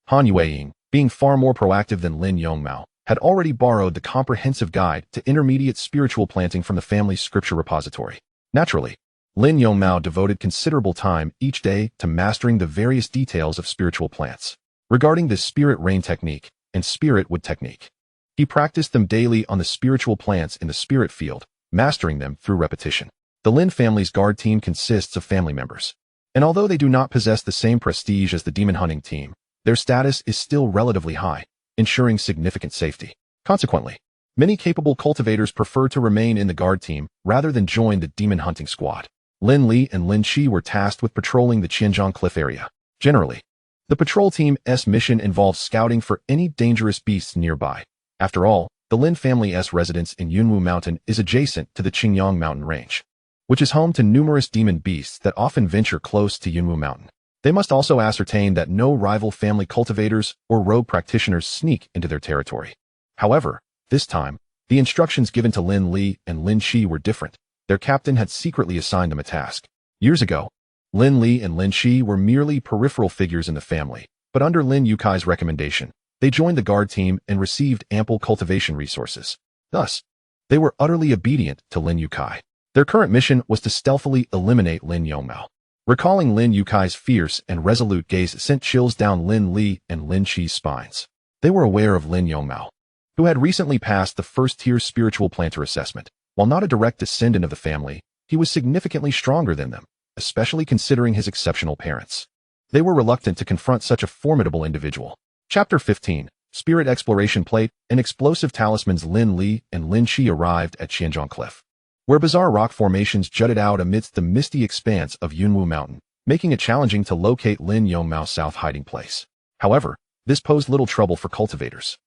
Han Yueying, being far more proactive than Lin Yongmao, had already borrowed the comprehensive guide to intermediate spiritual planting from the family's scripture repository. Naturally, Lin Yongmao devoted considerable time each day to mastering the various details of spiritual plants. Regarding the spirit rain technique and spirit wood technique, he practiced them daily on the spiritual plants in the spirit field, mastering them through repetition. The Lin family's guard team consists of family members, and although they do not possess the same prestige as the demon hunting team, their status is still relatively high, ensuring significant safety. Consequently, many capable cultivators prefer to remain in the guard team rather than join the demon hunting squad. Lin Li and Lin Qi were tasked with patrolling the Qianzhong Cliff area. Generally, the patrol team's mission involves scouting for any dangerous beasts nearby. After all, the Lin family's residence in Yunwu Mountain is adjacent to the Qingyang Mountain Range, which is home to numerous demon beasts that often venture close to Yunwu Mountain. They must also ascertain that no rival family cultivators or rogue practitioners sneak into their territory. However, this time, the instructions given to Lin Li and Lin Qi were different. Their captain had secretly assigned them a task. Years ago, Lin Li and Lin Qi were merely peripheral figures in the family, but under Lin Yukai's recommendation, they joined the guard team and received ample cultivation resources. Thus, they were utterly obedient to Lin Yukai. Their current mission was to stealthily eliminate Lin Yongmao. Recalling Lin Yukai's fierce and resolute gaze sent chills down Lin Li and Lin Qi's spines. They were aware of Lin Yongmao, who had recently passed the first-tier spiritual planter assessment. While not a direct descendant of the family, he was significantly stronger than them, especially considering his exceptional parents. They were reluctant to confront such a formidable individual. Chapter 15, Spirit Exploration Plate and Explosive Talismans. Lin Li and Lin Qi arrived at Qianzhong Cliff, where bizarre rock formations jutted out amidst the misty expanse of Yunwu Mountain, making it challenging to locate Lin Yongmao's south hiding place. However, this posed little trouble for cultivators.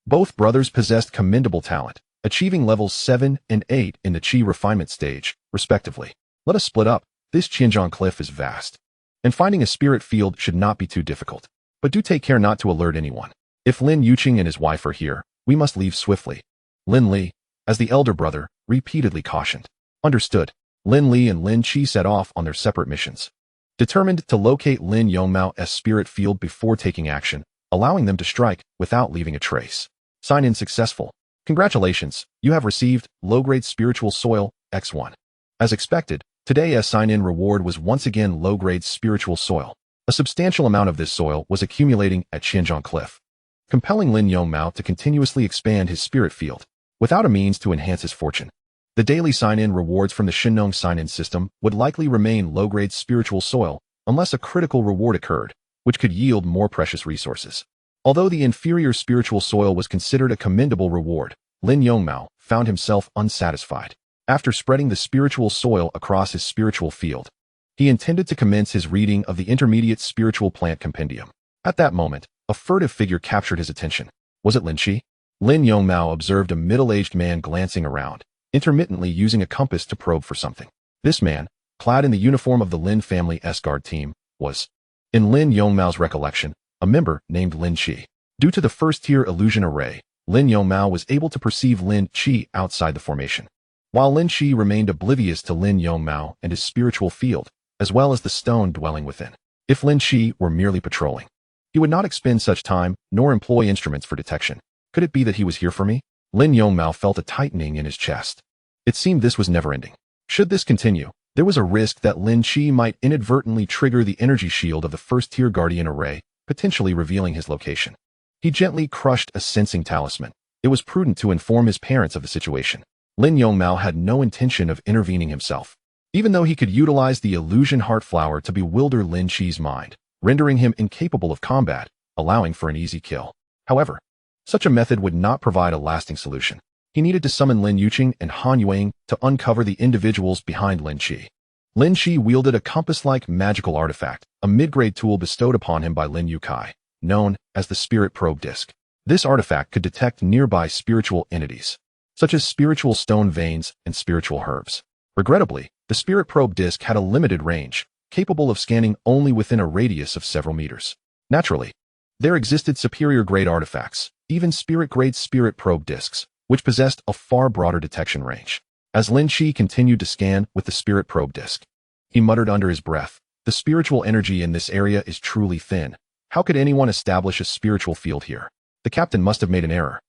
Both brothers possessed commendable talent, achieving levels 7 and 8 in the Qi refinement stage, respectively. Let us split up. This Qianzhong Cliff is vast, and finding a spirit field should not be too difficult. But do take care not to alert anyone. If Lin Yuqing and his wife are here, we must leave swiftly. Lin Li, as the elder brother, repeatedly cautioned. Understood. Lin Li and Lin Qi set off on their separate missions, determined to locate Lin Yongmao's spirit field before taking action, allowing them to strike without leaving a trace. Sign-in successful. Congratulations, you have received low-grade spiritual soil, X1. As expected, today's sign-in reward was once again low-grade spiritual soil. A substantial amount of this soil was accumulating at Qianzhong Cliff, compelling Lin Yongmao to continuously expand his spirit field, without a means to enhance his fortune. The daily sign-in rewards from the Shennong sign-in system would likely remain low-grade spiritual soil unless a critical reward occurred, which could yield more precious resources. Although the inferior spiritual soil was considered a commendable reward, Lin Yongmao found himself unsatisfied. After spreading the spiritual soil across his spiritual field, he intended to commence his reading of the intermediate spiritual plant compendium. At that moment, a furtive figure captured his attention. Was it Lin Qi? Lin Yongmao observed a middle-aged man glancing around, intermittently using a compass to probe for something. This man, clad in the uniform of the Lin family's guard team, was, in Lin Yongmao's recollection, a member named Lin Qi. Due to the first-tier illusion array, Lin Yongmao was able to perceive Lin Qi outside the formation, while Lin Qi remained oblivious to Lin Yongmao and his spiritual field, as well as the stone dwelling within. If Lin Qi were merely patrolling, he would not expend such time nor employ instruments for detection. Could it be that he was here for me? Lin Yongmao felt a tightening in his chest. It seemed this was never-ending. Should this continue, there was a risk that Lin Qi might inadvertently trigger the energy shield of the first-tier guardian array, potentially revealing his location. He gently crushed a sensing talisman. It was prudent to inform his parents of the situation. Lin Yongmao had no intention of intervening himself, even though he could utilize the illusion heart flower to bewilder Lin Qi's mind, rendering him incapable of combat, allowing for an easy kill. However, such a method would not provide a lasting solution. He needed to summon Lin Yuqing and Han Yueying to uncover the individuals behind Lin Qi. Lin Qi wielded a compass-like magical artifact, a mid-grade tool bestowed upon him by Lin Yukai, known as the Spirit Probe Disc. This artifact could detect nearby spiritual entities, such as spiritual stone veins and spiritual herbs. Regrettably, the spirit probe disc had a limited range, capable of scanning only within a radius of several meters. Naturally, there existed superior-grade artifacts, even spirit-grade spirit probe discs, which possessed a far broader detection range. As Lin Qi continued to scan with the spirit probe disc, he muttered under his breath, "The spiritual energy in this area is truly thin. How could anyone establish a spiritual field here? The captain must have made an error."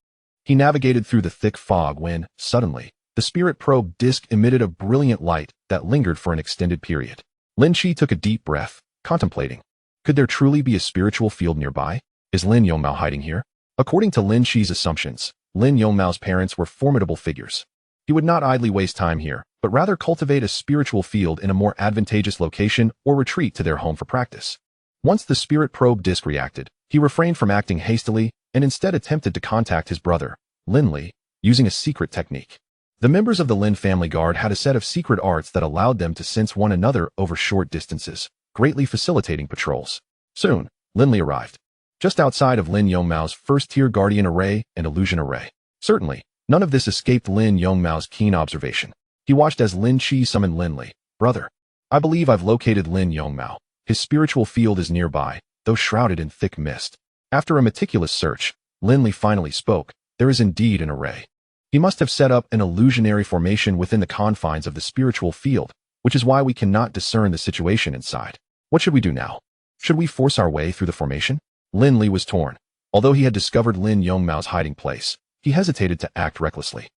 He navigated through the thick fog when, suddenly, the spirit probe disc emitted a brilliant light that lingered for an extended period. Lin Qi took a deep breath, contemplating. Could there truly be a spiritual field nearby? Is Lin Yongmao hiding here? According to Lin Qi's assumptions, Lin Yongmao's parents were formidable figures. He would not idly waste time here, but rather cultivate a spiritual field in a more advantageous location or retreat to their home for practice. Once the spirit probe disc reacted, he refrained from acting hastily and instead attempted to contact his brother, Lin Li, using a secret technique. The members of the Lin family guard had a set of secret arts that allowed them to sense one another over short distances, greatly facilitating patrols. Soon, Lin Li arrived, just outside of Lin Yongmao's first-tier guardian array and illusion array. Certainly, none of this escaped Lin Yongmao's keen observation. He watched as Lin Qi summoned Lin Li. "Brother, I believe I've located Lin Yongmao. His spiritual field is nearby, though shrouded in thick mist." After a meticulous search, Lin Li finally spoke. "There is indeed an array. He must have set up an illusionary formation within the confines of the spiritual field, which is why we cannot discern the situation inside. What should we do now? Should we force our way through the formation?" Lin Li was torn. Although he had discovered Lin Yongmao's hiding place, he hesitated to act recklessly.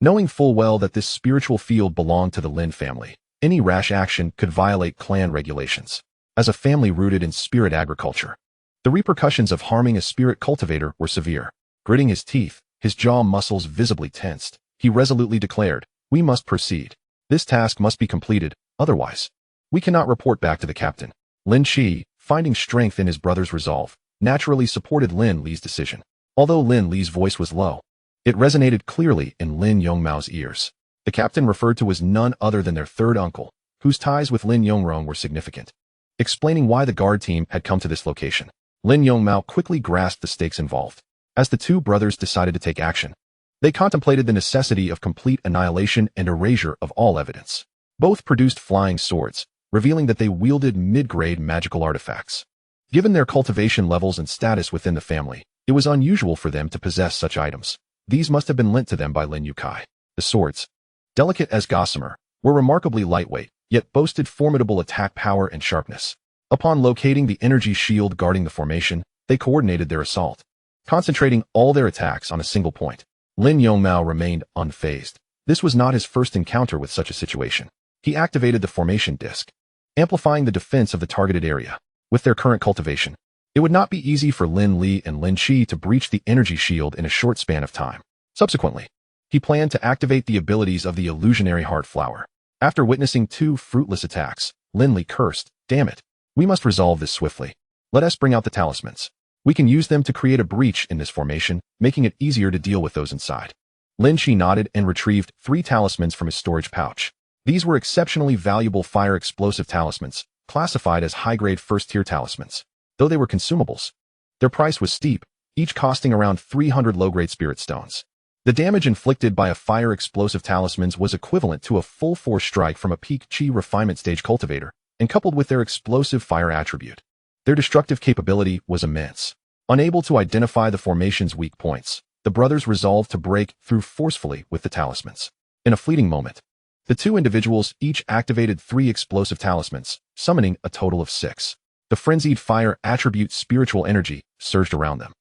Knowing full well that this spiritual field belonged to the Lin family, any rash action could violate clan regulations. As a family rooted in spirit agriculture, the repercussions of harming a spirit cultivator were severe. Gritting his teeth, his jaw muscles visibly tensed, he resolutely declared, "We must proceed. This task must be completed, otherwise we cannot report back to the captain." Lin Qi, finding strength in his brother's resolve, naturally supported Lin Li's decision. Although Lin Li's voice was low, it resonated clearly in Lin Yongmao's ears. The captain referred to as none other than their third uncle, whose ties with Lin Yongrong were significant. Explaining why the guard team had come to this location, Lin Yongmao quickly grasped the stakes involved. As the two brothers decided to take action, they contemplated the necessity of complete annihilation and erasure of all evidence. Both produced flying swords, revealing that they wielded mid-grade magical artifacts. Given their cultivation levels and status within the family, it was unusual for them to possess such items. These must have been lent to them by Lin Yukai. The swords, delicate as gossamer, were remarkably lightweight, yet boasted formidable attack power and sharpness. Upon locating the energy shield guarding the formation, they coordinated their assault, concentrating all their attacks on a single point. Lin Yongmao remained unfazed. This was not his first encounter with such a situation. He activated the formation disc, amplifying the defense of the targeted area. With their current cultivation, it would not be easy for Lin Li and Lin Qi to breach the energy shield in a short span of time. Subsequently, he planned to activate the abilities of the illusionary heart flower. After witnessing two fruitless attacks, Lin Li cursed, "Damn it. We must resolve this swiftly. Let us bring out the talismans. We can use them to create a breach in this formation, making it easier to deal with those inside." Lin Qi nodded and retrieved 3 talismans from his storage pouch. These were exceptionally valuable fire explosive talismans, classified as high-grade first-tier talismans. Though they were consumables, their price was steep, each costing around 300 low-grade spirit stones. The damage inflicted by a fire explosive talismans was equivalent to a full-force strike from a peak chi refinement stage cultivator, and coupled with their explosive fire attribute, their destructive capability was immense. Unable to identify the formation's weak points, the brothers resolved to break through forcefully with the talismans. In a fleeting moment, the two individuals each activated 3 explosive talismans, summoning a total of 6. The frenzied fire attribute spiritual energy surged around them.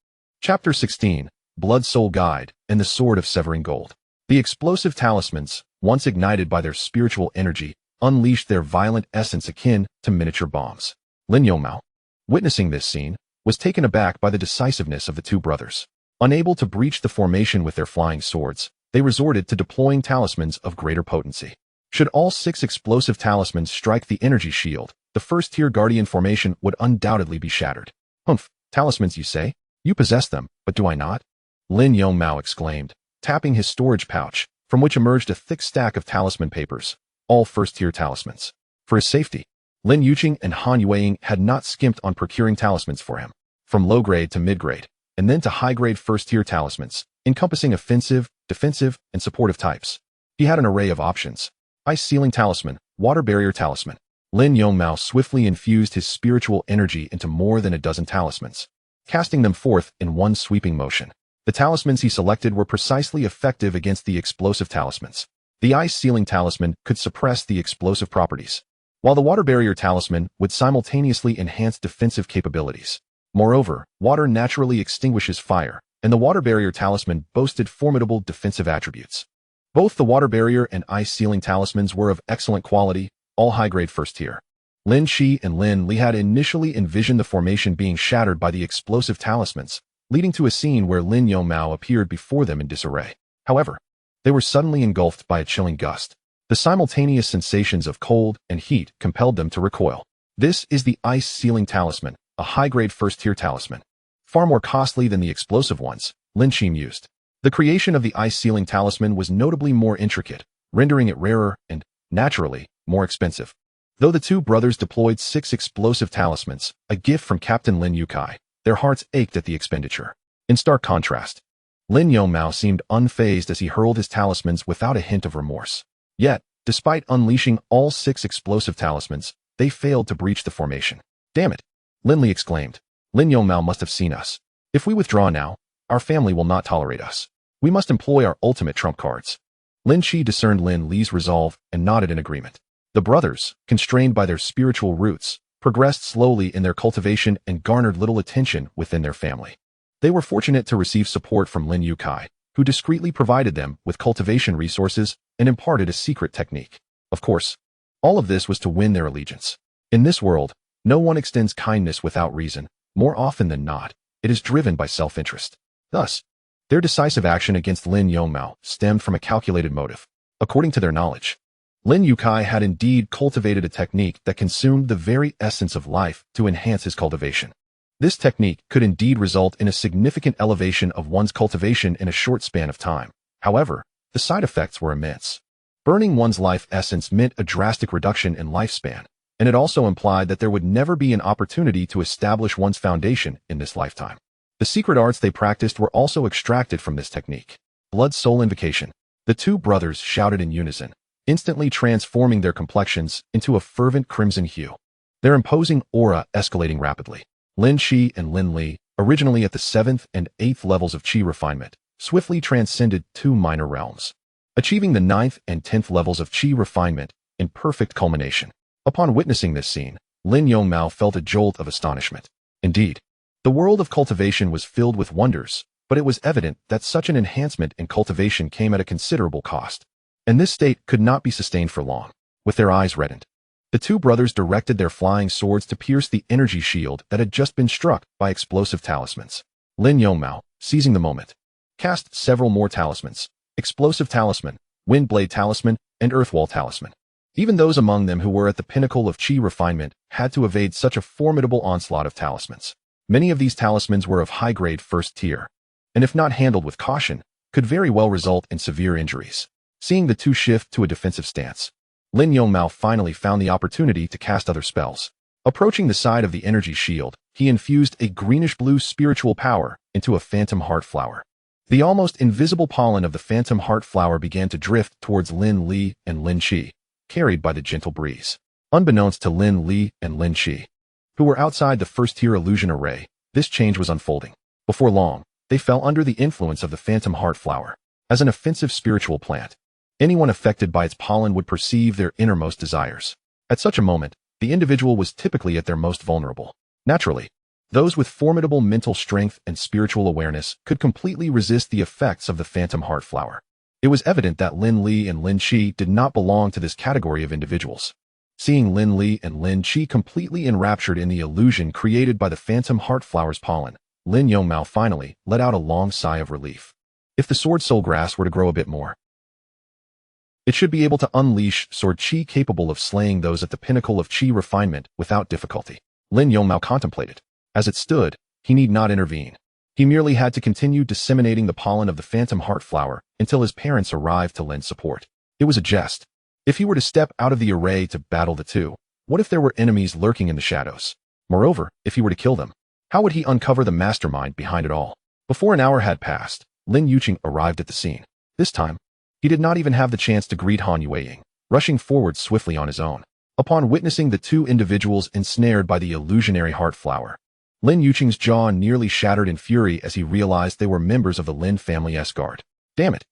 Chapter 16, Blood Soul Guide, and the Sword of Severing Gold. The explosive talismans, once ignited by their spiritual energy, unleashed their violent essence akin to miniature bombs. Lin Yongmao, witnessing this scene, was taken aback by the decisiveness of the two brothers. Unable to breach the formation with their flying swords, they resorted to deploying talismans of greater potency. Should all 6 explosive talismans strike the energy shield, the first-tier guardian formation would undoubtedly be shattered. "Humph, talismans you say? You possess them, but do I not?" Lin Yongmao exclaimed, tapping his storage pouch, from which emerged a thick stack of talisman papers, all first-tier talismans. For his safety, Lin Yuqing and Han Yueying had not skimped on procuring talismans for him, from low-grade to mid-grade, and then to high-grade first-tier talismans, encompassing offensive, defensive, and supportive types. He had an array of options. Ice Sealing Talisman, Water Barrier Talisman. Lin Yongmao swiftly infused his spiritual energy into more than a dozen talismans, casting them forth in one sweeping motion. The talismans he selected were precisely effective against the explosive talismans. The Ice Sealing Talisman could suppress the explosive properties, while the Water Barrier Talisman would simultaneously enhance defensive capabilities. Moreover, water naturally extinguishes fire, and the Water Barrier Talisman boasted formidable defensive attributes. Both the Water Barrier and Ice Sealing Talismans were of excellent quality, all high-grade first tier. Lin Qi and Lin Li had initially envisioned the formation being shattered by the explosive talismans, leading to a scene where Lin Yongmao appeared before them in disarray. However, they were suddenly engulfed by a chilling gust. The simultaneous sensations of cold and heat compelled them to recoil. This is the Ice Sealing Talisman, a high-grade first-tier talisman. Far more costly than the explosive ones, Lin Qi mused. The creation of the Ice Sealing Talisman was notably more intricate, rendering it rarer and, naturally, more expensive. Though the two brothers deployed 6 explosive talismans, a gift from Captain Lin Yukai, their hearts ached at the expenditure. In stark contrast, Lin Yongmao seemed unfazed as he hurled his talismans without a hint of remorse. Yet, despite unleashing all 6 explosive talismans, they failed to breach the formation. Damn it! Lin Li exclaimed. Lin Yongmao must have seen us. If we withdraw now, our family will not tolerate us. We must employ our ultimate trump cards. Lin Qi discerned Lin Li's resolve and nodded in agreement. The brothers, constrained by their spiritual roots, progressed slowly in their cultivation and garnered little attention within their family. They were fortunate to receive support from Lin Yukai, who discreetly provided them with cultivation resources and imparted a secret technique. Of course, all of this was to win their allegiance. In this world, no one extends kindness without reason. More often than not, it is driven by self-interest. Thus, their decisive action against Lin Yongmao stemmed from a calculated motive. According to their knowledge, Lin Yukai had indeed cultivated a technique that consumed the very essence of life to enhance his cultivation. This technique could indeed result in a significant elevation of one's cultivation in a short span of time. However, the side effects were immense. Burning one's life essence meant a drastic reduction in lifespan, and it also implied that there would never be an opportunity to establish one's foundation in this lifetime. The secret arts they practiced were also extracted from this technique. Blood Soul Invocation. The two brothers shouted in unison, instantly transforming their complexions into a fervent crimson hue. Their imposing aura escalating rapidly. Lin Qi and Lin Li, originally at the 7th and 8th levels of Qi refinement, swiftly transcended 2 minor realms, achieving the 9th and 10th levels of Qi refinement in perfect culmination. Upon witnessing this scene, Lin Yongmao felt a jolt of astonishment. Indeed, the world of cultivation was filled with wonders, but it was evident that such an enhancement in cultivation came at a considerable cost. And this state could not be sustained for long. With their eyes reddened, the two brothers directed their flying swords to pierce the energy shield that had just been struck by explosive talismans. Lin Yongmao, seizing the moment, cast several more talismans: Explosive Talisman, Wind Blade Talisman, and Earthwall Talisman. Even those among them who were at the pinnacle of Qi refinement had to evade such a formidable onslaught of talismans. Many of these talismans were of high-grade first tier, and if not handled with caution, could very well result in severe injuries. Seeing the two shift to a defensive stance, Lin Yongmao finally found the opportunity to cast other spells. Approaching the side of the energy shield, he infused a greenish-blue spiritual power into a phantom heart flower. The almost invisible pollen of the phantom heart flower began to drift towards Lin Li and Lin Qi, carried by the gentle breeze. Unbeknownst to Lin Li and Lin Qi, who were outside the first-tier illusion array, this change was unfolding. Before long, they fell under the influence of the phantom heart flower. As an offensive spiritual plant, anyone affected by its pollen would perceive their innermost desires. At such a moment, the individual was typically at their most vulnerable. Naturally, those with formidable mental strength and spiritual awareness could completely resist the effects of the phantom heart flower. It was evident that Lin Li and Lin Qi did not belong to this category of individuals. Seeing Lin Li and Lin Qi completely enraptured in the illusion created by the phantom heart flower's pollen, Lin Yongmao finally let out a long sigh of relief. If the sword soul grass were to grow a bit more, it should be able to unleash sword Qi capable of slaying those at the pinnacle of Qi refinement without difficulty. Lin Yongmao contemplated. As it stood, he need not intervene. He merely had to continue disseminating the pollen of the phantom heart flower until his parents arrived to lend support. It was a jest. If he were to step out of the array to battle the two, what if there were enemies lurking in the shadows? Moreover, if he were to kill them, how would he uncover the mastermind behind it all? Before an hour had passed, Lin Yuqing arrived at the scene. This time, he did not even have the chance to greet Han Yueying, rushing forward swiftly on his own. Upon witnessing the two individuals ensnared by the illusionary heart flower, Lin Yuqing's jaw nearly shattered in fury as he realized they were members of the Lin family S-Guard. Damn it!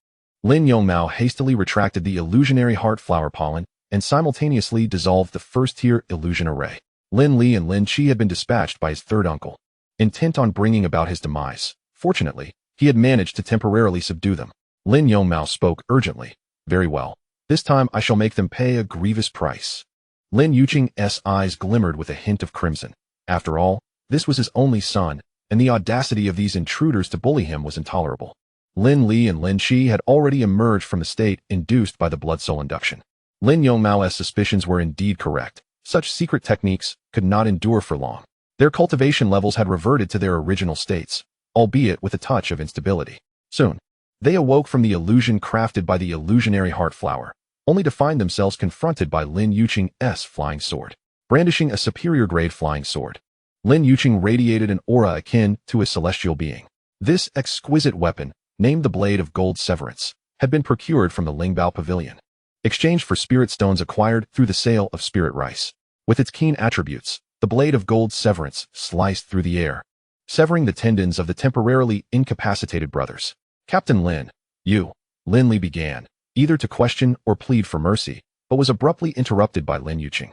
Lin Yongmao hastily retracted the illusionary heart flower pollen and simultaneously dissolved the first-tier illusion array. Lin Li and Lin Qi had been dispatched by his third uncle, intent on bringing about his demise. Fortunately, he had managed to temporarily subdue them. Lin Yongmao spoke urgently. Very well. This time I shall make them pay a grievous price. Lin Yuqing's eyes glimmered with a hint of crimson. After all, this was his only son, and the audacity of these intruders to bully him was intolerable. Lin Li and Lin Qi had already emerged from the state induced by the blood soul induction. Lin Yongmao's suspicions were indeed correct. Such secret techniques could not endure for long. Their cultivation levels had reverted to their original states, albeit with a touch of instability. Soon, they awoke from the illusion crafted by the illusionary heart flower, only to find themselves confronted by Lin Yuqing's flying sword. Brandishing a superior-grade flying sword, Lin Yuqing radiated an aura akin to a celestial being. This exquisite weapon, named the Blade of Gold Severance, had been procured from the Lingbao Pavilion, exchanged for spirit stones acquired through the sale of spirit rice. With its keen attributes, the Blade of Gold Severance sliced through the air, severing the tendons of the temporarily incapacitated brothers. Captain Lin, Lin Li began, either to question or plead for mercy, but was abruptly interrupted by Lin Yuqing.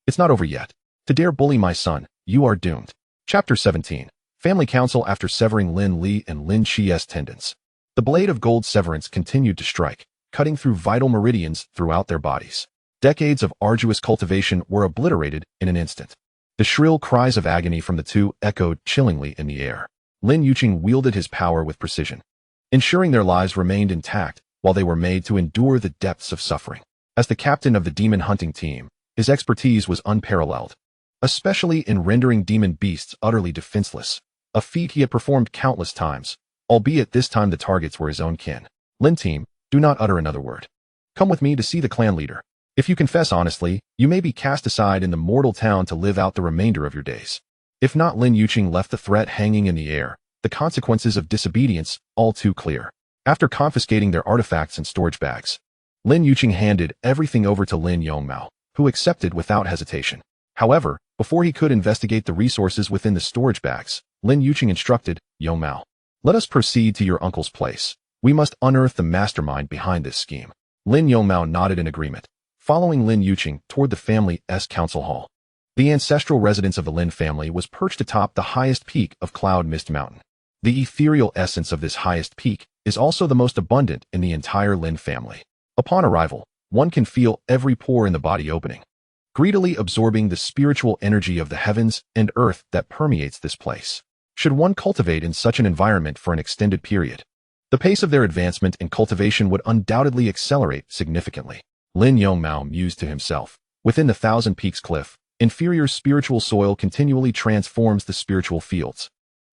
It's not over yet. To dare bully my son, you are doomed. Chapter 17. Family Council. After severing Lin Li and Lin Qi's tendons, the Blade of Gold Severance continued to strike, cutting through vital meridians throughout their bodies. Decades of arduous cultivation were obliterated in an instant. The shrill cries of agony from the two echoed chillingly in the air. Lin Yuqing wielded his power with precision, ensuring their lives remained intact while they were made to endure the depths of suffering. As the captain of the demon hunting team, his expertise was unparalleled, especially in rendering demon beasts utterly defenseless, a feat he had performed countless times, albeit this time the targets were his own kin. Lin team, do not utter another word. Come with me to see the clan leader. If you confess honestly, you may be cast aside in the mortal town to live out the remainder of your days. If not, Lin Yuqing left the threat hanging in the air, the consequences of disobedience all too clear. After confiscating their artifacts and storage bags, Lin Yuqing handed everything over to Lin Yongmao, who accepted without hesitation. However, before he could investigate the resources within the storage bags, Lin Yuqing instructed, Yongmao, let us proceed to your uncle's place. We must unearth the mastermind behind this scheme. Lin Yongmao nodded in agreement, following Lin Yuqing toward the family's council hall. The ancestral residence of the Lin family was perched atop the highest peak of Cloud Mist Mountain. The ethereal essence of this highest peak is also the most abundant in the entire Lin family. Upon arrival, one can feel every pore in the body opening, greedily absorbing the spiritual energy of the heavens and earth that permeates this place. Should one cultivate in such an environment for an extended period, the pace of their advancement in cultivation would undoubtedly accelerate significantly. Lin Yongmao mused to himself. Within the Thousand Peaks Cliff, inferior spiritual soil continually transforms the spiritual fields,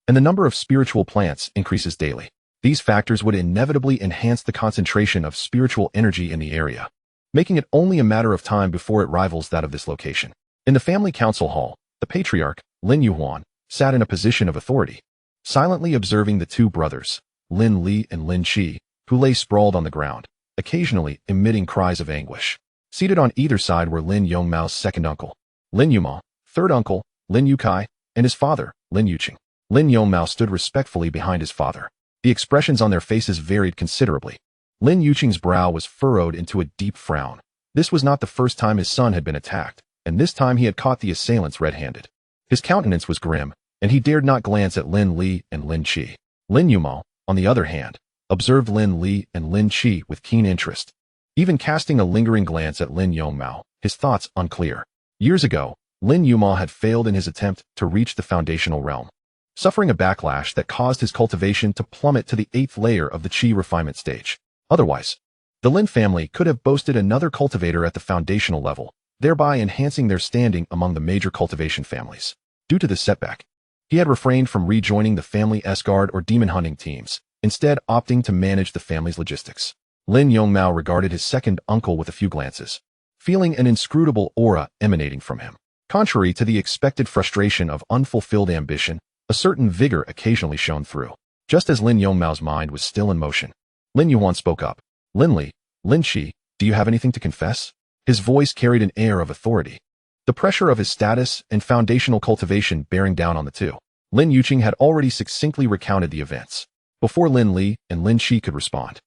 and the number of spiritual plants increases daily. These factors would inevitably enhance the concentration of spiritual energy in the area, making it only a matter of time before it rivals that of this location. In the family council hall, the patriarch, Lin Yuhuan, sat in a position of authority, silently observing the two brothers, Lin Li and Lin Qi, who lay sprawled on the ground, occasionally emitting cries of anguish. Seated on either side were Lin Yongmao's second uncle, Lin Yongmao, third uncle, Lin Yukai, and his father, Lin Yuqing. Lin Yongmao stood respectfully behind his father. The expressions on their faces varied considerably. Lin Yuqing's brow was furrowed into a deep frown. This was not the first time his son had been attacked, and this time he had caught the assailants red-handed. His countenance was grim, and he dared not glance at Lin Li and Lin Qi. Lin Yongmao, on the other hand, observed Lin Li and Lin Qi with keen interest, even casting a lingering glance at Lin Yongmao, his thoughts unclear. Years ago, Lin Yongmao had failed in his attempt to reach the foundational realm, suffering a backlash that caused his cultivation to plummet to the 8th layer of the Qi refinement stage. Otherwise, the Lin family could have boasted another cultivator at the foundational level, thereby enhancing their standing among the major cultivation families. Due to this setback, he had refrained from rejoining the family S-Guard or demon hunting teams, instead opting to manage the family's logistics. Lin Yongmao regarded his second uncle with a few glances, feeling an inscrutable aura emanating from him. Contrary to the expected frustration of unfulfilled ambition, a certain vigor occasionally shone through. Just as Lin Yongmao's mind was still in motion, Lin Yuan spoke up. Lin Li, Lin Shi, do you have anything to confess? His voice carried an air of authority. The pressure of his status and foundational cultivation bearing down on the two. Lin Yuqing had already succinctly recounted the events. Before Lin Li and Lin Shi could respond,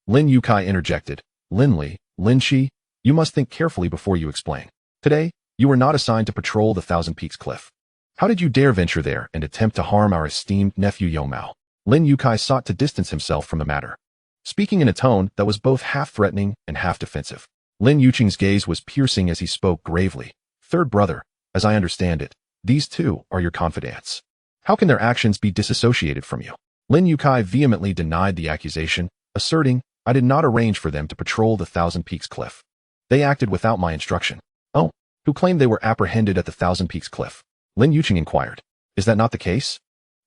Lin Yukai interjected. Lin Li, Lin Shi, you must think carefully before you explain. Today, you were not assigned to patrol the Thousand Peaks Cliff. How did you dare venture there and attempt to harm our esteemed nephew Yongmao? Lin Yukai sought to distance himself from the matter, speaking in a tone that was both half-threatening and half-defensive. Lin Yuqing's gaze was piercing as he spoke gravely. Third brother, as I understand it, these two are your confidants. How can their actions be disassociated from you? Lin Yukai vehemently denied the accusation, asserting, I did not arrange for them to patrol the Thousand Peaks Cliff. They acted without my instruction. Oh, who claimed they were apprehended at the Thousand Peaks Cliff? Lin Yuqing inquired. Is that not the case?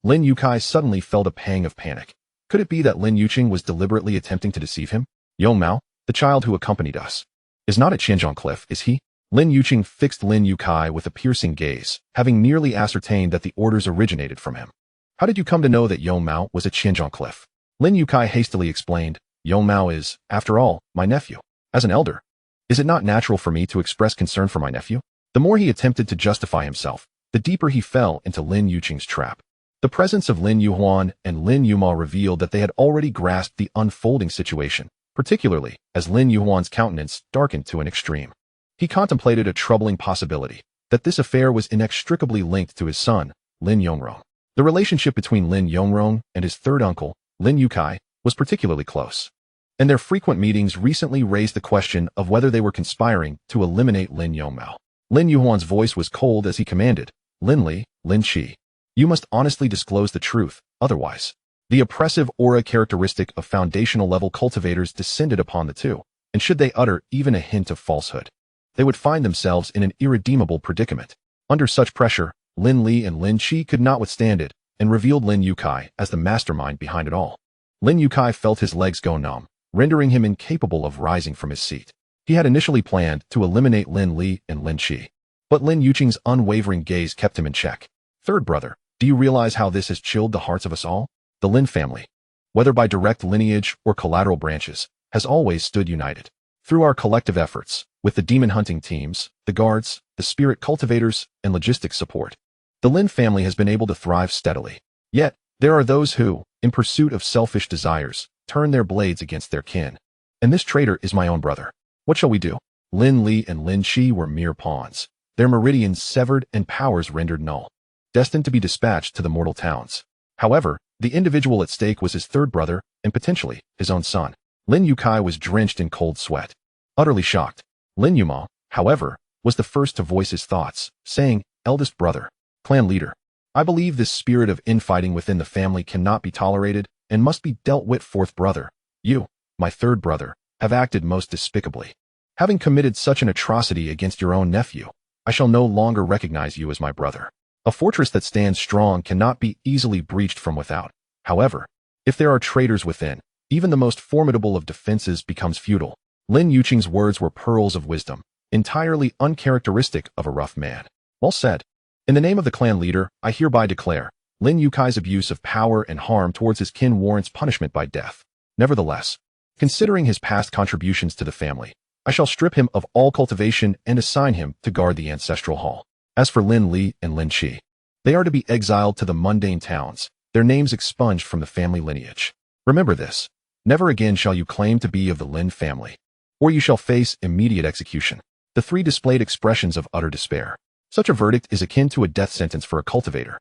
Lin Yukai suddenly felt a pang of panic. Could it be that Lin Yuqing was deliberately attempting to deceive him? Yongmao, the child who accompanied us, is not at Qianzhong Cliff, is he? Lin Yuqing fixed Lin Yukai with a piercing gaze, having nearly ascertained that the orders originated from him. How did you come to know that Yongmao was at Qianzhong Cliff? Lin Yukai hastily explained, Yongmao is, after all, my nephew. As an elder, is it not natural for me to express concern for my nephew? The more he attempted to justify himself, the deeper he fell into Lin Yuqing's trap. The presence of Lin Yuhuan and Lin Yongmao revealed that they had already grasped the unfolding situation, particularly as Lin Yuhuan's countenance darkened to an extreme. He contemplated a troubling possibility, that this affair was inextricably linked to his son, Lin Yongrong. The relationship between Lin Yongrong and his third uncle, Lin Yukai, was particularly close, and their frequent meetings recently raised the question of whether they were conspiring to eliminate Lin Yongmao. Lin Yuhuan's voice was cold as he commanded, Lin Li, Lin Shi, you must honestly disclose the truth, otherwise. The oppressive aura characteristic of foundational-level cultivators descended upon the two, and should they utter even a hint of falsehood, they would find themselves in an irredeemable predicament. Under such pressure, Lin Li and Lin Shi could not withstand it, and revealed Lin Yukai as the mastermind behind it all. Lin Yukai felt his legs go numb, rendering him incapable of rising from his seat. He had initially planned to eliminate Lin Li and Lin Shi, but Lin Yuqing's unwavering gaze kept him in check. Third brother, do you realize how this has chilled the hearts of us all? The Lin family, whether by direct lineage or collateral branches, has always stood united. Through our collective efforts, with the demon hunting teams, the guards, the spirit cultivators, and logistics support, the Lin family has been able to thrive steadily. Yet, there are those who, in pursuit of selfish desires, turn their blades against their kin. And this traitor is my own brother. What shall we do? Lin Li and Lin Shi were mere pawns, their meridians severed and powers rendered null, destined to be dispatched to the mortal towns. However, the individual at stake was his third brother, and potentially, his own son. Lin Yukai was drenched in cold sweat, utterly shocked. Lin Yongmao, however, was the first to voice his thoughts, saying, eldest brother, clan leader, I believe this spirit of infighting within the family cannot be tolerated and must be dealt with. Fourth brother, you, my third brother, have acted most despicably. Having committed such an atrocity against your own nephew, I shall no longer recognize you as my brother. A fortress that stands strong cannot be easily breached from without. However, if there are traitors within, even the most formidable of defenses becomes futile. Lin Yuqing's words were pearls of wisdom, entirely uncharacteristic of a rough man. Well said. In the name of the clan leader, I hereby declare, Lin Yukai's abuse of power and harm towards his kin warrants punishment by death. Nevertheless, considering his past contributions to the family, I shall strip him of all cultivation and assign him to guard the ancestral hall. As for Lin Li and Lin Shi, they are to be exiled to the mundane towns, their names expunged from the family lineage. Remember this, never again shall you claim to be of the Lin family, or you shall face immediate execution. The three displayed expressions of utter despair. Such a verdict is akin to a death sentence for a cultivator.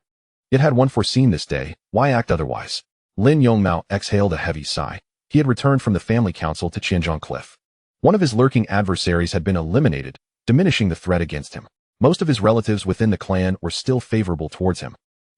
Yet had one foreseen this day, why act otherwise? Lin Yongmao exhaled a heavy sigh. He had returned from the family council to Qianzhong Cliff. One of his lurking adversaries had been eliminated, diminishing the threat against him. Most of his relatives within the clan were still favorable towards him,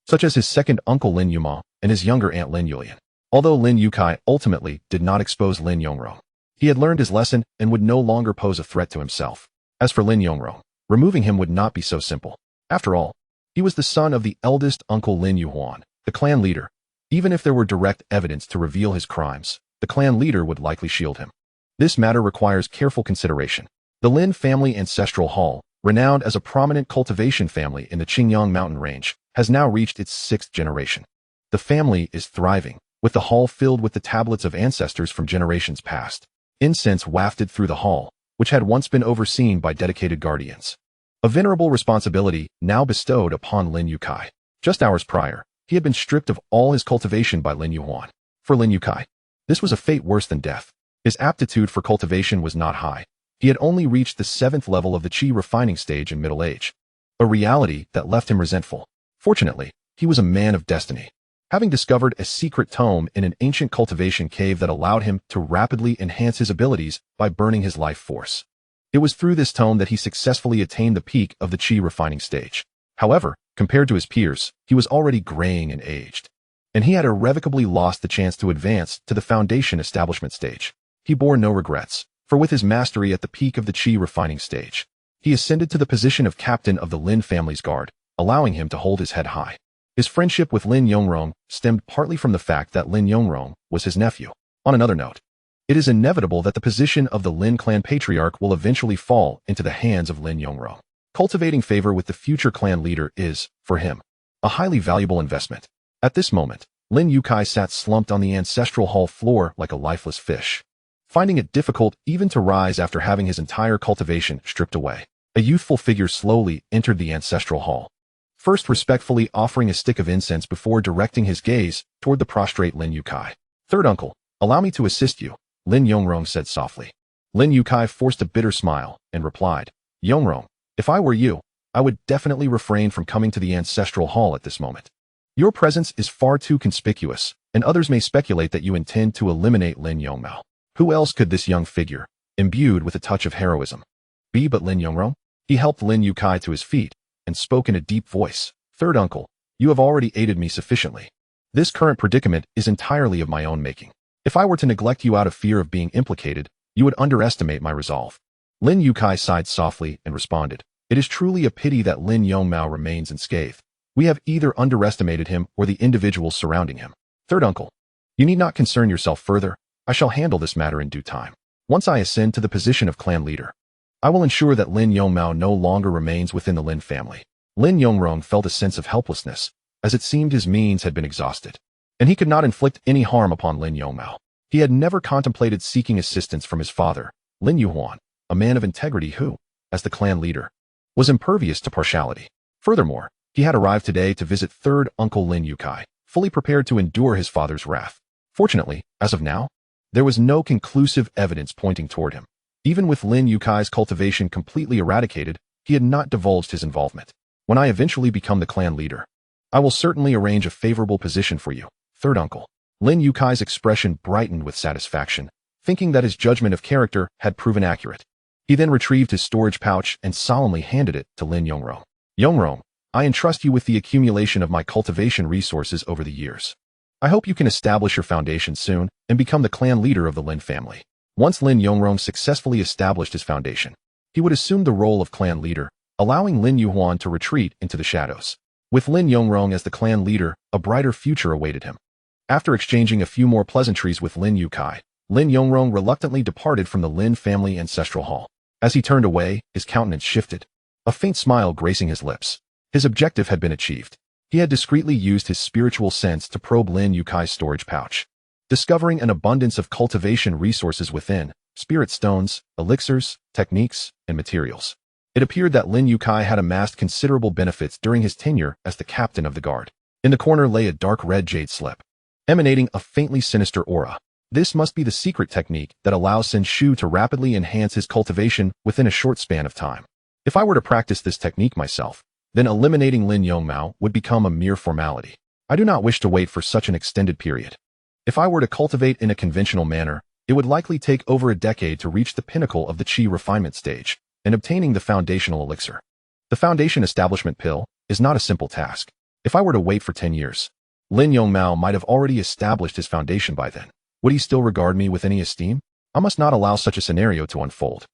such as his second uncle Lin Yongmao and his younger aunt Lin Yulian. Although Lin Yukai ultimately did not expose Lin Yongrong, he had learned his lesson and would no longer pose a threat to himself. As for Lin Yongrong, removing him would not be so simple. After all, he was the son of the eldest uncle Lin Yuhuan, the clan leader. Even if there were direct evidence to reveal his crimes, the clan leader would likely shield him. This matter requires careful consideration. The Lin family ancestral hall, renowned as a prominent cultivation family in the Qingyang mountain range, has now reached its 6th generation. The family is thriving, with the hall filled with the tablets of ancestors from generations past. Incense wafted through the hall, which had once been overseen by dedicated guardians. A venerable responsibility now bestowed upon Lin Yongmao. Just hours prior, he had been stripped of all his cultivation by Lin Yongmao. For Lin Yongmao, this was a fate worse than death. His aptitude for cultivation was not high. He had only reached the 7th level of the qi refining stage in middle age, a reality that left him resentful. Fortunately, he was a man of destiny, having discovered a secret tome in an ancient cultivation cave that allowed him to rapidly enhance his abilities by burning his life force. It was through this tome that he successfully attained the peak of the qi refining stage. However, compared to his peers, he was already graying and aged, and he had irrevocably lost the chance to advance to the foundation establishment stage. He bore no regrets, for with his mastery at the peak of the qi refining stage, he ascended to the position of captain of the Lin family's guard, allowing him to hold his head high. His friendship with Lin Yongmao stemmed partly from the fact that Lin Yongmao was his nephew. On another note, it is inevitable that the position of the Lin clan patriarch will eventually fall into the hands of Lin Yongmao. Cultivating favor with the future clan leader is, for him, a highly valuable investment. At this moment, Lin Yongmao sat slumped on the ancestral hall floor like a lifeless fish, finding it difficult even to rise after having his entire cultivation stripped away. A youthful figure slowly entered the ancestral hall, first respectfully offering a stick of incense before directing his gaze toward the prostrate Lin Yongmao. "Third uncle, allow me to assist you," Lin Yongmao said softly. Lin Yongmao forced a bitter smile and replied, "Yongmao, if I were you, I would definitely refrain from coming to the ancestral hall at this moment. Your presence is far too conspicuous, and others may speculate that you intend to eliminate Lin Yongmao. Who else could this young figure, imbued with a touch of heroism, be but Lin Yongmao?" He helped Lin Yongmao to his feet and spoke in a deep voice. "Third uncle, you have already aided me sufficiently. This current predicament is entirely of my own making. If I were to neglect you out of fear of being implicated, you would underestimate my resolve." Lin Yongmao sighed softly and responded, "It is truly a pity that Lin Yongmao remains unscathed. We have either underestimated him or the individuals surrounding him. Third uncle, you need not concern yourself further. I shall handle this matter in due time. Once I ascend to the position of clan leader, I will ensure that Lin Yongmao no longer remains within the Lin family." Lin Yongmao felt a sense of helplessness, as it seemed his means had been exhausted, and he could not inflict any harm upon Lin Yongmao. He had never contemplated seeking assistance from his father, Lin Yongmao, a man of integrity who, as the clan leader, was impervious to partiality. Furthermore, he had arrived today to visit third uncle Lin Yongmao, fully prepared to endure his father's wrath. Fortunately, as of now, there was no conclusive evidence pointing toward him. Even with Lin Yongmao's cultivation completely eradicated, he had not divulged his involvement. "When I eventually become the clan leader, I will certainly arrange a favorable position for you, third uncle." Lin Yongmao's expression brightened with satisfaction, thinking that his judgment of character had proven accurate. He then retrieved his storage pouch and solemnly handed it to Lin Yongmao. "Yongmao, I entrust you with the accumulation of my cultivation resources over the years. I hope you can establish your foundation soon and become the clan leader of the Lin family." Once Lin Yongmao successfully established his foundation, he would assume the role of clan leader, allowing Lin Yongmao to retreat into the shadows. With Lin Yongmao as the clan leader, a brighter future awaited him. After exchanging a few more pleasantries with Lin Yongmao, Lin Yongmao reluctantly departed from the Lin family ancestral hall. As he turned away, his countenance shifted, a faint smile gracing his lips. His objective had been achieved. He had discreetly used his spiritual sense to probe Lin Yongmao's storage pouch, discovering an abundance of cultivation resources within: spirit stones, elixirs, techniques, and materials. It appeared that Lin Yongmao had amassed considerable benefits during his tenure as the captain of the guard. In the corner lay a dark red jade slip, emanating a faintly sinister aura. This must be the secret technique that allows Sen Shu to rapidly enhance his cultivation within a short span of time. If I were to practice this technique myself, then eliminating Lin Yongmao would become a mere formality. I do not wish to wait for such an extended period. If I were to cultivate in a conventional manner, it would likely take over a decade to reach the pinnacle of the qi refinement stage and obtaining the foundational elixir. The foundation establishment pill is not a simple task. If I were to wait for 10 years, Lin Yongmao might have already established his foundation by then. Would he still regard me with any esteem? I must not allow such a scenario to unfold.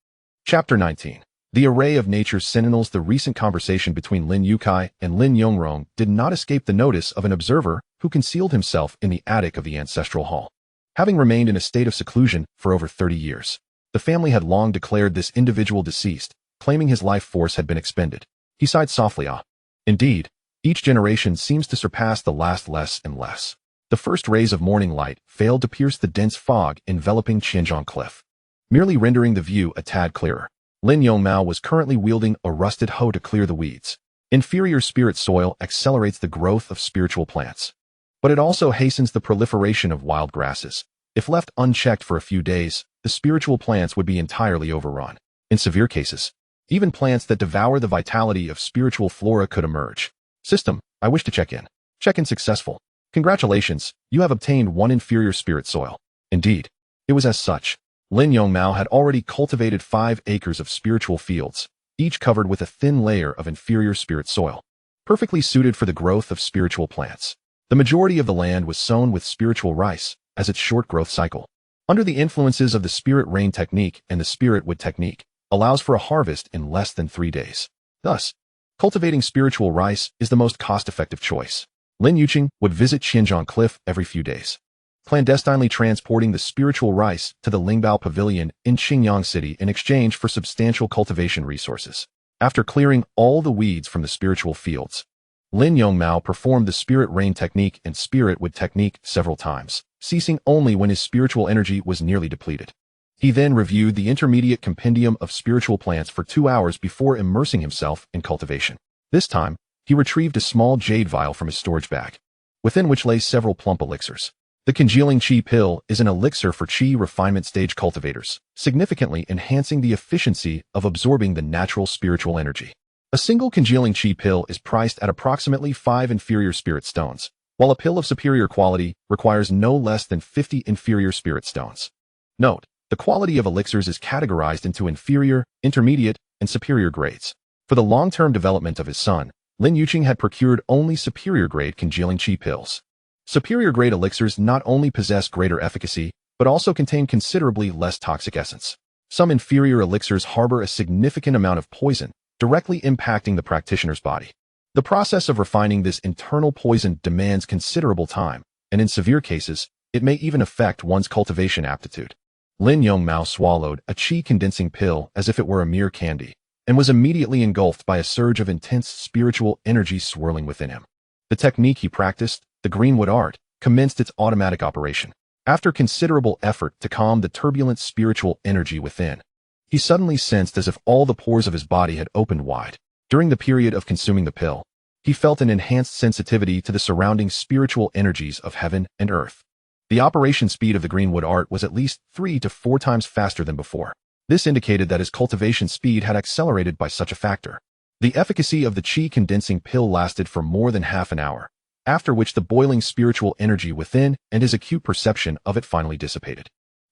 Chapter 19. The array of nature's sentinels. The recent conversation between Lin Yongmao and Lin Yongmao did not escape the notice of an observer who concealed himself in the attic of the ancestral hall. Having remained in a state of seclusion for over 30 years, the family had long declared this individual deceased, claiming his life force had been expended. He sighed softly. Indeed, each generation seems to surpass the last less and less. The first rays of morning light failed to pierce the dense fog enveloping Qianzhong Cliff, merely rendering the view a tad clearer. Lin Yongmao was currently wielding a rusted hoe to clear the weeds. Inferior spirit soil accelerates the growth of spiritual plants, but it also hastens the proliferation of wild grasses. If left unchecked for a few days, the spiritual plants would be entirely overrun. In severe cases, even plants that devour the vitality of spiritual flora could emerge. System, I wish to check in. Check-in successful. Congratulations, you have obtained one inferior spirit soil. Indeed, it was as such. Lin Yongmao had already cultivated 5 acres of spiritual fields, each covered with a thin layer of inferior spirit soil, perfectly suited for the growth of spiritual plants. The majority of the land was sown with spiritual rice, as its short growth cycle, under the influences of the spirit rain technique and the spirit wood technique, allows for a harvest in less than 3 days. Thus, cultivating spiritual rice is the most cost-effective choice. Lin Yongmao would visit Qianzhong Cliff every few days, clandestinely transporting the spiritual rice to the Lingbao Pavilion in Qingyang City in exchange for substantial cultivation resources. After clearing all the weeds from the spiritual fields, Lin Yongmao performed the spirit rain technique and spirit wood technique several times, ceasing only when his spiritual energy was nearly depleted. He then reviewed the intermediate compendium of spiritual plants for 2 hours before immersing himself in cultivation. This time, he retrieved a small jade vial from his storage bag, within which lay several plump elixirs. The congealing qi pill is an elixir for qi refinement stage cultivators, significantly enhancing the efficiency of absorbing the natural spiritual energy. A single congealing qi pill is priced at approximately 5 inferior spirit stones, while a pill of superior quality requires no less than 50 inferior spirit stones. Note, the quality of elixirs is categorized into inferior, intermediate, and superior grades. For the long-term development of his son, Lin Yongmao had procured only superior-grade congealing qi pills. Superior-grade elixirs not only possess greater efficacy, but also contain considerably less toxic essence. Some inferior elixirs harbor a significant amount of poison, directly impacting the practitioner's body. The process of refining this internal poison demands considerable time, and in severe cases, it may even affect one's cultivation aptitude. Lin Yongmao swallowed a qi-condensing pill as if it were a mere candy, and was immediately engulfed by a surge of intense spiritual energy swirling within him. The technique he practiced, the greenwood art, commenced its automatic operation. After considerable effort to calm the turbulent spiritual energy within, he suddenly sensed as if all the pores of his body had opened wide. During the period of consuming the pill, he felt an enhanced sensitivity to the surrounding spiritual energies of heaven and earth. The operation speed of the greenwood art was at least 3 to 4 times faster than before. This indicated that his cultivation speed had accelerated by such a factor. The efficacy of the qi-condensing pill lasted for more than half an hour, after which the boiling spiritual energy within and his acute perception of it finally dissipated.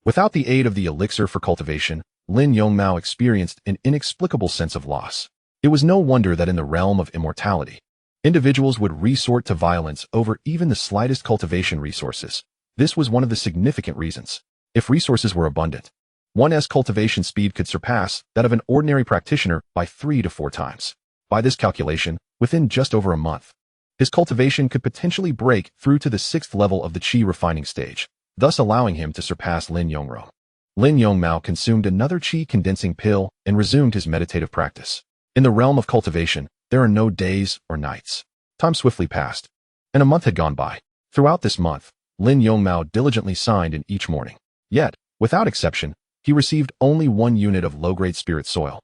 Without the aid of the elixir for cultivation, Lin Yongmao experienced an inexplicable sense of loss. It was no wonder that in the realm of immortality, individuals would resort to violence over even the slightest cultivation resources. This was one of the significant reasons. If resources were abundant, one's cultivation speed could surpass that of an ordinary practitioner by 3 to 4 times. By this calculation, within just over a month, his cultivation could potentially break through to the 6th level of the qi refining stage, thus allowing him to surpass Lin Yongmao. Lin Yongmao consumed another qi-condensing pill and resumed his meditative practice. In the realm of cultivation, there are no days or nights. Time swiftly passed, and a month had gone by. Throughout this month, Lin Yongmao diligently signed in each morning. Yet, without exception, he received only 1 unit of low-grade spirit soil,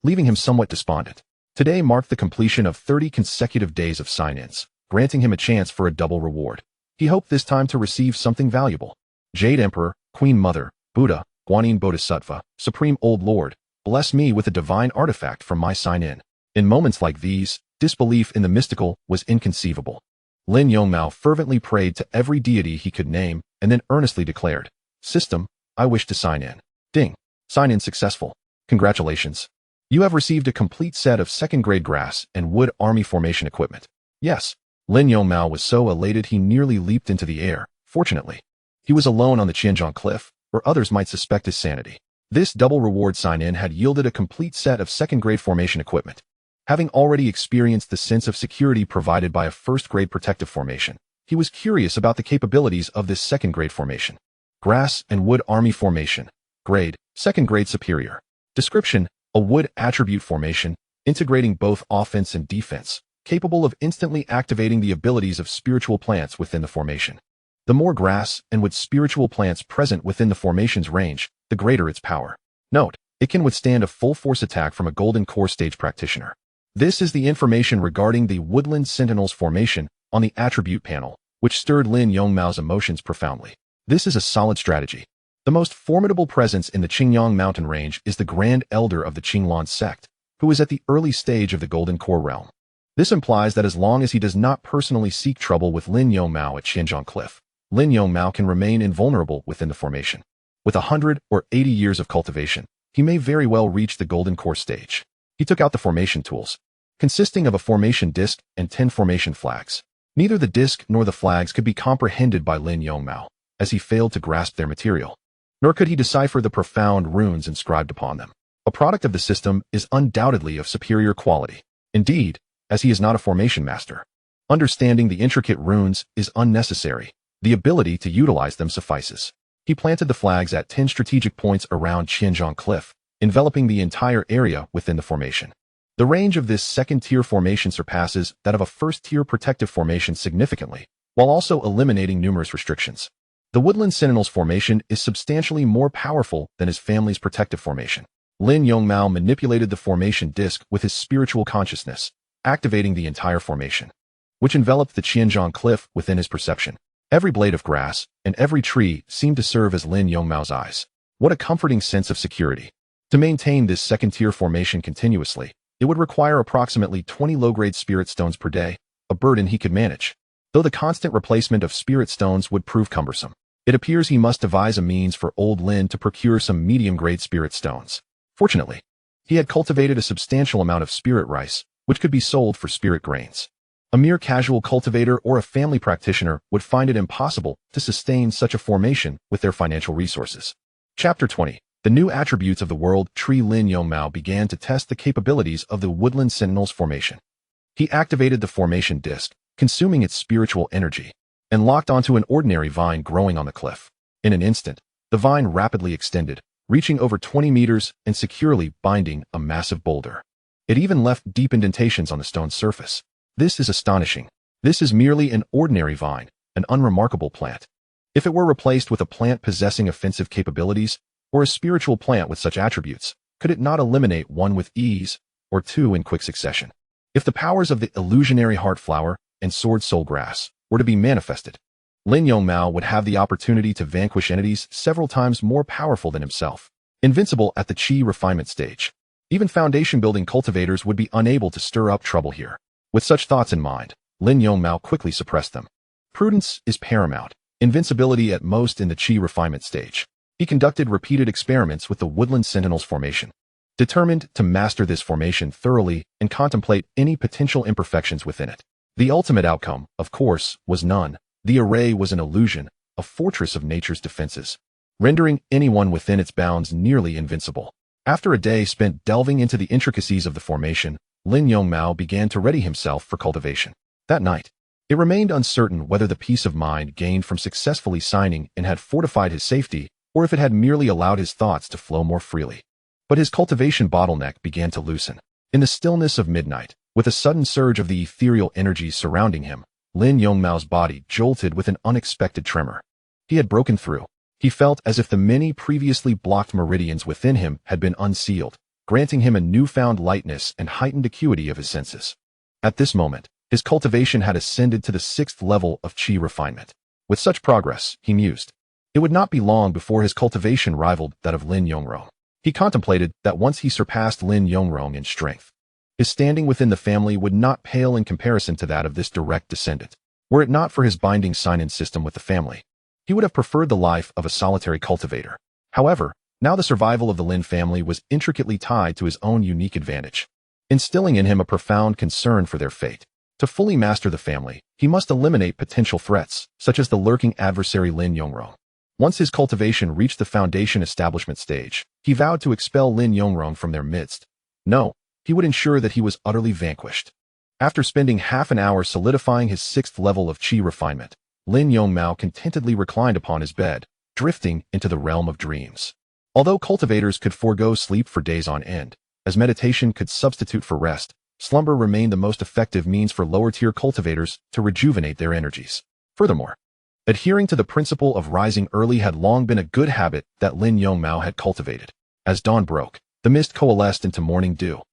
leaving him somewhat despondent. Today marked the completion of 30 consecutive days of sign-ins, granting him a chance for a double reward. He hoped this time to receive something valuable. Jade Emperor, Queen Mother, Buddha, Guanyin Bodhisattva, Supreme Old Lord, bless me with a divine artifact from my sign-in. In moments like these, disbelief in the mystical was inconceivable. Lin Yongmao fervently prayed to every deity he could name and then earnestly declared, "System, I wish to sign in." Ding. Sign-in successful. Congratulations. You have received a complete set of 2nd-grade grass and wood army formation equipment. Yes. Lin Yongmao was so elated he nearly leaped into the air. Fortunately, he was alone on the Qianzhong Cliff, or others might suspect his sanity. This double reward sign-in had yielded a complete set of 2nd-grade formation equipment. Having already experienced the sense of security provided by a 1st-grade protective formation, he was curious about the capabilities of this 2nd-grade formation. Grass and wood army formation. Grade, 2nd-grade superior. Description, a wood attribute formation, integrating both offense and defense, capable of instantly activating the abilities of spiritual plants within the formation. The more grass and wood spiritual plants present within the formation's range, the greater its power. Note, it can withstand a full force attack from a golden core stage practitioner. This is the information regarding the Woodland Sentinels formation on the attribute panel, which stirred Lin Yongmao's emotions profoundly. This is a solid strategy. The most formidable presence in the Qingyang mountain range is the Grand Elder of the Qinglan sect, who is at the early stage of the Golden Core realm. This implies that as long as he does not personally seek trouble with Lin Yongmao at Qianzhong Cliff, Lin Yongmao can remain invulnerable within the formation. With 100 or 80 years of cultivation, he may very well reach the Golden Core stage. He took out the formation tools, consisting of a formation disc and 10 formation flags. Neither the disc nor the flags could be comprehended by Lin Yongmao, as he failed to grasp their material. Nor could he decipher the profound runes inscribed upon them. A product of the system is undoubtedly of superior quality. Indeed, as he is not a formation master, understanding the intricate runes is unnecessary. The ability to utilize them suffices. He planted the flags at 10 strategic points around Qianzhong Cliff, enveloping the entire area within the formation. The range of this second-tier formation surpasses that of a first-tier protective formation significantly, while also eliminating numerous restrictions. The Woodland Sentinels formation is substantially more powerful than his family's protective formation. Lin Yongmao manipulated the formation disc with his spiritual consciousness, activating the entire formation, which enveloped the Qianzhong Cliff within his perception. Every blade of grass and every tree seemed to serve as Lin Yongmao's eyes. What a comforting sense of security. To maintain this second-tier formation continuously, it would require approximately 20 low-grade spirit stones per day, a burden he could manage. Though the constant replacement of spirit stones would prove cumbersome, it appears he must devise a means for old Lin to procure some medium-grade spirit stones. Fortunately, he had cultivated a substantial amount of spirit rice, which could be sold for spirit grains. A mere casual cultivator or a family practitioner would find it impossible to sustain such a formation with their financial resources. Chapter 20. The new attributes of the world tree. Lin Yongmao began to test the capabilities of the Woodland Sentinels formation. He activated the formation disc, consuming its spiritual energy, and locked onto an ordinary vine growing on the cliff. In an instant, the vine rapidly extended, reaching over 20 meters and securely binding a massive boulder. It even left deep indentations on the stone surface. This is astonishing. This is merely an ordinary vine, an unremarkable plant. If it were replaced with a plant possessing offensive capabilities, or a spiritual plant with such attributes, could it not eliminate one with ease, or two in quick succession? If the powers of the illusionary heart flower and sword soul grass were to be manifested, Lin Yongmao would have the opportunity to vanquish entities several times more powerful than himself. Invincible at the Qi refinement stage. Even foundation-building cultivators would be unable to stir up trouble here. With such thoughts in mind, Lin Yongmao quickly suppressed them. Prudence is paramount, invincibility at most in the Qi refinement stage. He conducted repeated experiments with the Woodland Sentinels formation, determined to master this formation thoroughly and contemplate any potential imperfections within it. The ultimate outcome, of course, was none. The array was an illusion, a fortress of nature's defenses, rendering anyone within its bounds nearly invincible. After a day spent delving into the intricacies of the formation, Lin Yongmao began to ready himself for cultivation. That night, it remained uncertain whether the peace of mind gained from successfully signing in had fortified his safety, or if it had merely allowed his thoughts to flow more freely. But his cultivation bottleneck began to loosen. In the stillness of midnight, with a sudden surge of the ethereal energies surrounding him, Lin Yongmao's body jolted with an unexpected tremor. He had broken through. He felt as if the many previously blocked meridians within him had been unsealed, granting him a newfound lightness and heightened acuity of his senses. At this moment, his cultivation had ascended to the 6th level of Qi refinement. With such progress, he mused, it would not be long before his cultivation rivaled that of Lin Yongrong. He contemplated that once he surpassed Lin Yongrong in strength, his standing within the family would not pale in comparison to that of this direct descendant. Were it not for his binding sign-in system with the family, he would have preferred the life of a solitary cultivator. However, now the survival of the Lin family was intricately tied to his own unique advantage, instilling in him a profound concern for their fate. To fully master the family, he must eliminate potential threats, such as the lurking adversary Lin Yongrong. Once his cultivation reached the foundation establishment stage, he vowed to expel Lin Yongrong from their midst. No, he would ensure that he was utterly vanquished. After spending half an hour solidifying his 6th level of Qi refinement, Lin Yongmao contentedly reclined upon his bed, drifting into the realm of dreams. Although cultivators could forego sleep for days on end, as meditation could substitute for rest, slumber remained the most effective means for lower-tier cultivators to rejuvenate their energies. Furthermore, Adhering to the principle of rising early had long been a good habit that Lin Yongmao had cultivated. As dawn broke, the mist coalesced into morning dew,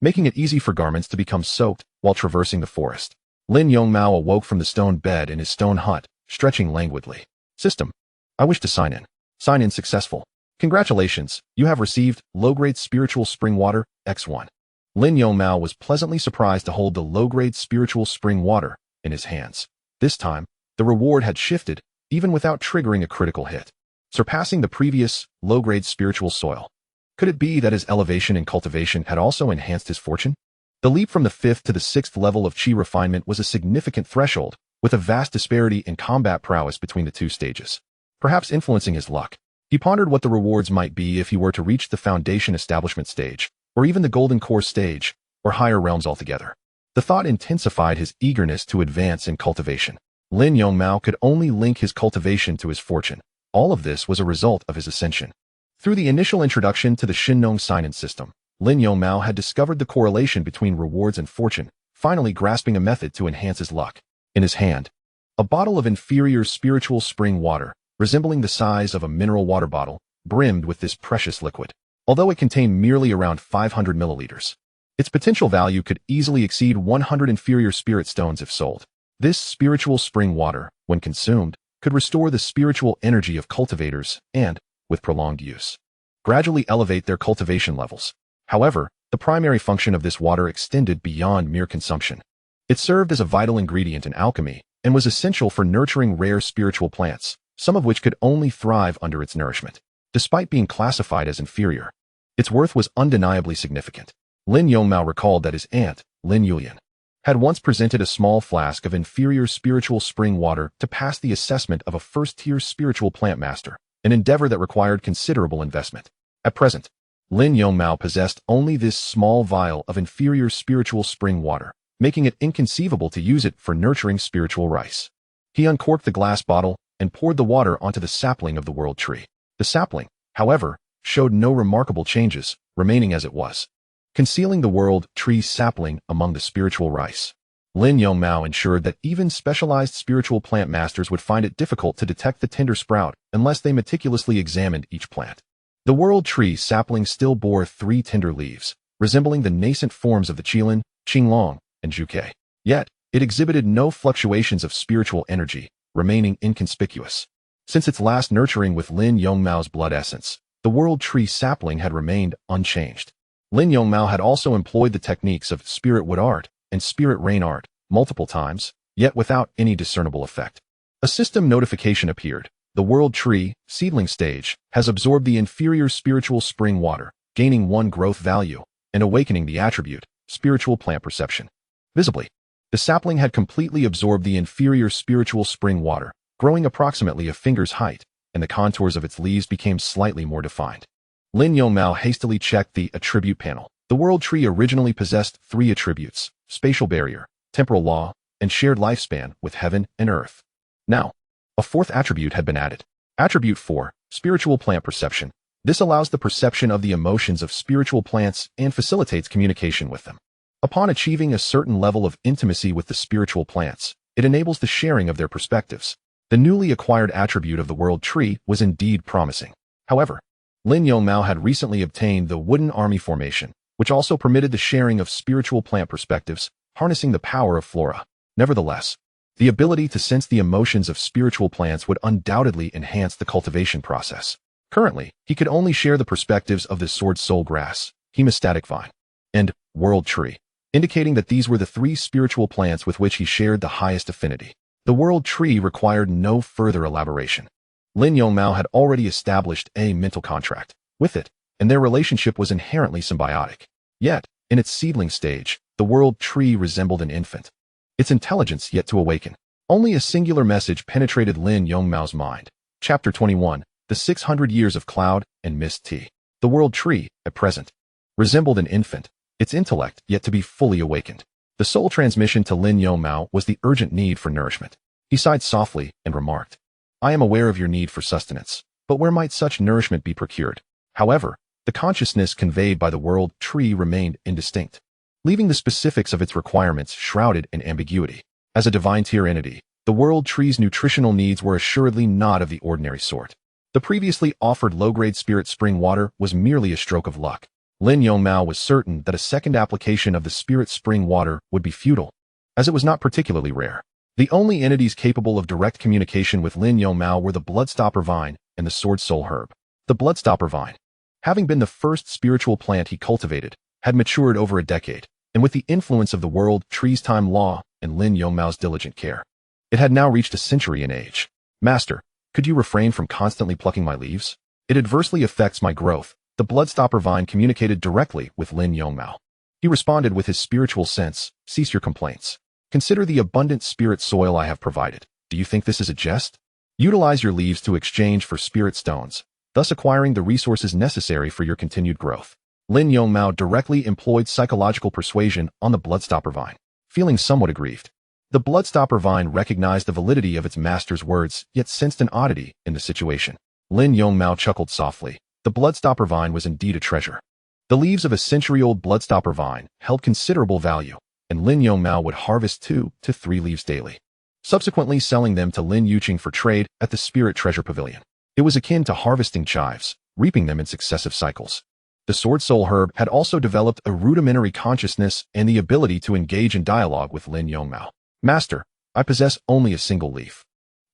making it easy for garments to become soaked while traversing the forest. Lin Yongmao awoke from the stone bed in his stone hut, stretching languidly. System. I wish to sign in. Sign in successful. Congratulations, you have received low-grade spiritual spring water, X1. Lin Yongmao was pleasantly surprised to hold the low-grade spiritual spring water in his hands. This time, the reward had shifted, even without triggering a critical hit, surpassing the previous low-grade spiritual soil. Could it be that his elevation in cultivation had also enhanced his fortune? The leap from the 5th to the 6th level of chi refinement was a significant threshold, with a vast disparity in combat prowess between the two stages, perhaps influencing his luck. He pondered what the rewards might be if he were to reach the foundation establishment stage, or even the golden core stage, or higher realms altogether. The thought intensified his eagerness to advance in cultivation. Lin Yongmao could only link his cultivation to his fortune. All of this was a result of his ascension. Through the initial introduction to the Shennong Check-in System, Lin Yongmao had discovered the correlation between rewards and fortune, finally grasping a method to enhance his luck. In his hand, a bottle of inferior spiritual spring water, resembling the size of a mineral water bottle, brimmed with this precious liquid. Although it contained merely around 500 milliliters, its potential value could easily exceed 100 inferior spirit stones if sold. This spiritual spring water, when consumed, could restore the spiritual energy of cultivators and, with prolonged use, gradually elevate their cultivation levels. However, the primary function of this water extended beyond mere consumption. It served as a vital ingredient in alchemy and was essential for nurturing rare spiritual plants, some of which could only thrive under its nourishment. Despite being classified as inferior, its worth was undeniably significant. Lin Yongmao recalled that his aunt, Lin Yulian, had once presented a small flask of inferior spiritual spring water to pass the assessment of a first-tier spiritual plant master, an endeavor that required considerable investment. At present, Lin Yongmao possessed only this small vial of inferior spiritual spring water, making it inconceivable to use it for nurturing spiritual rice. He uncorked the glass bottle and poured the water onto the sapling of the world tree. The sapling, however, showed no remarkable changes, remaining as it was, concealing the world tree sapling among the spiritual rice. Lin Yongmao ensured that even specialized spiritual plant masters would find it difficult to detect the tender sprout unless they meticulously examined each plant. The world tree sapling still bore 3 tender leaves, resembling the nascent forms of the qilin, qinglong, and zhuke. Yet, it exhibited no fluctuations of spiritual energy, remaining inconspicuous. Since its last nurturing with Lin Yongmao's blood essence, the world tree sapling had remained unchanged. Lin Yongmao had also employed the techniques of spirit wood art and spirit rain art multiple times, yet without any discernible effect. A system notification appeared. The world tree, seedling stage, has absorbed the inferior spiritual spring water, gaining 1 growth value, and awakening the attribute, spiritual plant perception. Visibly, the sapling had completely absorbed the inferior spiritual spring water, growing approximately a finger's height, and the contours of its leaves became slightly more defined. Lin Yongmao hastily checked the attribute panel. The world tree originally possessed 3 attributes: spatial barrier, temporal law, and shared lifespan with heaven and earth. Now, a 4th attribute had been added. Attribute 4, spiritual plant perception. This allows the perception of the emotions of spiritual plants and facilitates communication with them. Upon achieving a certain level of intimacy with the spiritual plants, it enables the sharing of their perspectives. The newly acquired attribute of the world tree was indeed promising. However, Lin Yongmao had recently obtained the wooden army formation, which also permitted the sharing of spiritual plant perspectives, harnessing the power of flora. Nevertheless, the ability to sense the emotions of spiritual plants would undoubtedly enhance the cultivation process. Currently, he could only share the perspectives of the sword soul grass, hemostatic vine, and world tree, indicating that these were the 3 spiritual plants with which he shared the highest affinity. The world tree required no further elaboration. Lin Yongmao had already established a mental contract with it, and their relationship was inherently symbiotic. Yet, in its seedling stage, the world tree resembled an infant, its intelligence yet to awaken. Only a singular message penetrated Lin Yongmao's mind. Chapter 21, The 600 Years of Cloud and Mist Tea. The world tree, at present, resembled an infant, its intellect yet to be fully awakened. The sole transmission to Lin Yongmao was the urgent need for nourishment. He sighed softly and remarked, "I am aware of your need for sustenance, but where might such nourishment be procured?" However, the consciousness conveyed by the world tree remained indistinct, leaving the specifics of its requirements shrouded in ambiguity. As a divine tier entity, The world tree's nutritional needs were assuredly not of the ordinary sort. The previously offered low-grade spirit spring water was merely a stroke of luck. Lin Yongmao was certain that a second application of the spirit spring water would be futile, as it was not particularly rare. The only entities capable of direct communication with Lin Yongmao were the bloodstopper vine and the sword soul herb. The bloodstopper vine, having been the first spiritual plant he cultivated, had matured over a decade, and with the influence of the world tree's time law and Lin Yongmao's diligent care, it had now reached a century in age. Master, could you refrain from constantly plucking my leaves? It adversely affects my growth. The bloodstopper vine communicated directly with Lin Yongmao. He responded with his spiritual sense, cease your complaints. Consider the abundant spirit soil I have provided. Do you think this is a jest? Utilize your leaves to exchange for spirit stones, thus acquiring the resources necessary for your continued growth. Lin Yongmao directly employed psychological persuasion on the bloodstopper vine. Feeling somewhat aggrieved, the bloodstopper vine recognized the validity of its master's words, yet sensed an oddity in the situation. Lin Yongmao chuckled softly. The bloodstopper vine was indeed a treasure. The leaves of a century-old bloodstopper vine held considerable value, and Lin Yongmao would harvest 2 to 3 leaves daily, subsequently selling them to Lin Yuqing for trade at the Spirit Treasure Pavilion. It was akin to harvesting chives, reaping them in successive cycles. The sword soul herb had also developed a rudimentary consciousness and the ability to engage in dialogue with Lin Yongmao. Master, I possess only a single leaf.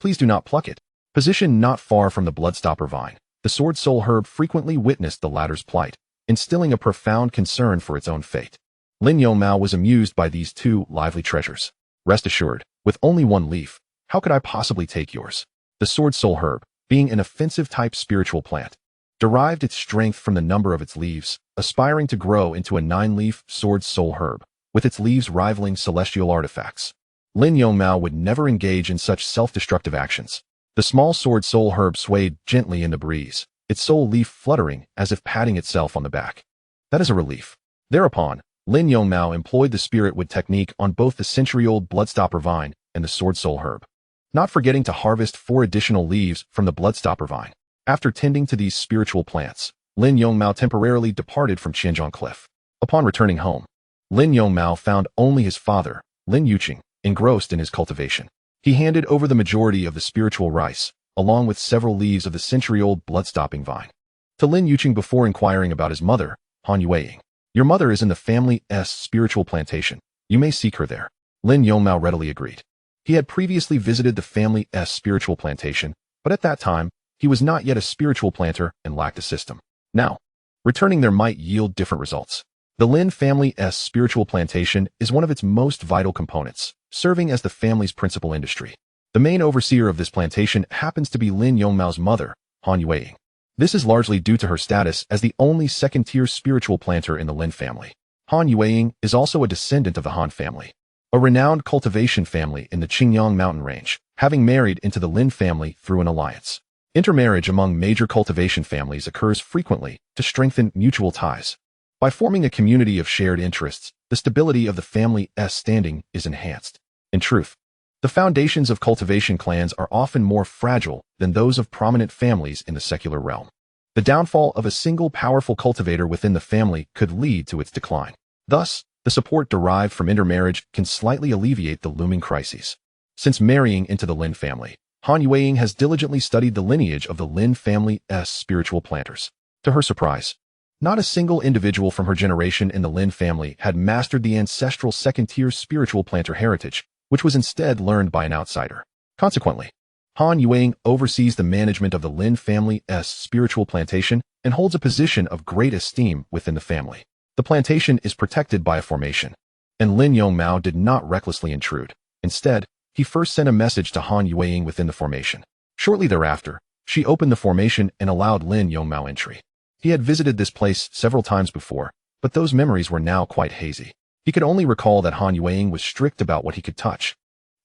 Please do not pluck it. Positioned not far from the bloodstopper vine, the sword soul herb frequently witnessed the latter's plight, instilling a profound concern for its own fate. Lin Yongmao was amused by these 2 lively treasures. Rest assured, with only 1 leaf, how could I possibly take yours? The sword soul herb, being an offensive-type spiritual plant, derived its strength from the number of its leaves, aspiring to grow into a 9-leaf sword soul herb, with its leaves rivaling celestial artifacts. Lin Yongmao would never engage in such self-destructive actions. The small sword soul herb swayed gently in the breeze, its sole leaf fluttering as if patting itself on the back. That is a relief. Thereupon, Lin Yongmao employed the spirit wood technique on both the century-old bloodstopper vine and the sword soul herb, not forgetting to harvest 4 additional leaves from the bloodstopper vine. After tending to these spiritual plants, Lin Yongmao temporarily departed from Qianzhong Cliff. Upon returning home, Lin Yongmao found only his father, Lin Yuqing, engrossed in his cultivation. He handed over the majority of the spiritual rice, along with several leaves of the century-old blood-stopping vine, to Lin Yuqing before inquiring about his mother, Han Yueying. Your mother is in the family's spiritual plantation. You may seek her there. Lin Yongmao readily agreed. He had previously visited the family's spiritual plantation, but at that time, he was not yet a spiritual planter and lacked a system. Now, returning there might yield different results. The Lin family's spiritual plantation is one of its most vital components, serving as the family's principal industry. The main overseer of this plantation happens to be Lin Yongmao's mother, Han Yueying. This is largely due to her status as the only second-tier spiritual planter in the Lin family. Han Yueying is also a descendant of the Han family, a renowned cultivation family in the Qingyang mountain range, having married into the Lin family through an alliance. Intermarriage among major cultivation families occurs frequently to strengthen mutual ties. By forming a community of shared interests, the stability of the family's standing is enhanced. In truth, the foundations of cultivation clans are often more fragile than those of prominent families in the secular realm. The downfall of a single powerful cultivator within the family could lead to its decline. Thus, the support derived from intermarriage can slightly alleviate the looming crises. Since marrying into the Lin family, Han Yueying has diligently studied the lineage of the Lin family's spiritual planters. To her surprise, not a single individual from her generation in the Lin family had mastered the ancestral second-tier spiritual planter heritage, which was instead learned by an outsider. Consequently, Han Yueying oversees the management of the Lin family's spiritual plantation and holds a position of great esteem within the family. The plantation is protected by a formation, and Lin Yongmao did not recklessly intrude. Instead, he first sent a message to Han Yueying within the formation. Shortly thereafter, she opened the formation and allowed Lin Yongmao entry. He had visited this place several times before, but those memories were now quite hazy. He could only recall that Han Yueying was strict about what he could touch,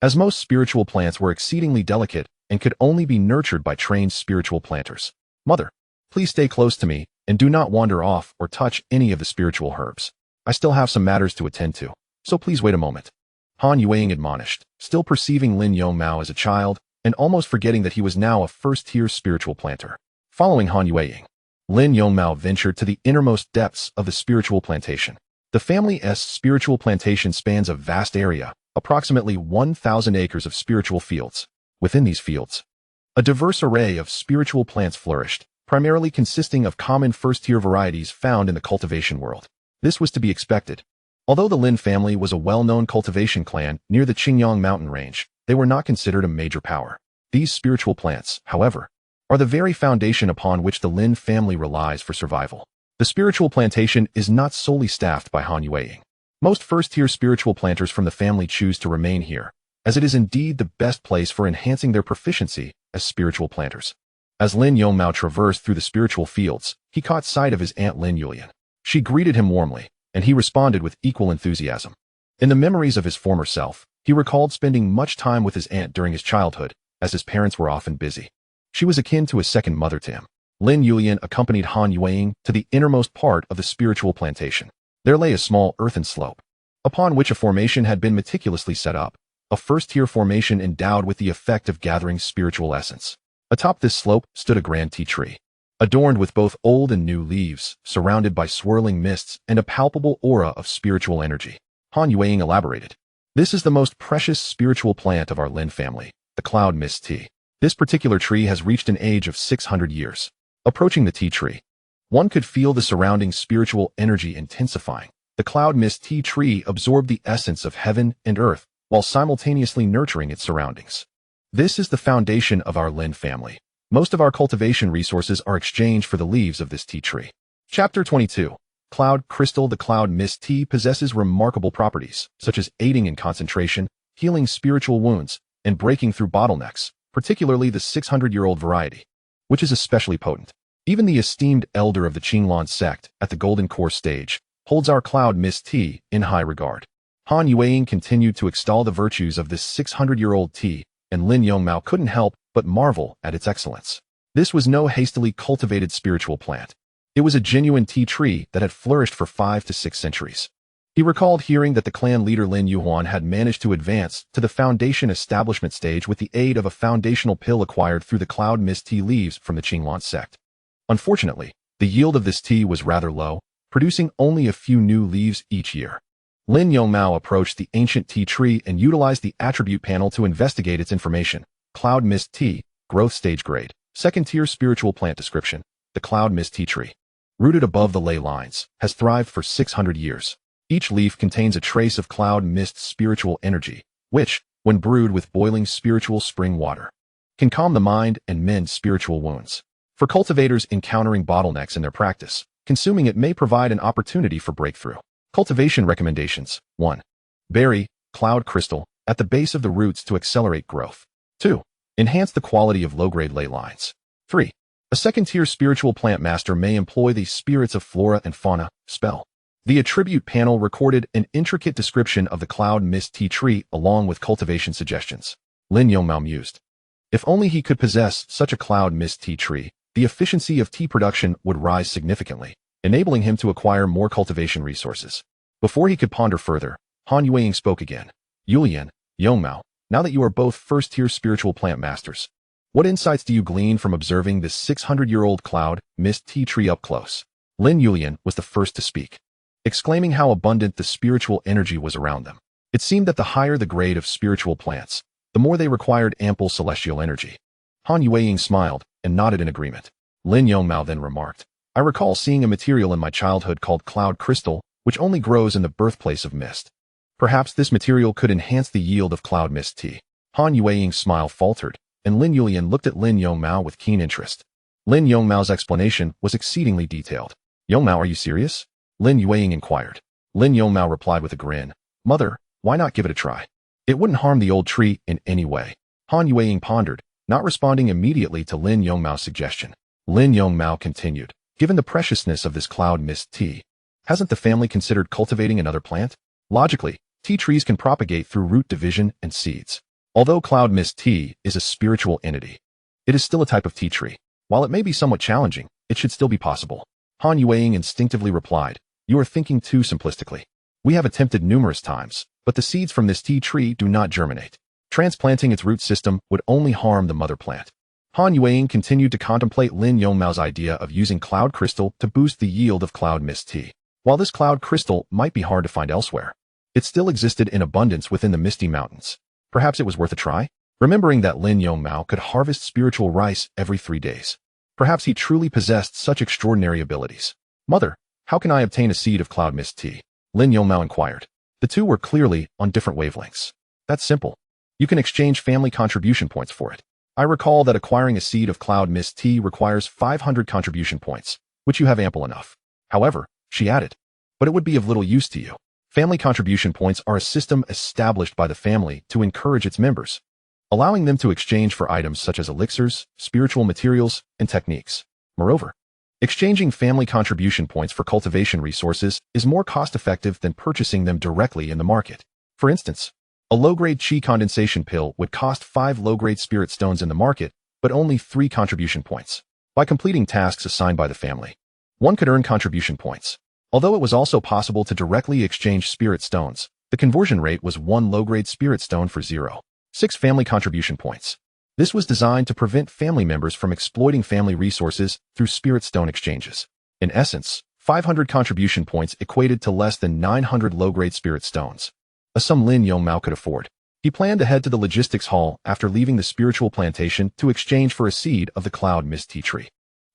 as most spiritual plants were exceedingly delicate and could only be nurtured by trained spiritual planters. Mother, please stay close to me and do not wander off or touch any of the spiritual herbs. I still have some matters to attend to, so please wait a moment. Han Yueying admonished, still perceiving Lin Yongmao as a child and almost forgetting that he was now a first-tier spiritual planter. Following Han Yueying, Lin Yongmao ventured to the innermost depths of the spiritual plantation. The family's spiritual plantation spans a vast area, approximately 1,000 acres of spiritual fields. Within these fields, a diverse array of spiritual plants flourished, primarily consisting of common first-tier varieties found in the cultivation world. This was to be expected. Although the Lin family was a well-known cultivation clan near the Qingyang mountain range, they were not considered a major power. These spiritual plants, however, are the very foundation upon which the Lin family relies for survival. The spiritual plantation is not solely staffed by Han Yueying. Most first-tier spiritual planters from the family choose to remain here, as it is indeed the best place for enhancing their proficiency as spiritual planters. As Lin Yongmao traversed through the spiritual fields, he caught sight of his aunt Lin Yulian. She greeted him warmly, and he responded with equal enthusiasm. In the memories of his former self, he recalled spending much time with his aunt during his childhood, as his parents were often busy. She was akin to a second mother to him. Lin Yulian accompanied Han Yueying to the innermost part of the spiritual plantation. There lay a small earthen slope, upon which a formation had been meticulously set up, a first-tier formation endowed with the effect of gathering spiritual essence. Atop this slope stood a grand tea tree, adorned with both old and new leaves, surrounded by swirling mists and a palpable aura of spiritual energy. Han Yueying elaborated. This is the most precious spiritual plant of our Lin family, the cloud mist tea. This particular tree has reached an age of 600 years. Approaching the tea tree, one could feel the surrounding spiritual energy intensifying. The cloud mist tea tree absorbed the essence of heaven and earth, while simultaneously nurturing its surroundings. This is the foundation of our Lin family. Most of our cultivation resources are exchanged for the leaves of this tea tree. Chapter 22. Cloud Crystal. The cloud mist tea possesses remarkable properties, such as aiding in concentration, healing spiritual wounds, and breaking through bottlenecks, particularly the 600-year-old variety, which is especially potent. Even the esteemed elder of the Qinglan sect, at the Golden Core stage, holds our cloud mist tea in high regard. Han Yueying continued to extol the virtues of this 600-year-old tea, and Lin Yongmao couldn't help but marvel at its excellence. This was no hastily cultivated spiritual plant. It was a genuine tea tree that had flourished for 5 to 6 centuries. He recalled hearing that the clan leader Lin Yuhuan had managed to advance to the foundation establishment stage with the aid of a foundational pill acquired through the cloud mist tea leaves from the Qinglan sect. Unfortunately, the yield of this tea was rather low, producing only a few new leaves each year. Lin Yongmao approached the ancient tea tree and utilized the attribute panel to investigate its information. Cloud mist tea, growth stage grade, second-tier spiritual plant description. The cloud mist tea tree, rooted above the ley lines, has thrived for 600 years. Each leaf contains a trace of cloud mist spiritual energy, which, when brewed with boiling spiritual spring water, can calm the mind and mend spiritual wounds. For cultivators encountering bottlenecks in their practice, consuming it may provide an opportunity for breakthrough. Cultivation recommendations. 1. Bury cloud crystal at the base of the roots to accelerate growth. 2. Enhance the quality of low-grade ley lines. 3. A second-tier spiritual plant master may employ the spirits of flora and fauna spell. The attribute panel recorded an intricate description of the cloud mist tea tree along with cultivation suggestions. Lin Yongmao mused. If only he could possess such a cloud mist tea tree, the efficiency of tea production would rise significantly, enabling him to acquire more cultivation resources. Before he could ponder further, Han Yueying spoke again. Yulian, Yongmao, now that you are both first-tier spiritual plant masters, what insights do you glean from observing this 600-year-old cloud mist tea tree up close? Lin Yulian was the first to speak, exclaiming how abundant the spiritual energy was around them. It seemed that the higher the grade of spiritual plants, the more they required ample celestial energy. Han Yueying smiled and nodded in agreement. Lin Yongmao then remarked, I recall seeing a material in my childhood called cloud crystal, which only grows in the birthplace of mist. Perhaps this material could enhance the yield of cloud mist tea. Han Yueying's smile faltered, and Lin Yulian looked at Lin Yongmao with keen interest. Lin Yongmao's explanation was exceedingly detailed. Yongmao, are you serious? Lin Yueying inquired. Lin Yongmao replied with a grin. Mother, why not give it a try? It wouldn't harm the old tree in any way. Han Yueying pondered, not responding immediately to Lin Yongmao's suggestion. Lin Yongmao continued. Given the preciousness of this cloud mist tea, hasn't the family considered cultivating another plant? Logically, tea trees can propagate through root division and seeds. Although cloud mist tea is a spiritual entity, it is still a type of tea tree. While it may be somewhat challenging, it should still be possible. Han Yueying instinctively replied, you are thinking too simplistically. We have attempted numerous times, but the seeds from this tea tree do not germinate. Transplanting its root system would only harm the mother plant. Han Yueying continued to contemplate Lin Yongmao's idea of using cloud crystal to boost the yield of cloud mist tea. While this cloud crystal might be hard to find elsewhere, it still existed in abundance within the Misty Mountains. Perhaps it was worth a try? Remembering that Lin Yongmao could harvest spiritual rice every 3 days. Perhaps he truly possessed such extraordinary abilities. Mother, how can I obtain a seed of cloud mist tea? Lin Yongmao inquired. The two were clearly on different wavelengths. That's simple. You can exchange family contribution points for it. I recall that acquiring a seed of cloud mist tea requires 500 contribution points, which you have ample enough. However, she added, but it would be of little use to you. Family contribution points are a system established by the family to encourage its members, allowing them to exchange for items such as elixirs, spiritual materials, and techniques. Moreover, exchanging family contribution points for cultivation resources is more cost-effective than purchasing them directly in the market. For instance, a low-grade qi condensation pill would cost 5 low-grade spirit stones in the market, but only 3 contribution points. By completing tasks assigned by the family, one could earn contribution points. Although it was also possible to directly exchange spirit stones, the conversion rate was 1 low-grade spirit stone for 0.6 family contribution points. This was designed to prevent family members from exploiting family resources through spirit stone exchanges. In essence, 500 contribution points equated to less than 900 low-grade spirit stones, a sum Lin Yongmao could afford. He planned to head to the logistics hall after leaving the spiritual plantation to exchange for a seed of the cloud mist tea tree.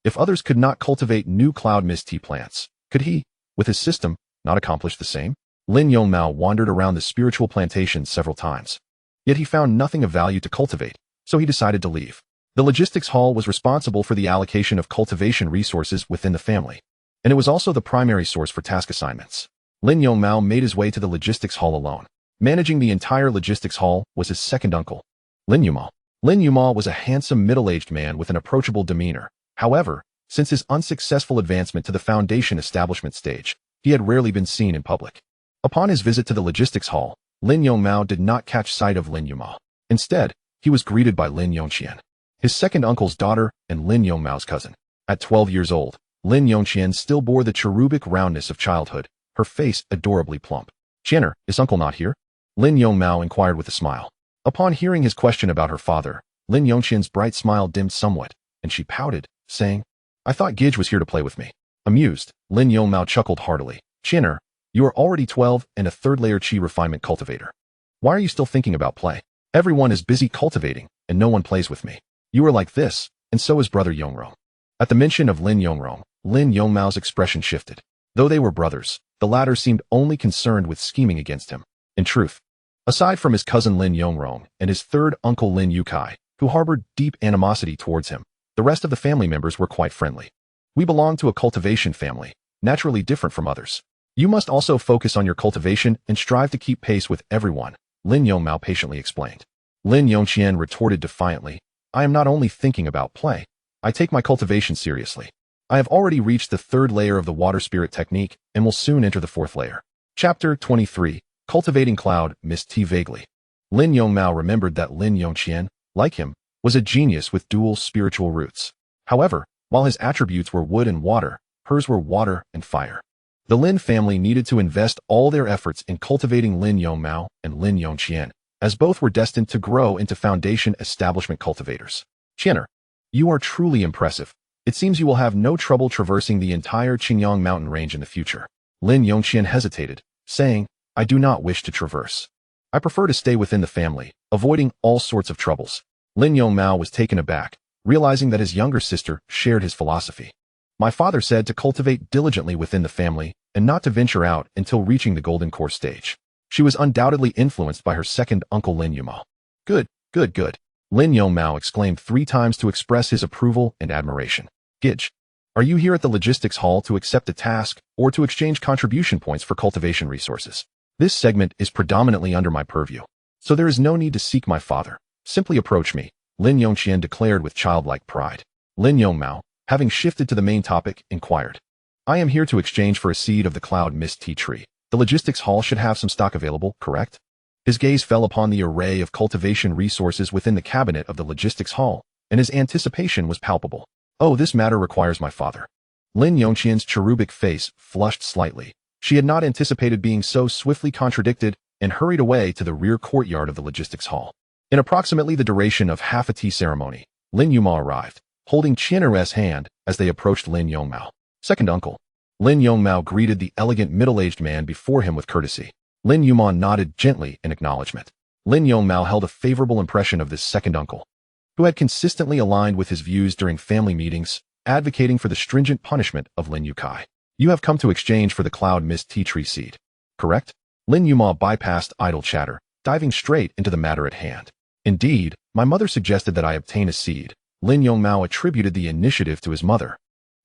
If others could not cultivate new cloud mist tea plants, could he, with his system, not accomplish the same? Lin Yongmao wandered around the spiritual plantation several times. Yet he found nothing of value to cultivate, so he decided to leave. The logistics hall was responsible for the allocation of cultivation resources within the family, and it was also the primary source for task assignments. Lin Yongmao made his way to the logistics hall alone. Managing the entire logistics hall was his second uncle, Lin Yongmao. Lin Yongmao was a handsome middle-aged man with an approachable demeanor. However, since his unsuccessful advancement to the foundation establishment stage, he had rarely been seen in public. Upon his visit to the logistics hall, Lin Yongmao did not catch sight of Lin Yongmao. Instead, he was greeted by Lin Yongqian, his second uncle's daughter and Lin Yongmao's cousin. At 12 years old, Lin Yongqian still bore the cherubic roundness of childhood, her face adorably plump. "Qianer, is uncle not here?" Lin Yongmao inquired with a smile. Upon hearing his question about her father, Lin Yongqian's bright smile dimmed somewhat, and she pouted, saying, "I thought Gidge was here to play with me." Amused, Lin Yongmao chuckled heartily. "Qianer, you are already 12 and a third-layer qi refinement cultivator. Why are you still thinking about play? Everyone is busy cultivating, and no one plays with me. You are like this, and so is brother Yongrong." At the mention of Lin Yongrong, Lin Yongmao's expression shifted. Though they were brothers, the latter seemed only concerned with scheming against him. In truth, aside from his cousin Lin Yongrong and his third uncle Lin Yukai, who harbored deep animosity towards him, the rest of the family members were quite friendly. "We belong to a cultivation family, naturally different from others. You must also focus on your cultivation and strive to keep pace with everyone," Lin Yongmao patiently explained. Lin Yongqian retorted defiantly, "I am not only thinking about play. I take my cultivation seriously. I have already reached the 3rd layer of the water spirit technique and will soon enter the 4th layer." Chapter 23, Cultivating Cloud Mist Tea. Vaguely, Lin Yongmao remembered that Lin Yongqian, like him, was a genius with dual spiritual roots. However, while his attributes were wood and water, hers were water and fire. The Lin family needed to invest all their efforts in cultivating Lin Yongmao and Lin Yongqian, as both were destined to grow into foundation establishment cultivators. "Qianer, you are truly impressive. It seems you will have no trouble traversing the entire Qingyang mountain range in the future." Lin Yongqian hesitated, saying, "I do not wish to traverse. I prefer to stay within the family, avoiding all sorts of troubles." Lin Yongmao was taken aback, realizing that his younger sister shared his philosophy. "My father said to cultivate diligently within the family and not to venture out until reaching the golden core stage." She was undoubtedly influenced by her second uncle Lin Yongmao. "Good, good, good," Lin Yongmao exclaimed 3 times to express his approval and admiration. "Gidge, are you here at the logistics hall to accept a task or to exchange contribution points for cultivation resources? This segment is predominantly under my purview, so there is no need to seek my father. Simply approach me," Lin Yongqian declared with childlike pride. Lin Yongmao, having shifted to the main topic, inquired, "I am here to exchange for a seed of the cloud mist tea tree. The logistics hall should have some stock available, correct?" His gaze fell upon the array of cultivation resources within the cabinet of the logistics hall, and his anticipation was palpable. "Oh, this matter requires my father." Lin Yongqian's cherubic face flushed slightly. She had not anticipated being so swiftly contradicted and hurried away to the rear courtyard of the logistics hall. In approximately the duration of half a tea ceremony, Lin Yongmao arrived, holding Qianer's hand as they approached Lin Yongmao. "Second uncle." Lin Yongmao greeted the elegant middle-aged man before him with courtesy. Lin Yongmao nodded gently in acknowledgement. Lin Yongmao held a favorable impression of this second uncle, who had consistently aligned with his views during family meetings, advocating for the stringent punishment of Lin Yukai. You have come to exchange for the cloud mist tea tree seed, correct? Lin Yongmao bypassed idle chatter, diving straight into the matter at hand. Indeed, my mother suggested that I obtain a seed. Lin Yongmao attributed the initiative to his mother.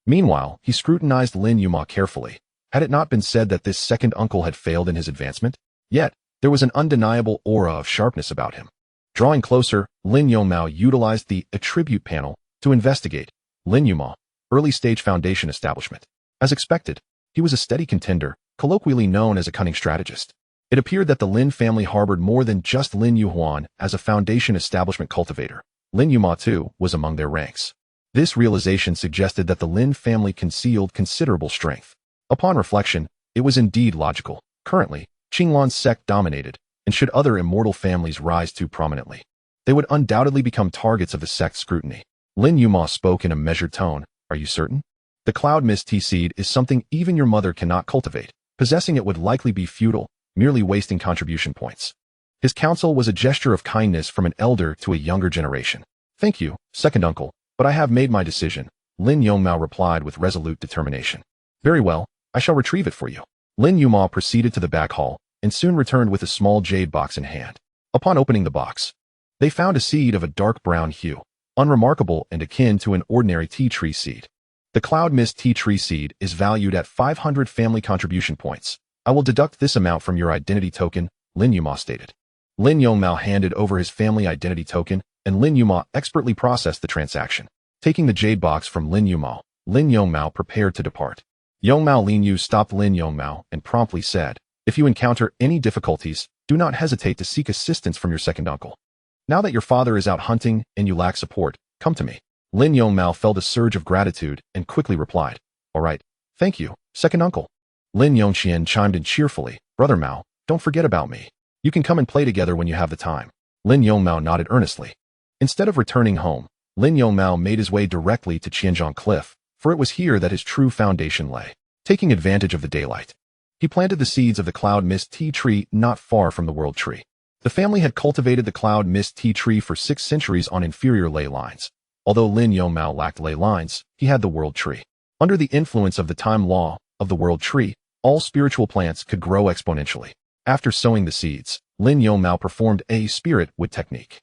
Meanwhile, he scrutinized Lin Yongmao carefully. Had it not been said that this second uncle had failed in his advancement? Yet, there was an undeniable aura of sharpness about him. Drawing closer, Lin Yongmao utilized the attribute panel to investigate Lin Yongmao, early-stage foundation establishment. As expected, he was a steady contender, colloquially known as a cunning strategist. It appeared that the Lin family harbored more than just Lin Yuhuan as a foundation establishment cultivator. Lin Yongmao, too, was among their ranks. This realization suggested that the Lin family concealed considerable strength. Upon reflection, it was indeed logical. Currently, Qinglan's sect dominated, and should other immortal families rise too prominently, they would undoubtedly become targets of the sect's scrutiny. Lin Yongmao spoke in a measured tone. Are you certain? The cloud mist tea seed is something even your mother cannot cultivate. Possessing it would likely be futile, merely wasting contribution points. His counsel was a gesture of kindness from an elder to a younger generation. Thank you, second uncle, but I have made my decision, Lin Yongmao replied with resolute determination. Very well, I shall retrieve it for you. Lin Yongmao proceeded to the back hall, and soon returned with a small jade box in hand. Upon opening the box, they found a seed of a dark brown hue, unremarkable and akin to an ordinary tea tree seed. The cloud mist tea tree seed is valued at 500 family contribution points. I will deduct this amount from your identity token, Lin Yongmao stated. Lin Yongmao handed over his family identity token, and Lin Yongmao expertly processed the transaction. Taking the jade box from Lin Yongmao prepared to depart. Yongmao Lin Yu stopped Lin Yongmao and promptly said, if you encounter any difficulties, do not hesitate to seek assistance from your second uncle. Now that your father is out hunting and you lack support, come to me. Lin Yongmao felt a surge of gratitude and quickly replied, all right, thank you, second uncle. Lin Yongxian chimed in cheerfully, Brother Mao, don't forget about me. You can come and play together when you have the time. Lin Yongmao nodded earnestly. Instead of returning home, Lin Yongmao made his way directly to Qianzhong Cliff, for it was here that his true foundation lay. Taking advantage of the daylight, he planted the seeds of the cloud mist tea tree not far from the world tree. The family had cultivated the cloud mist tea tree for 6 centuries on inferior ley lines. Although Lin Yongmao lacked ley lines, he had the world tree. Under the influence of the time law of the world tree, all spiritual plants could grow exponentially. After sowing the seeds, Lin Yongmao performed a spirit wood technique.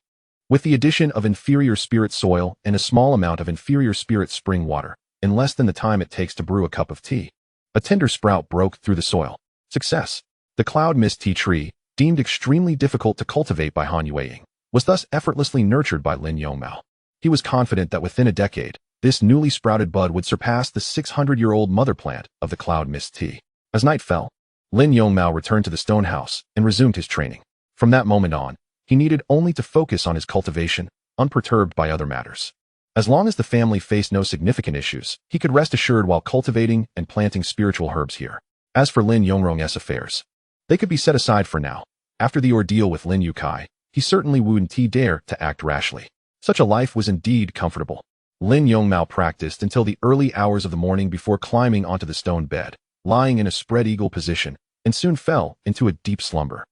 With the addition of inferior spirit soil and a small amount of inferior spirit spring water, in less than the time it takes to brew a cup of tea, a tender sprout broke through the soil. Success. The cloud mist tea tree, deemed extremely difficult to cultivate by Han Yueying, was thus effortlessly nurtured by Lin Yongmao. He was confident that within a decade, this newly sprouted bud would surpass the 600-year-old mother plant of the cloud mist tea. As night fell, Lin Yongmao returned to the stone house and resumed his training. From that moment on, he needed only to focus on his cultivation, unperturbed by other matters. As long as the family faced no significant issues, he could rest assured while cultivating and planting spiritual herbs here. As for Lin Yongrong's affairs, they could be set aside for now. After the ordeal with Lin Yukai, he certainly wouldn't dare to act rashly. Such a life was indeed comfortable. Lin Yongmao practiced until the early hours of the morning before climbing onto the stone bed, lying in a spread eagle position, and soon fell into a deep slumber.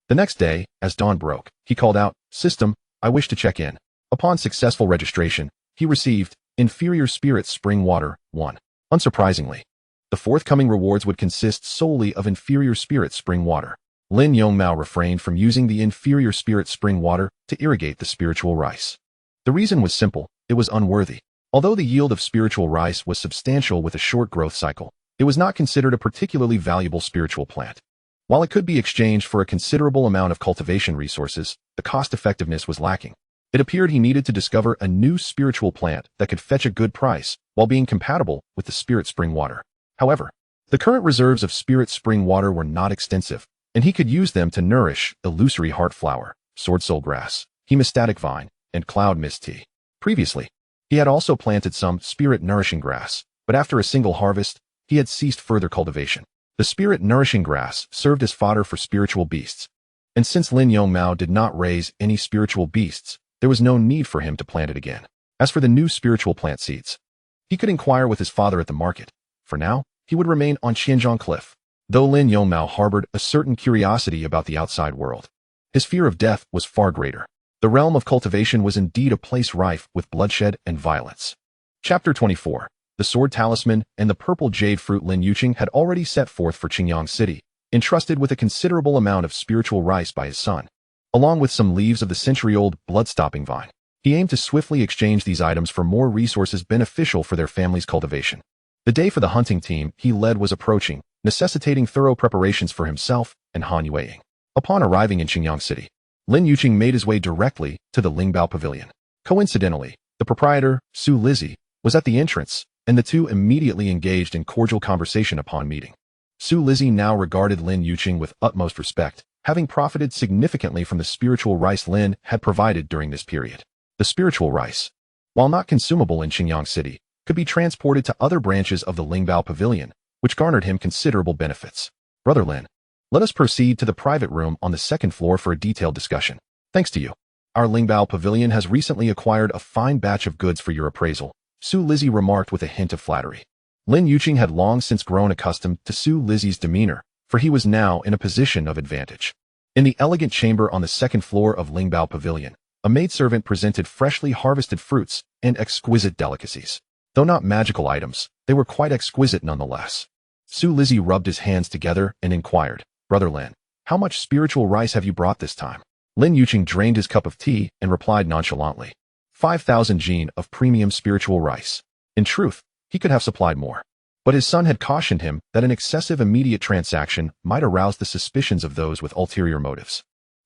The next day, as dawn broke, he called out, System, I wish to check in. Upon successful registration, he received inferior spirit spring water 1. Unsurprisingly, the forthcoming rewards would consist solely of inferior spirit spring water. Lin Yongmao refrained from using the inferior spirit spring water to irrigate the spiritual rice. The reason was simple, it was unworthy. Although the yield of spiritual rice was substantial with a short growth cycle, it was not considered a particularly valuable spiritual plant. While it could be exchanged for a considerable amount of cultivation resources, the cost-effectiveness was lacking. It appeared he needed to discover a new spiritual plant that could fetch a good price while being compatible with the spirit spring water. However, the current reserves of spirit spring water were not extensive, and he could use them to nourish illusory heart flower, sword soul grass, hemostatic vine, and cloud mist tea. Previously, he had also planted some spirit nourishing grass, but after a single harvest, he had ceased further cultivation. The spirit nourishing grass served as fodder for spiritual beasts, and since Lin Yongmao did not raise any spiritual beasts, there was no need for him to plant it again. As for the new spiritual plant seeds, he could inquire with his father at the market. For now, he would remain on Qianzhong Cliff. Though Lin Yongmao harbored a certain curiosity about the outside world, his fear of death was far greater. The realm of cultivation was indeed a place rife with bloodshed and violence. Chapter 24. The Sword Talisman and the Purple Jade Fruit. Lin Yuqing had already set forth for Qingyang City, entrusted with a considerable amount of spiritual rice by his son, along with some leaves of the century-old blood-stopping vine. He aimed to swiftly exchange these items for more resources beneficial for their family's cultivation. The day for the hunting team he led was approaching, necessitating thorough preparations for himself and Han Yueying. Upon arriving in Qingyang City, Lin Yuqing made his way directly to the Lingbao Pavilion. Coincidentally, the proprietor, Su Lizzie, was at the entrance, and the two immediately engaged in cordial conversation upon meeting. Su Lizzie now regarded Lin Yuqing with utmost respect, having profited significantly from the spiritual rice Lin had provided during this period. The spiritual rice, while not consumable in Qingyang City, could be transported to other branches of the Lingbao Pavilion, which garnered him considerable benefits. Brother Lin, let us proceed to the private room on the second floor for a detailed discussion. Thanks to you, our Lingbao Pavilion has recently acquired a fine batch of goods for your appraisal, Su Lizzie remarked with a hint of flattery. Lin Yuqing had long since grown accustomed to Su Lizzie's demeanor, for he was now in a position of advantage. In the elegant chamber on the second floor of Lingbao Pavilion, a maidservant presented freshly harvested fruits and exquisite delicacies. Though not magical items, they were quite exquisite nonetheless. Su Lizzie rubbed his hands together and inquired, Brother Lin, how much spiritual rice have you brought this time? Lin Yuqing drained his cup of tea and replied nonchalantly, 5,000 jin of premium spiritual rice. In truth, he could have supplied more. But his son had cautioned him that an excessive immediate transaction might arouse the suspicions of those with ulterior motives.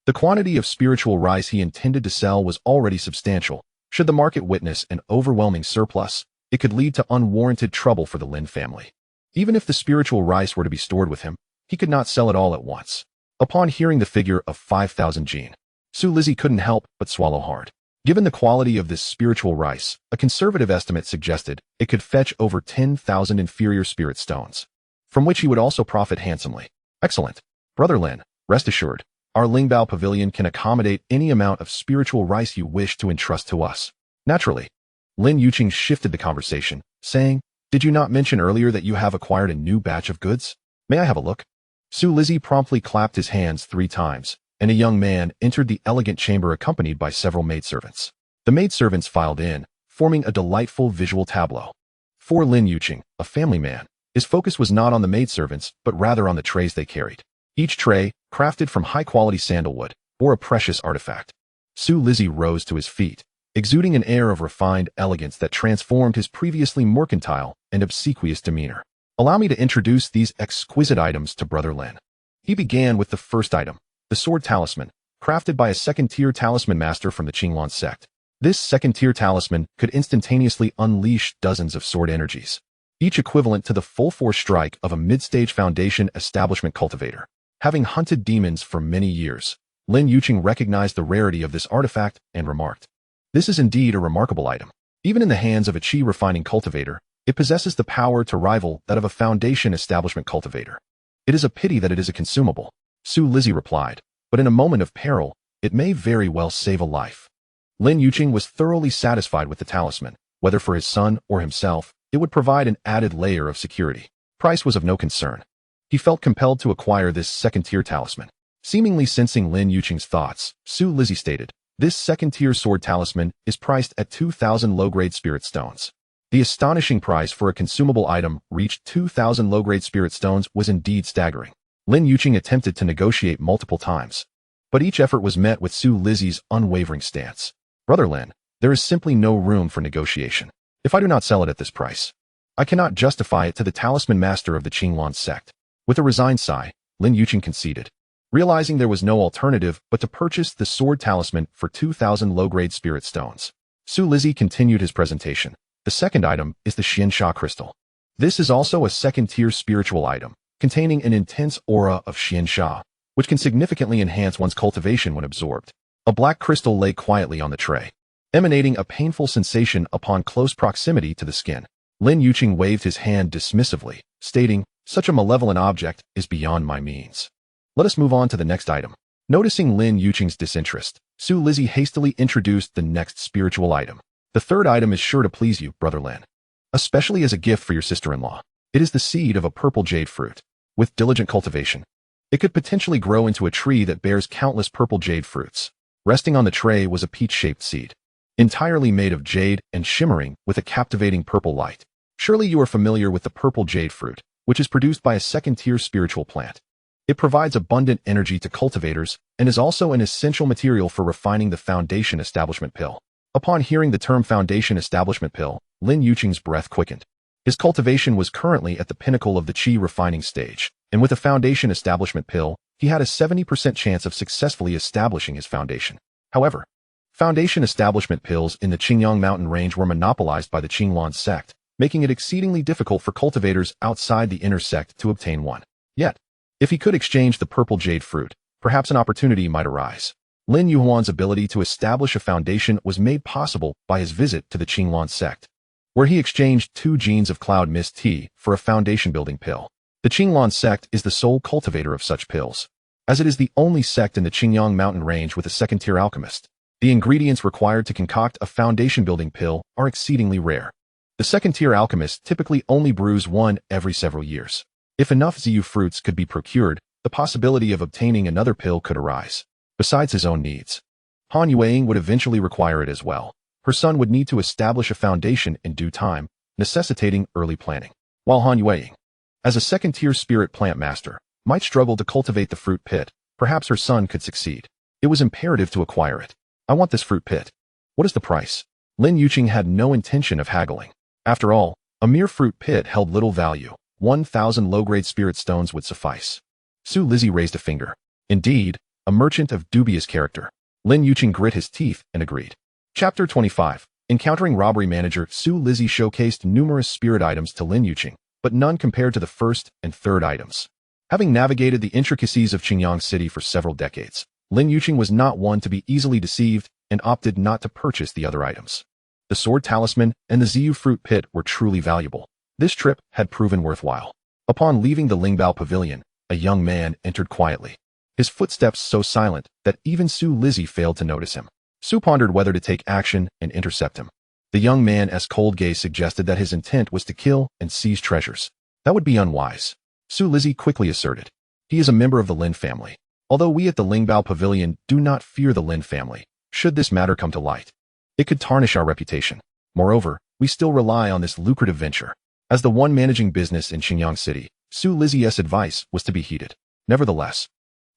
The quantity of spiritual rice he intended to sell was already substantial. Should the market witness an overwhelming surplus, it could lead to unwarranted trouble for the Lin family. Even if the spiritual rice were to be stored with him, he could not sell it all at once. Upon hearing the figure of 5,000 jin, Su Lizzie couldn't help but swallow hard. Given the quality of this spiritual rice, a conservative estimate suggested it could fetch over 10,000 inferior spirit stones, from which he would also profit handsomely. Excellent. Brother Lin, rest assured, our Lingbao Pavilion can accommodate any amount of spiritual rice you wish to entrust to us. Naturally, Lin Yuqing shifted the conversation, saying, Did you not mention earlier that you have acquired a new batch of goods? May I have a look? Su Lizzie promptly clapped his hands 3 times, and a young man entered the elegant chamber accompanied by several maidservants. The maidservants filed in, forming a delightful visual tableau. For Lin Yuqing, a family man, his focus was not on the maidservants, but rather on the trays they carried. Each tray, crafted from high-quality sandalwood, bore a precious artifact. Su Lizzie rose to his feet, exuding an air of refined elegance that transformed his previously mercantile and obsequious demeanor. Allow me to introduce these exquisite items to Brother Lin. He began with the first item, the Sword Talisman, crafted by a second-tier talisman master from the Qinglan sect. This second-tier talisman could instantaneously unleash dozens of sword energies, each equivalent to the full-force strike of a mid-stage foundation establishment cultivator. Having hunted demons for many years, Lin Yuqing recognized the rarity of this artifact and remarked, This is indeed a remarkable item. Even in the hands of a qi refining cultivator, it possesses the power to rival that of a foundation establishment cultivator. It is a pity that it is a consumable, Su Lizzie replied, but in a moment of peril, it may very well save a life. Lin Yuqing was thoroughly satisfied with the talisman. Whether for his son or himself, it would provide an added layer of security. Price was of no concern. He felt compelled to acquire this second-tier talisman. Seemingly sensing Lin Yuqing's thoughts, Su Lizzie stated, This second-tier sword talisman is priced at 2,000 low-grade spirit stones. The astonishing price for a consumable item reached 2,000 low-grade spirit stones was indeed staggering. Lin Yuqing attempted to negotiate multiple times, but each effort was met with Su Lizzie's unwavering stance. Brother Lin, there is simply no room for negotiation. If I do not sell it at this price, I cannot justify it to the talisman master of the Qinglan sect. With a resigned sigh, Lin Yuqing conceded, realizing there was no alternative but to purchase the sword talisman for 2,000 low-grade spirit stones. Su Lizzie continued his presentation. The second item is the Xiansha crystal. This is also a second-tier spiritual item, containing an intense aura of Xiansha, which can significantly enhance one's cultivation when absorbed. A black crystal lay quietly on the tray, emanating a painful sensation upon close proximity to the skin. Lin Yuqing waved his hand dismissively, stating, Such a malevolent object is beyond my means. Let us move on to the next item. Noticing Lin Yuqing's disinterest, Su Lizzie hastily introduced the next spiritual item. The third item is sure to please you, Brother Lin, especially as a gift for your sister-in-law. It is the seed of a purple jade fruit. With diligent cultivation, it could potentially grow into a tree that bears countless purple jade fruits. Resting on the tray was a peach-shaped seed, entirely made of jade and shimmering with a captivating purple light. Surely you are familiar with the purple jade fruit, which is produced by a second-tier spiritual plant. It provides abundant energy to cultivators and is also an essential material for refining the foundation establishment pill. Upon hearing the term foundation establishment pill, Lin Yongmao's breath quickened. His cultivation was currently at the pinnacle of the qi refining stage, and with a foundation establishment pill, he had a 70% chance of successfully establishing his foundation. However, foundation establishment pills in the Qingyang mountain range were monopolized by the Qinglan sect, making it exceedingly difficult for cultivators outside the inner sect to obtain one. Yet, if he could exchange the purple jade fruit, perhaps an opportunity might arise. Lin Yongmao's ability to establish a foundation was made possible by his visit to the Qinglan sect, where he exchanged 2 genes of cloud mist tea for a foundation-building pill. The Qinglan sect is the sole cultivator of such pills, as it is the only sect in the Qingyang mountain range with a second-tier alchemist. The ingredients required to concoct a foundation-building pill are exceedingly rare. The second-tier alchemist typically only brews one every several years. If enough Zhu fruits could be procured, the possibility of obtaining another pill could arise. Besides his own needs, Han Yueying would eventually require it as well. Her son would need to establish a foundation in due time, necessitating early planning. While Han Yueying, as a second-tier spirit plant master, might struggle to cultivate the fruit pit, perhaps her son could succeed. It was imperative to acquire it. I want this fruit pit. What is the price? Lin Yongmao had no intention of haggling. After all, a mere fruit pit held little value. 1,000 low-grade spirit stones would suffice. Su Lizzie raised a finger. Indeed, a merchant of dubious character. Lin Yongmao grit his teeth and agreed. Chapter 25. Encountering robbery manager Su Lizzie showcased numerous spirit items to Lin Yongmao, but none compared to the first and third items. Having navigated the intricacies of Qingyang City for several decades, Lin Yongmao was not one to be easily deceived and opted not to purchase the other items. The sword talisman and the Zhu fruit pit were truly valuable. This trip had proven worthwhile. Upon leaving the Lingbao pavilion, a young man entered quietly, his footsteps so silent that even Su Lizzie failed to notice him. Su pondered whether to take action and intercept him. The young man's cold gaze suggested that his intent was to kill and seize treasures. That would be unwise. Su Lizzie quickly asserted. He is a member of the Lin family. Although we at the Lingbao pavilion do not fear the Lin family, should this matter come to light, it could tarnish our reputation. Moreover, we still rely on this lucrative venture. As the one managing business in Qingyang City, Su Lizzie's advice was to be heeded. Nevertheless,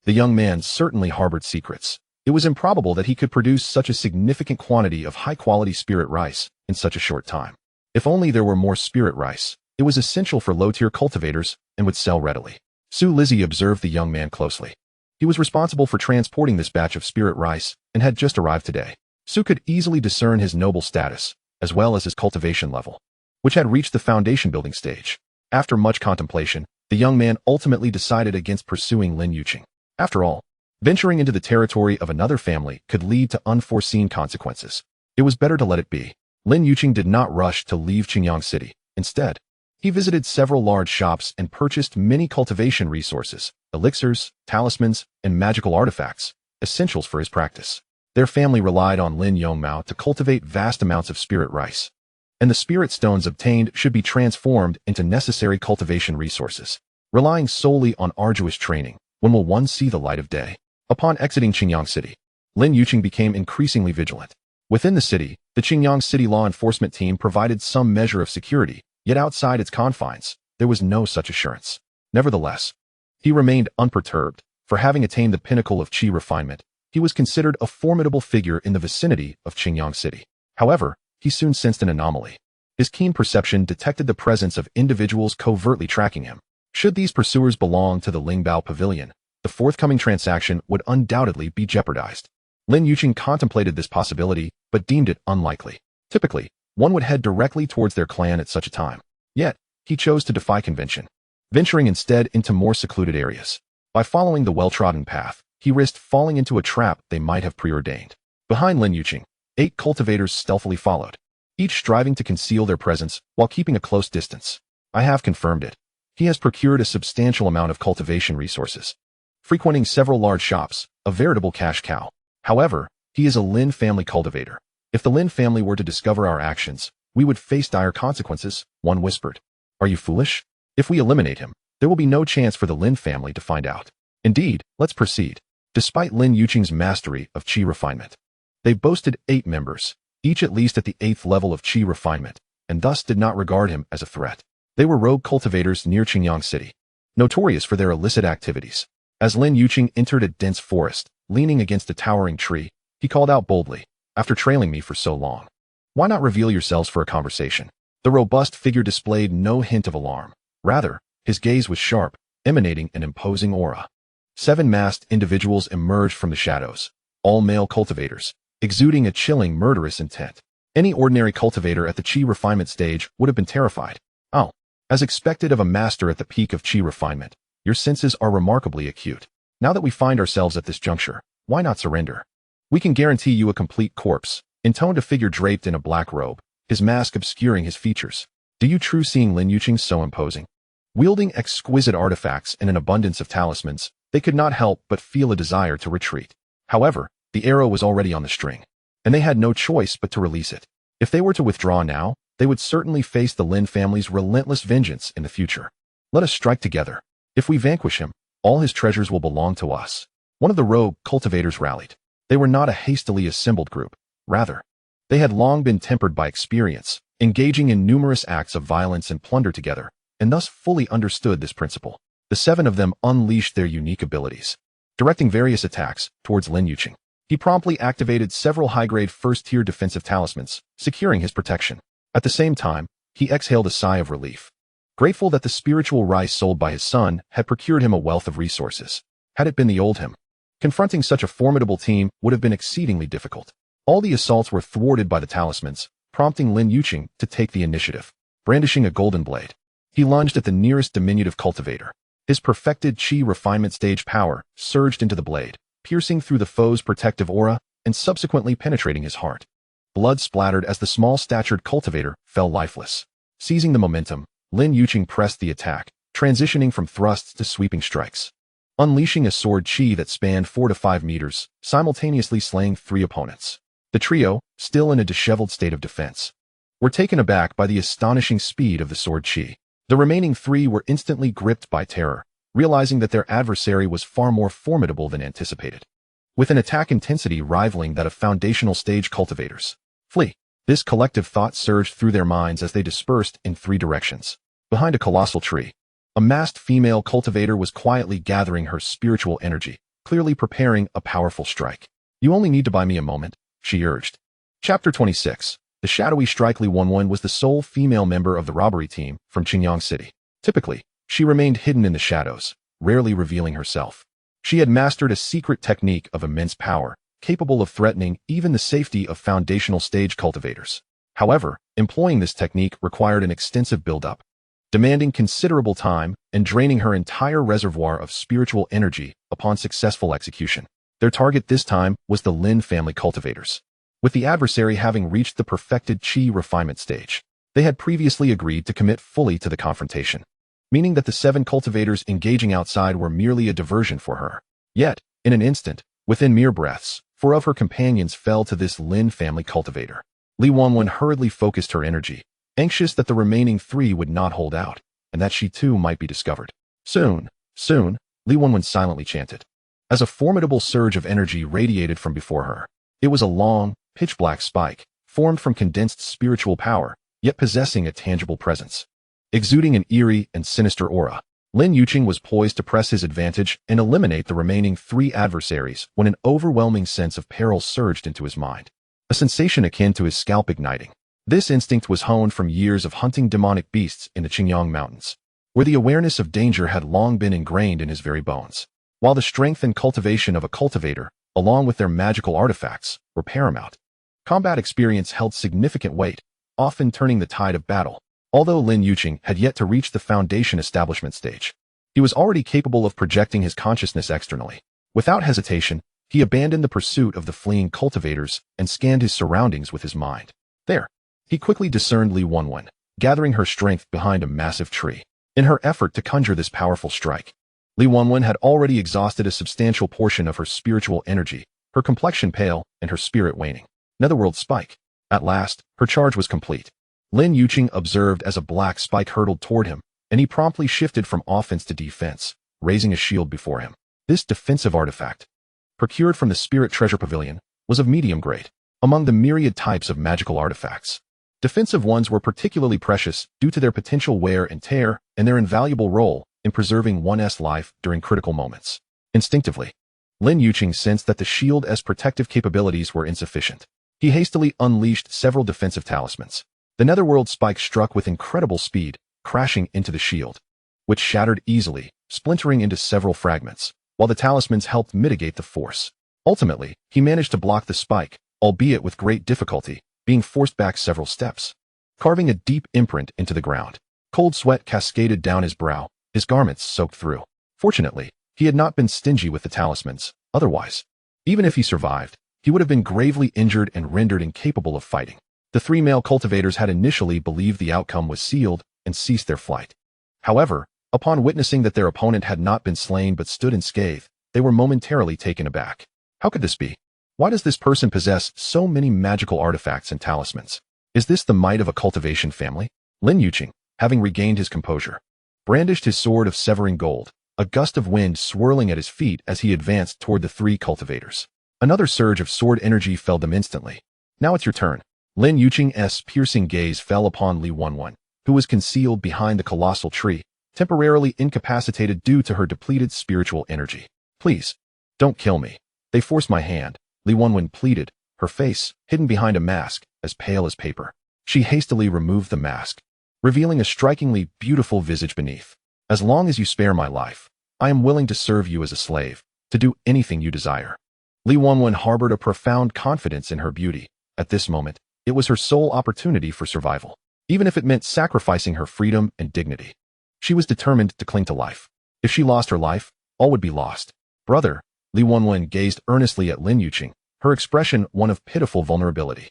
the young man certainly harbored secrets. It was improbable that he could produce such a significant quantity of high-quality spirit rice in such a short time. If only there were more spirit rice, it was essential for low-tier cultivators and would sell readily. Su Lizzie observed the young man closely. He was responsible for transporting this batch of spirit rice and had just arrived today. Su could easily discern his noble status, as well as his cultivation level, which had reached the foundation-building stage. After much contemplation, the young man ultimately decided against pursuing Lin Yongmao. After all, venturing into the territory of another family could lead to unforeseen consequences. It was better to let it be. Lin Yongmao did not rush to leave Qingyang City. Instead, he visited several large shops and purchased many cultivation resources, elixirs, talismans, and magical artifacts, essentials for his practice. Their family relied on Lin Yongmao to cultivate vast amounts of spirit rice, and the spirit stones obtained should be transformed into necessary cultivation resources. Relying solely on arduous training, when will one see the light of day? Upon exiting Qingyang City, Lin Yongmao became increasingly vigilant. Within the city, the Qingyang City law enforcement team provided some measure of security, yet outside its confines, there was no such assurance. Nevertheless, he remained unperturbed. For having attained the pinnacle of qi refinement, he was considered a formidable figure in the vicinity of Qingyang City. However, he soon sensed an anomaly. His keen perception detected the presence of individuals covertly tracking him. Should these pursuers belong to the Lingbao pavilion, the forthcoming transaction would undoubtedly be jeopardized. Lin Yongmao contemplated this possibility, but deemed it unlikely. Typically, one would head directly towards their clan at such a time. Yet, he chose to defy convention, venturing instead into more secluded areas. By following the well-trodden path, he risked falling into a trap they might have preordained. Behind Lin Yongmao, 8 cultivators stealthily followed, each striving to conceal their presence while keeping a close distance. I have confirmed it. He has procured a substantial amount of cultivation resources, frequenting several large shops, a veritable cash cow. However, he is a Lin family cultivator. If the Lin family were to discover our actions, we would face dire consequences, one whispered. Are you foolish? If we eliminate him, there will be no chance for the Lin family to find out. Indeed, let's proceed. Despite Lin Yuqing's mastery of qi refinement, they boasted 8 members, each at least at the 8th level of qi refinement, and thus did not regard him as a threat. They were rogue cultivators near Qingyang City, notorious for their illicit activities. As Lin Yuqing entered a dense forest, leaning against a towering tree, he called out boldly, "After trailing me for so long, why not reveal yourselves for a conversation?" The robust figure displayed no hint of alarm. Rather, his gaze was sharp, emanating an imposing aura. 7 masked individuals emerged from the shadows, all male cultivators, exuding a chilling, murderous intent. Any ordinary cultivator at the qi refinement stage would have been terrified. Oh, as expected of a master at the peak of qi refinement, your senses are remarkably acute. Now that we find ourselves at this juncture, why not surrender? We can guarantee you a complete corpse, intoned a figure draped in a black robe, his mask obscuring his features. Do you true seeing Lin Yuqing so imposing? Wielding exquisite artifacts and an abundance of talismans, they could not help but feel a desire to retreat. However, the arrow was already on the string, and they had no choice but to release it. If they were to withdraw now, they would certainly face the Lin family's relentless vengeance in the future. Let us strike together. If we vanquish him, all his treasures will belong to us. One of the rogue cultivators rallied. They were not a hastily assembled group. Rather, they had long been tempered by experience, engaging in numerous acts of violence and plunder together, and thus fully understood this principle. The 7 of them unleashed their unique abilities, directing various attacks towards Lin Yuqing. He promptly activated several high-grade first-tier defensive talismans, securing his protection. At the same time, he exhaled a sigh of relief, grateful that the spiritual rice sold by his son had procured him a wealth of resources. Had it been the old him, confronting such a formidable team would have been exceedingly difficult. All the assaults were thwarted by the talismans, prompting Lin Yuqing to take the initiative. Brandishing a golden blade, he lunged at the nearest diminutive cultivator. His perfected qi refinement stage power surged into the blade, piercing through the foe's protective aura and subsequently penetrating his heart. Blood splattered as the small-statured cultivator fell lifeless. Seizing the momentum, Lin Yuqing pressed the attack, transitioning from thrusts to sweeping strikes, unleashing a sword qi that spanned 4 to 5 meters, simultaneously slaying 3 opponents. The trio, still in a disheveled state of defense, were taken aback by the astonishing speed of the sword qi. The remaining 3 were instantly gripped by terror, realizing that their adversary was far more formidable than anticipated, with an attack intensity rivaling that of foundational stage cultivators. Flee! This collective thought surged through their minds as they dispersed in 3 directions. Behind a colossal tree, a masked female cultivator was quietly gathering her spiritual energy, clearly preparing a powerful strike. "You only need to buy me a moment," she urged. Chapter 26. The shadowy strike. Li Yongmao was the sole female member of the robbery team from Qingyang City. Typically, she remained hidden in the shadows, rarely revealing herself. She had mastered a secret technique of immense power, capable of threatening even the safety of foundational stage cultivators. However, employing this technique required an extensive build-up, demanding considerable time and draining her entire reservoir of spiritual energy upon successful execution. Their target this time was the Lin family cultivators. With the adversary having reached the perfected qi refinement stage, they had previously agreed to commit fully to the confrontation, meaning that the 7 cultivators engaging outside were merely a diversion for her. Yet, in an instant, within mere breaths, 4 of her companions fell to this Lin family cultivator. Li Yongmao hurriedly focused her energy, anxious that the remaining 3 would not hold out, and that she too might be discovered. Soon, Li Yongmao silently chanted, as a formidable surge of energy radiated from before her. It was a long, pitch-black spike, formed from condensed spiritual power, yet possessing a tangible presence. Exuding an eerie and sinister aura, Lin Yuqing was poised to press his advantage and eliminate the remaining 3 adversaries when an overwhelming sense of peril surged into his mind, a sensation akin to his scalp igniting. This instinct was honed from years of hunting demonic beasts in the Qingyang Mountains, where the awareness of danger had long been ingrained in his very bones. While the strength and cultivation of a cultivator, along with their magical artifacts, were paramount, combat experience held significant weight, often turning the tide of battle. Although Lin Yuqing had yet to reach the foundation establishment stage, he was already capable of projecting his consciousness externally. Without hesitation, he abandoned the pursuit of the fleeing cultivators and scanned his surroundings with his mind. There, he quickly discerned Li Yongmao, gathering her strength behind a massive tree. In her effort to conjure this powerful strike, Li Yongmao had already exhausted a substantial portion of her spiritual energy, her complexion pale and her spirit waning. Netherworld spike. At last, her charge was complete. Lin Yuqing observed as a black spike hurtled toward him, and he promptly shifted from offense to defense, raising a shield before him. This defensive artifact, procured from the Spirit Treasure Pavilion, was of medium grade. Among the myriad types of magical artifacts, defensive ones were particularly precious due to their potential wear and tear and their invaluable role in preserving one's life during critical moments. Instinctively, Lin Yongmao sensed that the shield's protective capabilities were insufficient. He hastily unleashed several defensive talismans. The netherworld spike struck with incredible speed, crashing into the shield, which shattered easily, splintering into several fragments, while the talismans helped mitigate the force. Ultimately, he managed to block the spike, albeit with great difficulty, being forced back several steps, carving a deep imprint into the ground. Cold sweat cascaded down his brow, his garments soaked through. Fortunately, he had not been stingy with the talismans. Otherwise, even if he survived, he would have been gravely injured and rendered incapable of fighting. The three male cultivators had initially believed the outcome was sealed and ceased their flight. However, upon witnessing that their opponent had not been slain but stood unscathed, they were momentarily taken aback. How could this be? Why does this person possess so many magical artifacts and talismans? Is this the might of a cultivation family? Lin Yongmao, having regained his composure, brandished his sword of severing gold, a gust of wind swirling at his feet as he advanced toward the three cultivators. Another surge of sword energy felled them instantly. Now it's your turn. Lin Yongmao's piercing gaze fell upon Li Yongmao, who was concealed behind the colossal tree, temporarily incapacitated due to her depleted spiritual energy. Please, don't kill me. They forced my hand, Li Yongmao pleaded, her face, hidden behind a mask, as pale as paper. She hastily removed the mask, revealing a strikingly beautiful visage beneath. As long as you spare my life, I am willing to serve you as a slave, to do anything you desire. Li Yongmao harbored a profound confidence in her beauty. At this moment, it was her sole opportunity for survival, even if it meant sacrificing her freedom and dignity. She was determined to cling to life. If she lost her life, all would be lost. Brother, Li Yongmao gazed earnestly at Lin Yongmao, her expression one of pitiful vulnerability.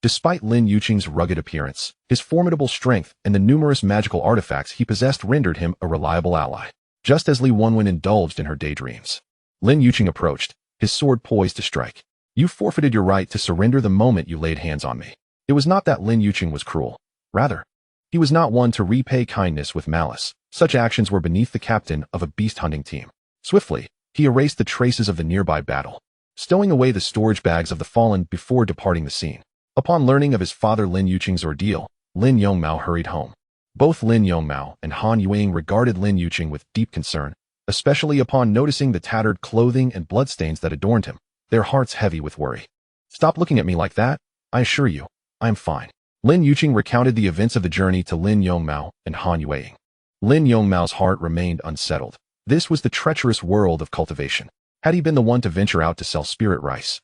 Despite Lin Yongmao's rugged appearance, his formidable strength, and the numerous magical artifacts he possessed rendered him a reliable ally. Just as Li Yongmao indulged in her daydreams, Lin Yongmao approached, his sword poised to strike. You forfeited your right to surrender the moment you laid hands on me. It was not that Lin Yongmao was cruel. Rather, he was not one to repay kindness with malice. Such actions were beneath the captain of a beast-hunting team. Swiftly, he erased the traces of the nearby battle, stowing away the storage bags of the fallen before departing the scene. Upon learning of his father Lin Yongmao's ordeal, Lin Yongmao hurried home. Both Lin Yongmao and Han Yuang regarded Lin Yongmao with deep concern, especially upon noticing the tattered clothing and bloodstains that adorned him, their hearts heavy with worry. Stop looking at me like that. I assure you, I am fine. Lin Yongmao recounted the events of the journey to Lin Yongmao and Han Yuang. Lin Yongmao's heart remained unsettled. This was the treacherous world of cultivation. Had he been the one to venture out to sell spirit rice,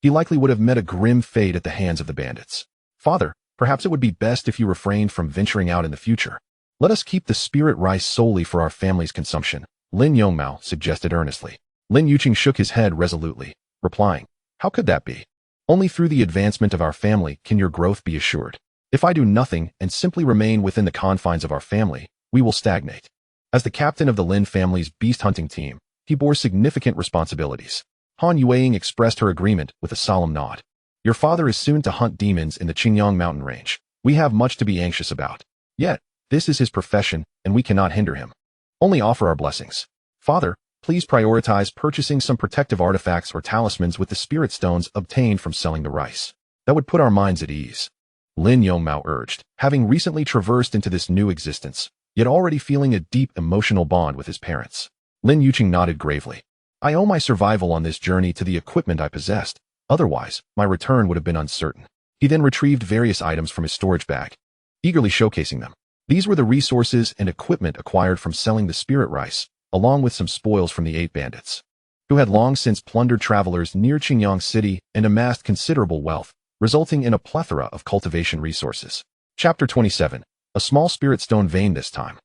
he likely would have met a grim fate at the hands of the bandits. Father, perhaps it would be best if you refrained from venturing out in the future. Let us keep the spirit rice solely for our family's consumption, Lin Yongmao suggested earnestly. Lin Yongmao shook his head resolutely, replying, how could that be? Only through the advancement of our family can your growth be assured. If I do nothing and simply remain within the confines of our family, we will stagnate. As the captain of the Lin family's beast-hunting team, he bore significant responsibilities. Han Yuang expressed her agreement with a solemn nod. Your father is soon to hunt demons in the Qingyang mountain range. We have much to be anxious about. Yet, this is his profession, and we cannot hinder him. Only offer our blessings. Father, please prioritize purchasing some protective artifacts or talismans with the spirit stones obtained from selling the rice. That would put our minds at ease. Lin Yongmao urged, having recently traversed into this new existence, yet already feeling a deep emotional bond with his parents. Lin Yongmao nodded gravely. I owe my survival on this journey to the equipment I possessed. Otherwise, my return would have been uncertain. He then retrieved various items from his storage bag, eagerly showcasing them. These were the resources and equipment acquired from selling the spirit rice, along with some spoils from the 8 bandits, who had long since plundered travelers near Qingyang City and amassed considerable wealth, resulting in a plethora of cultivation resources. Chapter 27. A small spirit stone vein this time.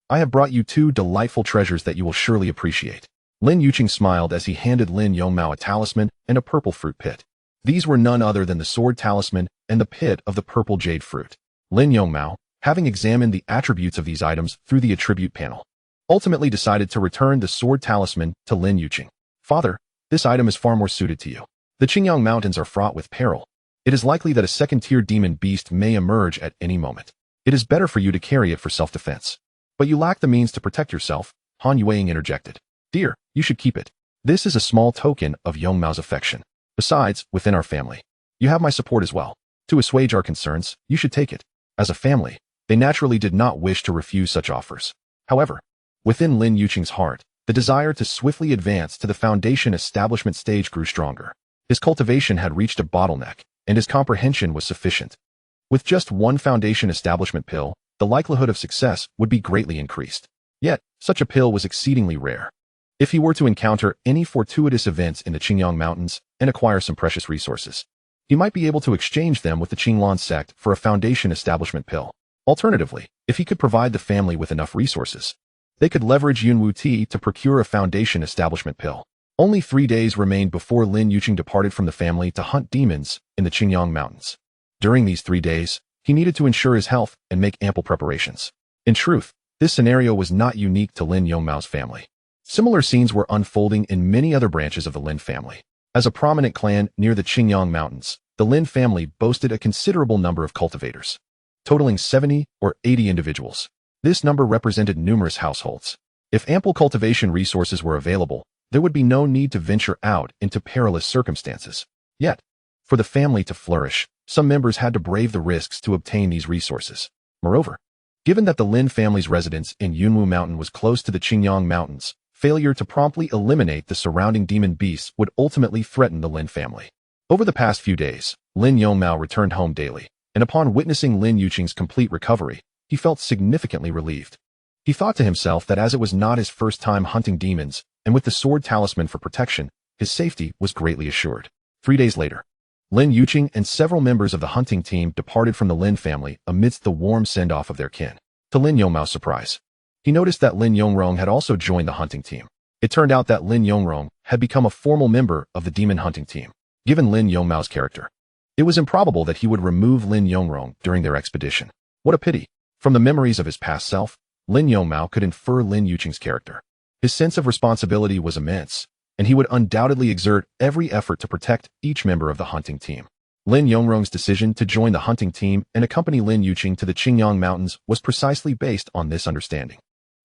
I have brought you 2 delightful treasures that you will surely appreciate. Lin Yongmao smiled as he handed Lin Yongmao a talisman and a purple fruit pit. These were none other than the sword talisman and the pit of the purple jade fruit. Lin Yongmao, having examined the attributes of these items through the attribute panel, ultimately decided to return the sword talisman to Lin Yongmao. Father, this item is far more suited to you. The Qingyang Mountains are fraught with peril. It is likely that a second-tier demon beast may emerge at any moment. It is better for you to carry it for self-defense. But you lack the means to protect yourself, Han Yueying interjected. Dear, you should keep it. This is a small token of Yongmao's affection. Besides, within our family, you have my support as well. To assuage our concerns, you should take it. As a family, they naturally did not wish to refuse such offers. However, within Lin Yuqing's heart, the desire to swiftly advance to the foundation establishment stage grew stronger. His cultivation had reached a bottleneck, and his comprehension was sufficient. With just one foundation establishment pill, the likelihood of success would be greatly increased. Yet, such a pill was exceedingly rare. If he were to encounter any fortuitous events in the Qingyang Mountains and acquire some precious resources, he might be able to exchange them with the Qinglan sect for a foundation establishment pill. Alternatively, if he could provide the family with enough resources, they could leverage Yunwu tea to procure a foundation establishment pill. Only 3 days remained before Lin Yuqing departed from the family to hunt demons in the Qingyang Mountains. During these 3 days, he needed to ensure his health and make ample preparations. In truth, this scenario was not unique to Lin Yongmao's family. Similar scenes were unfolding in many other branches of the Lin family. As a prominent clan near the Qingyang Mountains, the Lin family boasted a considerable number of cultivators, totaling 70 or 80 individuals. This number represented numerous households. If ample cultivation resources were available, there would be no need to venture out into perilous circumstances. Yet, for the family to flourish, some members had to brave the risks to obtain these resources. Moreover, given that the Lin family's residence in Yunwu Mountain was close to the Qingyang Mountains, failure to promptly eliminate the surrounding demon beasts would ultimately threaten the Lin family. Over the past few days, Lin Yongmao returned home daily, and upon witnessing Lin Yuqing's complete recovery, he felt significantly relieved. He thought to himself that as it was not his first time hunting demons, and with the sword talisman for protection, his safety was greatly assured. 3 days later, Lin Yuqing and several members of the hunting team departed from the Lin family amidst the warm send-off of their kin. To Lin Yongmao's surprise, he noticed that Lin Yongrong had also joined the hunting team. It turned out that Lin Yongrong had become a formal member of the demon hunting team. Given Lin Yongmao's character, it was improbable that he would remove Lin Yongrong during their expedition. What a pity! From the memories of his past self, Lin Yongmao could infer Lin Yuqing's character. His sense of responsibility was immense, and he would undoubtedly exert every effort to protect each member of the hunting team. Lin Yongrong's decision to join the hunting team and accompany Lin Yuqing to the Qingyang Mountains was precisely based on this understanding.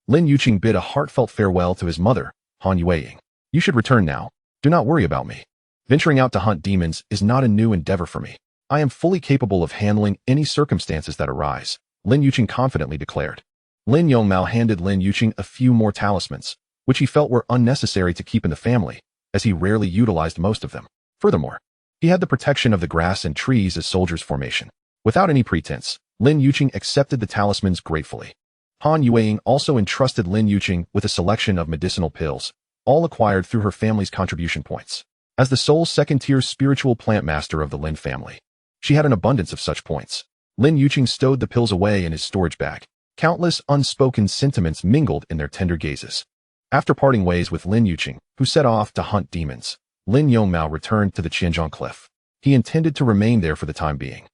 Lin Yuqing bid a heartfelt farewell to his mother, Han Yueying. You should return now. Do not worry about me. Venturing out to hunt demons is not a new endeavor for me. I am fully capable of handling any circumstances that arise, Lin Yuqing confidently declared. Lin Yongmao handed Lin Yuqing a few more talismans, which he felt were unnecessary to keep in the family, as he rarely utilized most of them. Furthermore, he had the protection of the grass and trees as soldiers' formation. Without any pretense, Lin Yuqing accepted the talismans gratefully. Han Yueying also entrusted Lin Yuqing with a selection of medicinal pills, all acquired through her family's contribution points. As the sole second-tier spiritual plant master of the Lin family, she had an abundance of such points. Lin Yuqing stowed the pills away in his storage bag. Countless unspoken sentiments mingled in their tender gazes. After parting ways with Lin Yuqing, who set off to hunt demons, Lin Yongmao returned to the Qianzhong Cliff. He intended to remain there for the time being.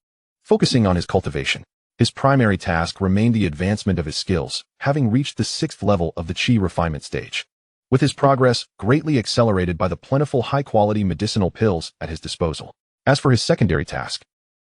Focusing on his cultivation, his primary task remained the advancement of his skills, having reached the 6th level of the Qi refinement stage. With his progress greatly accelerated by the plentiful high-quality medicinal pills at his disposal. As for his secondary task,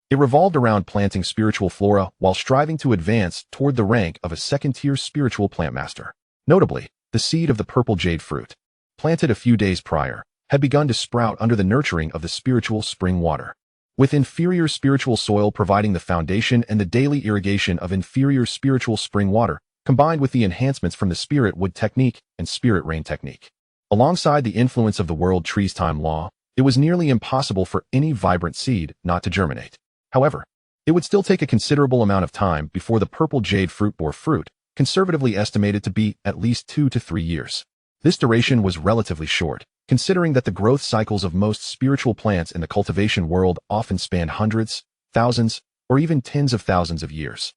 it revolved around planting spiritual flora while striving to advance toward the rank of a second-tier spiritual plant master. Notably, the seed of the purple jade fruit, planted a few days prior, had begun to sprout under the nurturing of the spiritual spring water. With inferior spiritual soil providing the foundation and the daily irrigation of inferior spiritual spring water, combined with the enhancements from the spirit wood technique and spirit rain technique. Alongside the influence of the world tree's time law, it was nearly impossible for any vibrant seed not to germinate. However, it would still take a considerable amount of time before the purple jade fruit bore fruit, conservatively estimated to be at least 2 to 3 years. This duration was relatively short, considering that the growth cycles of most spiritual plants in the cultivation world often span hundreds, thousands, or even tens of thousands of years.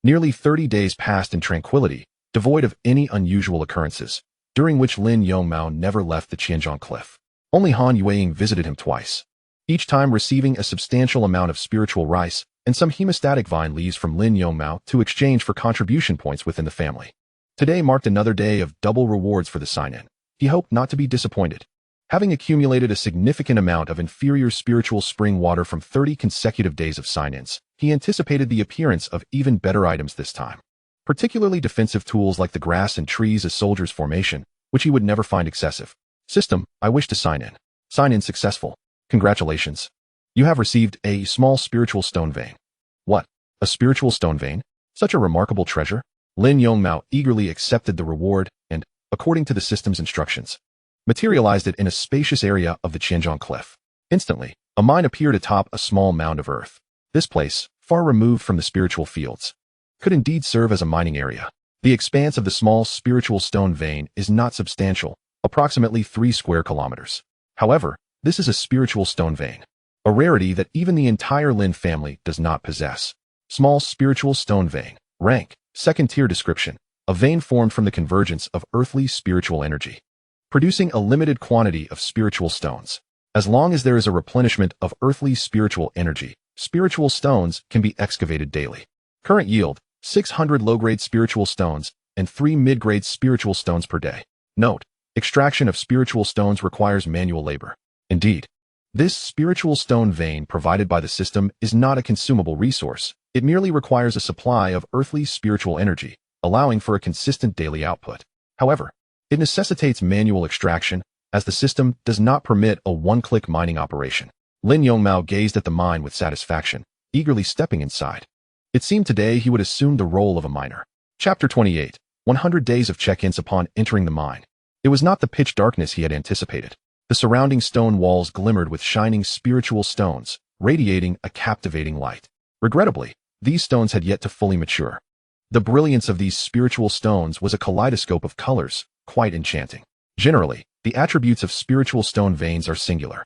Nearly 30 days passed in tranquility, devoid of any unusual occurrences, during which Lin Yongmao never left the Qianzhong Cliff. Only Han Yueying visited him twice, each time receiving a substantial amount of spiritual rice and some hemostatic vine leaves from Lin Yongmao to exchange for contribution points within the family. Today marked another day of double rewards for the sign-in. He hoped not to be disappointed. Having accumulated a significant amount of inferior spiritual spring water from 30 consecutive days of sign-ins, he anticipated the appearance of even better items this time. particularly defensive tools like the grass and trees as soldiers' formation, which he would never find excessive. System, I wish to sign in. Sign in successful. Congratulations. You have received a small spiritual stone vein. What? A spiritual stone vein? Such a remarkable treasure? Lin Yongmao eagerly accepted the reward and, according to the system's instructions, materialized it in a spacious area of the Qianzhong Cliff. Instantly, a mine appeared atop a small mound of earth. This place, far removed from the spiritual fields, could indeed serve as a mining area. The expanse of the small spiritual stone vein is not substantial, approximately 3 square kilometers. However, this is a spiritual stone vein, a rarity that even the entire Lin family does not possess. Small spiritual stone vein. Rank. Second tier description. A vein formed from the convergence of earthly spiritual energy, producing a limited quantity of spiritual stones. As long as there is a replenishment of earthly spiritual energy, spiritual stones can be excavated daily. Current yield, 600 low-grade spiritual stones and 3 mid-grade spiritual stones per day. Note, extraction of spiritual stones requires manual labor. Indeed, this spiritual stone vein provided by the system is not a consumable resource. It merely requires a supply of earthly spiritual energy, allowing for a consistent daily output. However, it necessitates manual extraction, as the system does not permit a one-click mining operation. Lin Yongmao gazed at the mine with satisfaction, eagerly stepping inside. It seemed today he would assume the role of a miner. Chapter 28. 100 Days of Check-ins upon entering the mine. It was not the pitch darkness he had anticipated. The surrounding stone walls glimmered with shining spiritual stones, radiating a captivating light. Regrettably, these stones had yet to fully mature. The brilliance of these spiritual stones was a kaleidoscope of colors, quite enchanting. Generally, the attributes of spiritual stone veins are singular.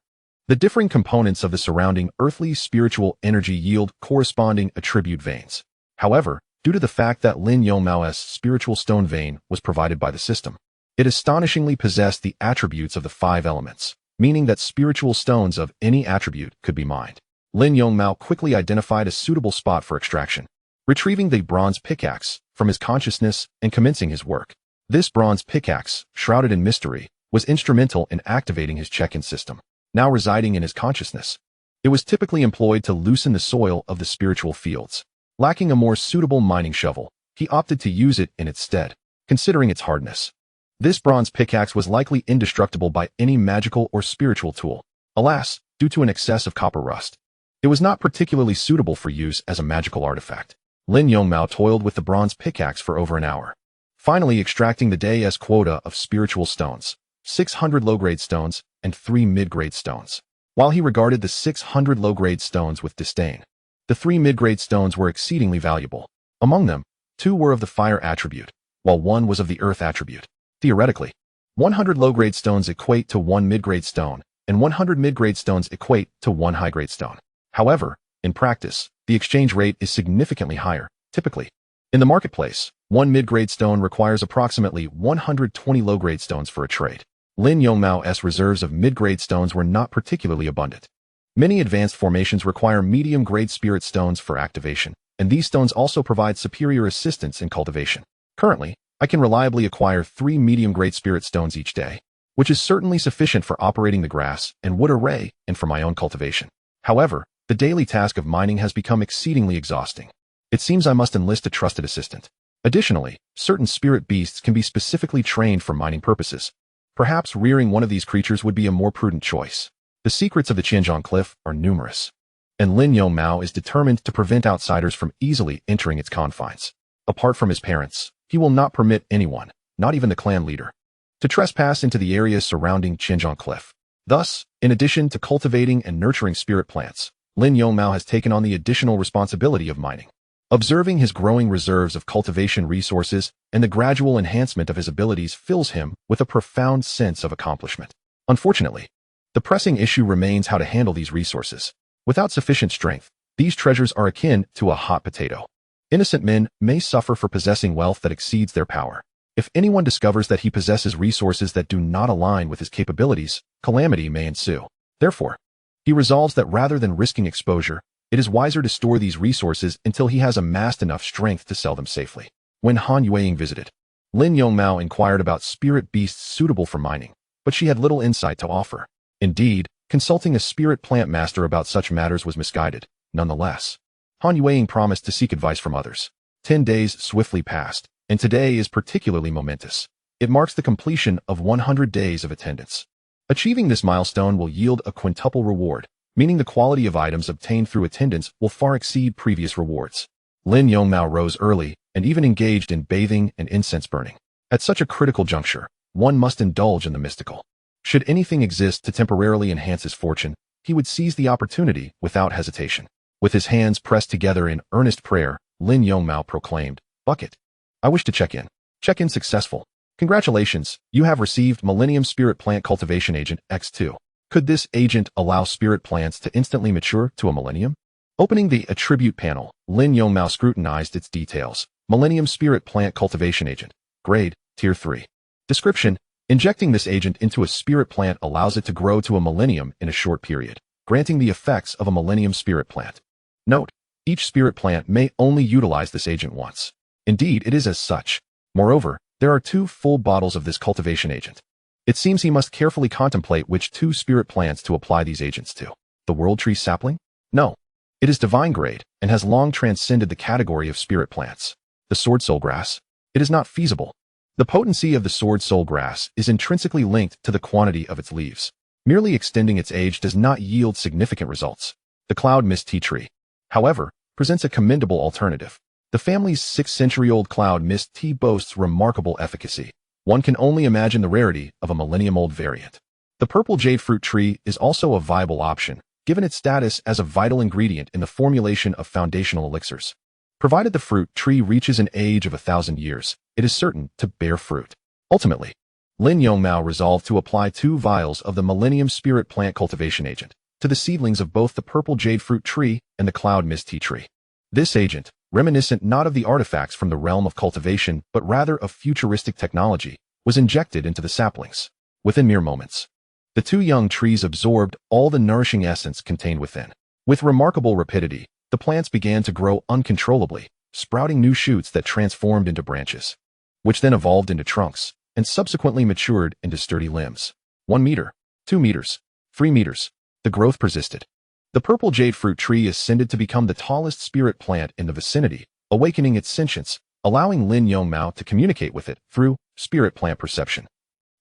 The differing components of the surrounding earthly spiritual energy yield corresponding attribute veins. However, due to the fact that Lin Yongmao's spiritual stone vein was provided by the system, it astonishingly possessed the attributes of the 5 elements, meaning that spiritual stones of any attribute could be mined. Lin Yongmao quickly identified a suitable spot for extraction, retrieving the bronze pickaxe from his consciousness and commencing his work. This bronze pickaxe, shrouded in mystery, was instrumental in activating his check-in system, now residing in his consciousness. It was typically employed to loosen the soil of the spiritual fields. Lacking a more suitable mining shovel, he opted to use it in its stead, considering its hardness. This bronze pickaxe was likely indestructible by any magical or spiritual tool. Alas, due to an excess of copper rust, it was not particularly suitable for use as a magical artifact. Lin Yongmao toiled with the bronze pickaxe for over an hour, finally extracting the day's quota of spiritual stones, 600 low-grade stones and 3 mid-grade stones. While he regarded the 600 low-grade stones with disdain, the 3 mid-grade stones were exceedingly valuable. Among them, 2 were of the fire attribute, while 1 was of the earth attribute. Theoretically, 100 low-grade stones equate to 1 mid-grade stone, and 100 mid-grade stones equate to 1 high-grade stone. However, in practice, the exchange rate is significantly higher. Typically, in the marketplace, 1 mid-grade stone requires approximately 120 low-grade stones for a trade. Lin Yongmao's reserves of mid-grade stones were not particularly abundant. Many advanced formations require medium-grade spirit stones for activation, and these stones also provide superior assistance in cultivation. Currently, I can reliably acquire 3 medium-grade spirit stones each day, which is certainly sufficient for operating the grass and wood array and for my own cultivation. However, the daily task of mining has become exceedingly exhausting. It seems I must enlist a trusted assistant. Additionally, certain spirit beasts can be specifically trained for mining purposes. Perhaps rearing one of these creatures would be a more prudent choice. The secrets of the Qianzhong Cliff are numerous, and Lin Yongmao is determined to prevent outsiders from easily entering its confines. Apart from his parents, he will not permit anyone, not even the clan leader, to trespass into the areas surrounding Qianzhong Cliff. Thus, in addition to cultivating and nurturing spirit plants, Lin Yongmao has taken on the additional responsibility of mining. Observing his growing reserves of cultivation resources and the gradual enhancement of his abilities fills him with a profound sense of accomplishment. Unfortunately, the pressing issue remains how to handle these resources. Without sufficient strength, these treasures are akin to a hot potato. Innocent men may suffer for possessing wealth that exceeds their power. If anyone discovers that he possesses resources that do not align with his capabilities, calamity may ensue. Therefore, he resolves that rather than risking exposure, it is wiser to store these resources until he has amassed enough strength to sell them safely. When Han Yueying visited, Lin Yongmao inquired about spirit beasts suitable for mining, but she had little insight to offer. Indeed, consulting a spirit plant master about such matters was misguided. Nonetheless, Han Yueying promised to seek advice from others. 10 days swiftly passed, and today is particularly momentous. It marks the completion of 100 days of attendance. Achieving this milestone will yield a quintuple reward, meaning the quality of items obtained through attendance will far exceed previous rewards. Lin Yongmao rose early and even engaged in bathing and incense burning. At such a critical juncture, one must indulge in the mystical. Should anything exist to temporarily enhance his fortune, he would seize the opportunity without hesitation. With his hands pressed together in earnest prayer, Lin Yongmao proclaimed, "Bucket. I wish to check in. Check-in successful. Congratulations, you have received Millennium Spirit Plant Cultivation Agent X2. Could this agent allow spirit plants to instantly mature to a millennium?" Opening the attribute panel, Lin Yongmao scrutinized its details. Millennium Spirit Plant Cultivation Agent. Grade, Tier 3. Description: injecting this agent into a spirit plant allows it to grow to a millennium in a short period, granting the effects of a millennium spirit plant. Note: each spirit plant may only utilize this agent once. Indeed, it is as such. Moreover, there are 2 full bottles of this cultivation agent. It seems he must carefully contemplate which 2 spirit plants to apply these agents to. The world tree sapling? No. It is divine grade and has long transcended the category of spirit plants. The sword soul grass? It is not feasible. The potency of the sword soul grass is intrinsically linked to the quantity of its leaves. Merely extending its age does not yield significant results. The cloud mist tea tree, however, presents a commendable alternative. The family's 6th-century-old cloud mist tea boasts remarkable efficacy. One can only imagine the rarity of a millennium-old variant. The purple jade fruit tree is also a viable option, given its status as a vital ingredient in the formulation of foundational elixirs. Provided the fruit tree reaches an age of 1,000 years, it is certain to bear fruit. Ultimately, Lin Yongmao resolved to apply 2 vials of the Millennium Spirit Plant Cultivation Agent to the seedlings of both the purple jade fruit tree and the cloud mist tea tree. This agent, reminiscent not of the artifacts from the realm of cultivation but rather of futuristic technology, was injected into the saplings. Within mere moments, the 2 young trees absorbed all the nourishing essence contained within. With remarkable rapidity, the plants began to grow uncontrollably, sprouting new shoots that transformed into branches, which then evolved into trunks, and subsequently matured into sturdy limbs. 1 meter, 2 meters, 3 meters. The growth persisted. The purple jade fruit tree ascended to become the tallest spirit plant in the vicinity, awakening its sentience, allowing Lin Yongmao to communicate with it through spirit plant perception.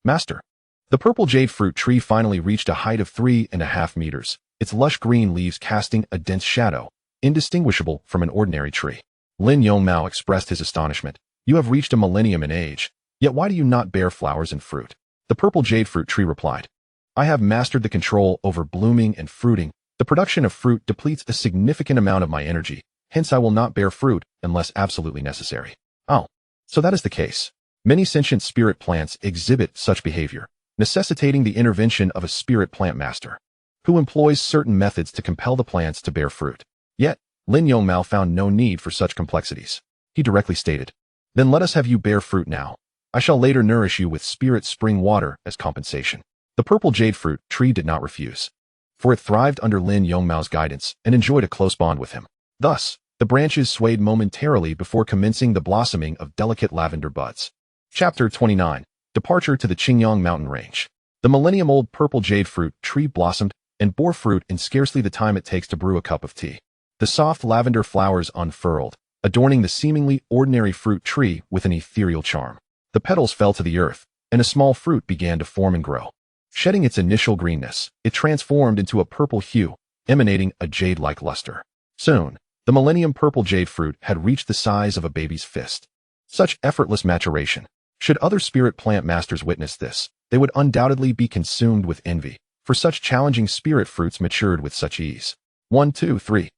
Master. The purple jade fruit tree finally reached a height of 3.5 meters, its lush green leaves casting a dense shadow, indistinguishable from an ordinary tree. Lin Yongmao expressed his astonishment. "You have reached a millennium in age, yet why do you not bear flowers and fruit?" The purple jade fruit tree replied, "I have mastered the control over blooming and fruiting. The production of fruit depletes a significant amount of my energy, hence I will not bear fruit unless absolutely necessary." Oh, so that is the case. Many sentient spirit plants exhibit such behavior, necessitating the intervention of a spirit plant master, who employs certain methods to compel the plants to bear fruit. Yet, Lin Yongmao found no need for such complexities. He directly stated, "Then let us have you bear fruit now. I shall later nourish you with spirit spring water as compensation." The purple jade fruit tree did not refuse, for it thrived under Lin Yongmao's guidance and enjoyed a close bond with him. Thus, the branches swayed momentarily before commencing the blossoming of delicate lavender buds. Chapter 29. Departure to the Qingyang mountain range. The millennium-old purple jade fruit tree blossomed and bore fruit in scarcely the time it takes to brew a cup of tea. The soft lavender flowers unfurled, adorning the seemingly ordinary fruit tree with an ethereal charm. The petals fell to the earth, and a small fruit began to form and grow. Shedding its initial greenness, it transformed into a purple hue, emanating a jade-like luster. Soon, the millennium purple jade fruit had reached the size of a baby's fist. Such effortless maturation. Should other spirit plant masters witness this, they would undoubtedly be consumed with envy, for such challenging spirit fruits matured with such ease. 1, 2, 3.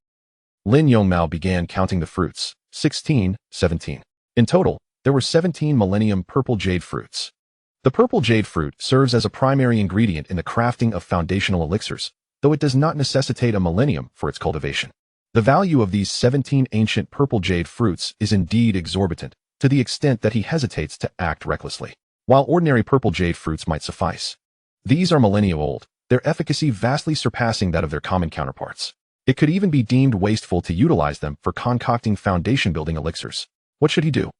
Lin Yongmao began counting the fruits. 16, 17. In total, there were 17 millennium purple jade fruits. The purple jade fruit serves as a primary ingredient in the crafting of foundational elixirs, though it does not necessitate a millennium for its cultivation. The value of these 17 ancient purple jade fruits is indeed exorbitant, to the extent that he hesitates to act recklessly. While ordinary purple jade fruits might suffice, these are millennia old, their efficacy vastly surpassing that of their common counterparts. It could even be deemed wasteful to utilize them for concocting foundation-building elixirs. What should he do?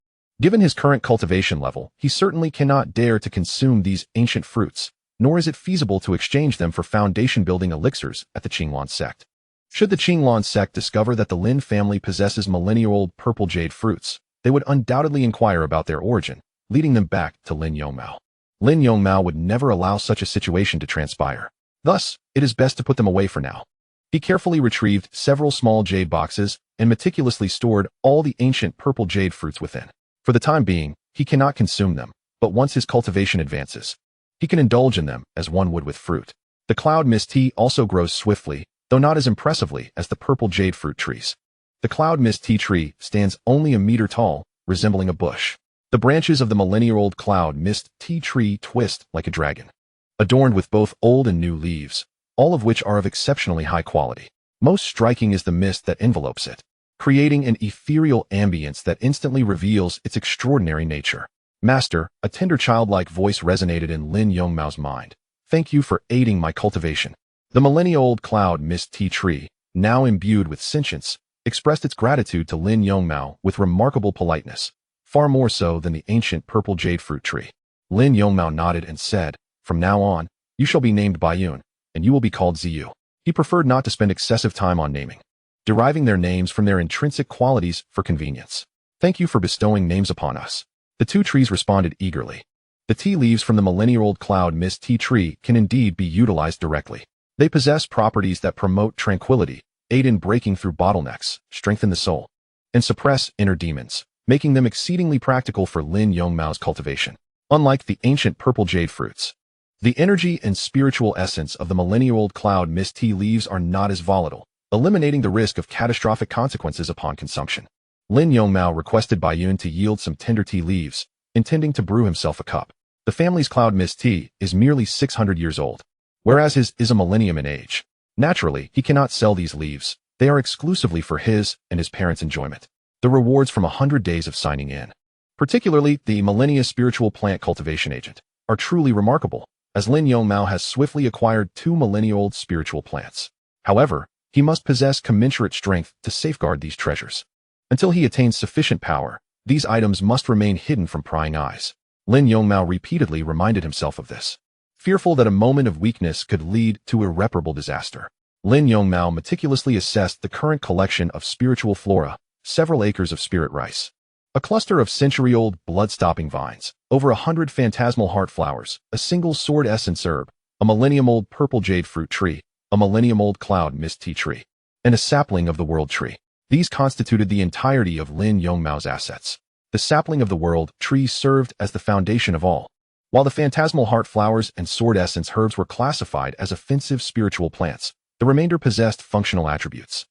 Given his current cultivation level, he certainly cannot dare to consume these ancient fruits, nor is it feasible to exchange them for foundation-building elixirs at the Qingwan sect. Should the Qinglan sect discover that the Lin family possesses millennia-old purple jade fruits, they would undoubtedly inquire about their origin, leading them back to Lin Yongmao. Lin Yongmao would never allow such a situation to transpire. Thus, it is best to put them away for now. He carefully retrieved several small jade boxes and meticulously stored all the ancient purple jade fruits within. For the time being, he cannot consume them, but once his cultivation advances, he can indulge in them as one would with fruit. The cloud mist tea also grows swiftly, though not as impressively as the purple jade fruit trees. The cloud mist tea tree stands only a meter tall, resembling a bush. The branches of the millennia-old cloud mist tea tree twist like a dragon, adorned with both old and new leaves, all of which are of exceptionally high quality. Most striking is the mist that envelopes it, creating an ethereal ambience that instantly reveals its extraordinary nature. Master, a tender childlike voice resonated in Lin Yongmao's mind. Thank you for aiding my cultivation. The millennia-old cloud mist tea tree, now imbued with sentience, expressed its gratitude to Lin Yongmao with remarkable politeness, far more so than the ancient purple jade fruit tree. Lin Yongmao nodded and said, "From now on, you shall be named Baiyun, and you will be called Ziyu." He preferred not to spend excessive time on naming, deriving their names from their intrinsic qualities for convenience. Thank you for bestowing names upon us. The two trees responded eagerly. The tea leaves from the millennia-old cloud mist tea tree can indeed be utilized directly. They possess properties that promote tranquility, aid in breaking through bottlenecks, strengthen the soul, and suppress inner demons, making them exceedingly practical for Lin Yongmao's cultivation. Unlike the ancient purple jade fruits, the energy and spiritual essence of the millennia-old cloud mist tea leaves are not as volatile, eliminating the risk of catastrophic consequences upon consumption. Lin Yongmao requested Baiyun to yield some tender tea leaves, intending to brew himself a cup. The family's cloud mist tea is merely 600 years old, whereas his is a millennium in age. Naturally, he cannot sell these leaves. They are exclusively for his and his parents' enjoyment. The rewards from 100 days of signing in, particularly the millennia spiritual plant cultivation agent, are truly remarkable, as Lin Yongmao has swiftly acquired 2 millennia-old spiritual plants. However, he must possess commensurate strength to safeguard these treasures. Until he attains sufficient power, these items must remain hidden from prying eyes. Lin Yongmao repeatedly reminded himself of this, fearful that a moment of weakness could lead to irreparable disaster. Lin Yongmao meticulously assessed the current collection of spiritual flora, several acres of spirit rice, a cluster of century-old blood-stopping vines, over 100 phantasmal heart flowers, a single sword essence herb, a millennium-old purple jade fruit tree, a millennium-old cloud mist tea tree, and a sapling of the world tree. These constituted the entirety of Lin Yongmao's assets. The sapling of the world tree served as the foundation of all, while the phantasmal heart flowers and sword essence herbs were classified as offensive spiritual plants. The remainder possessed functional attributes.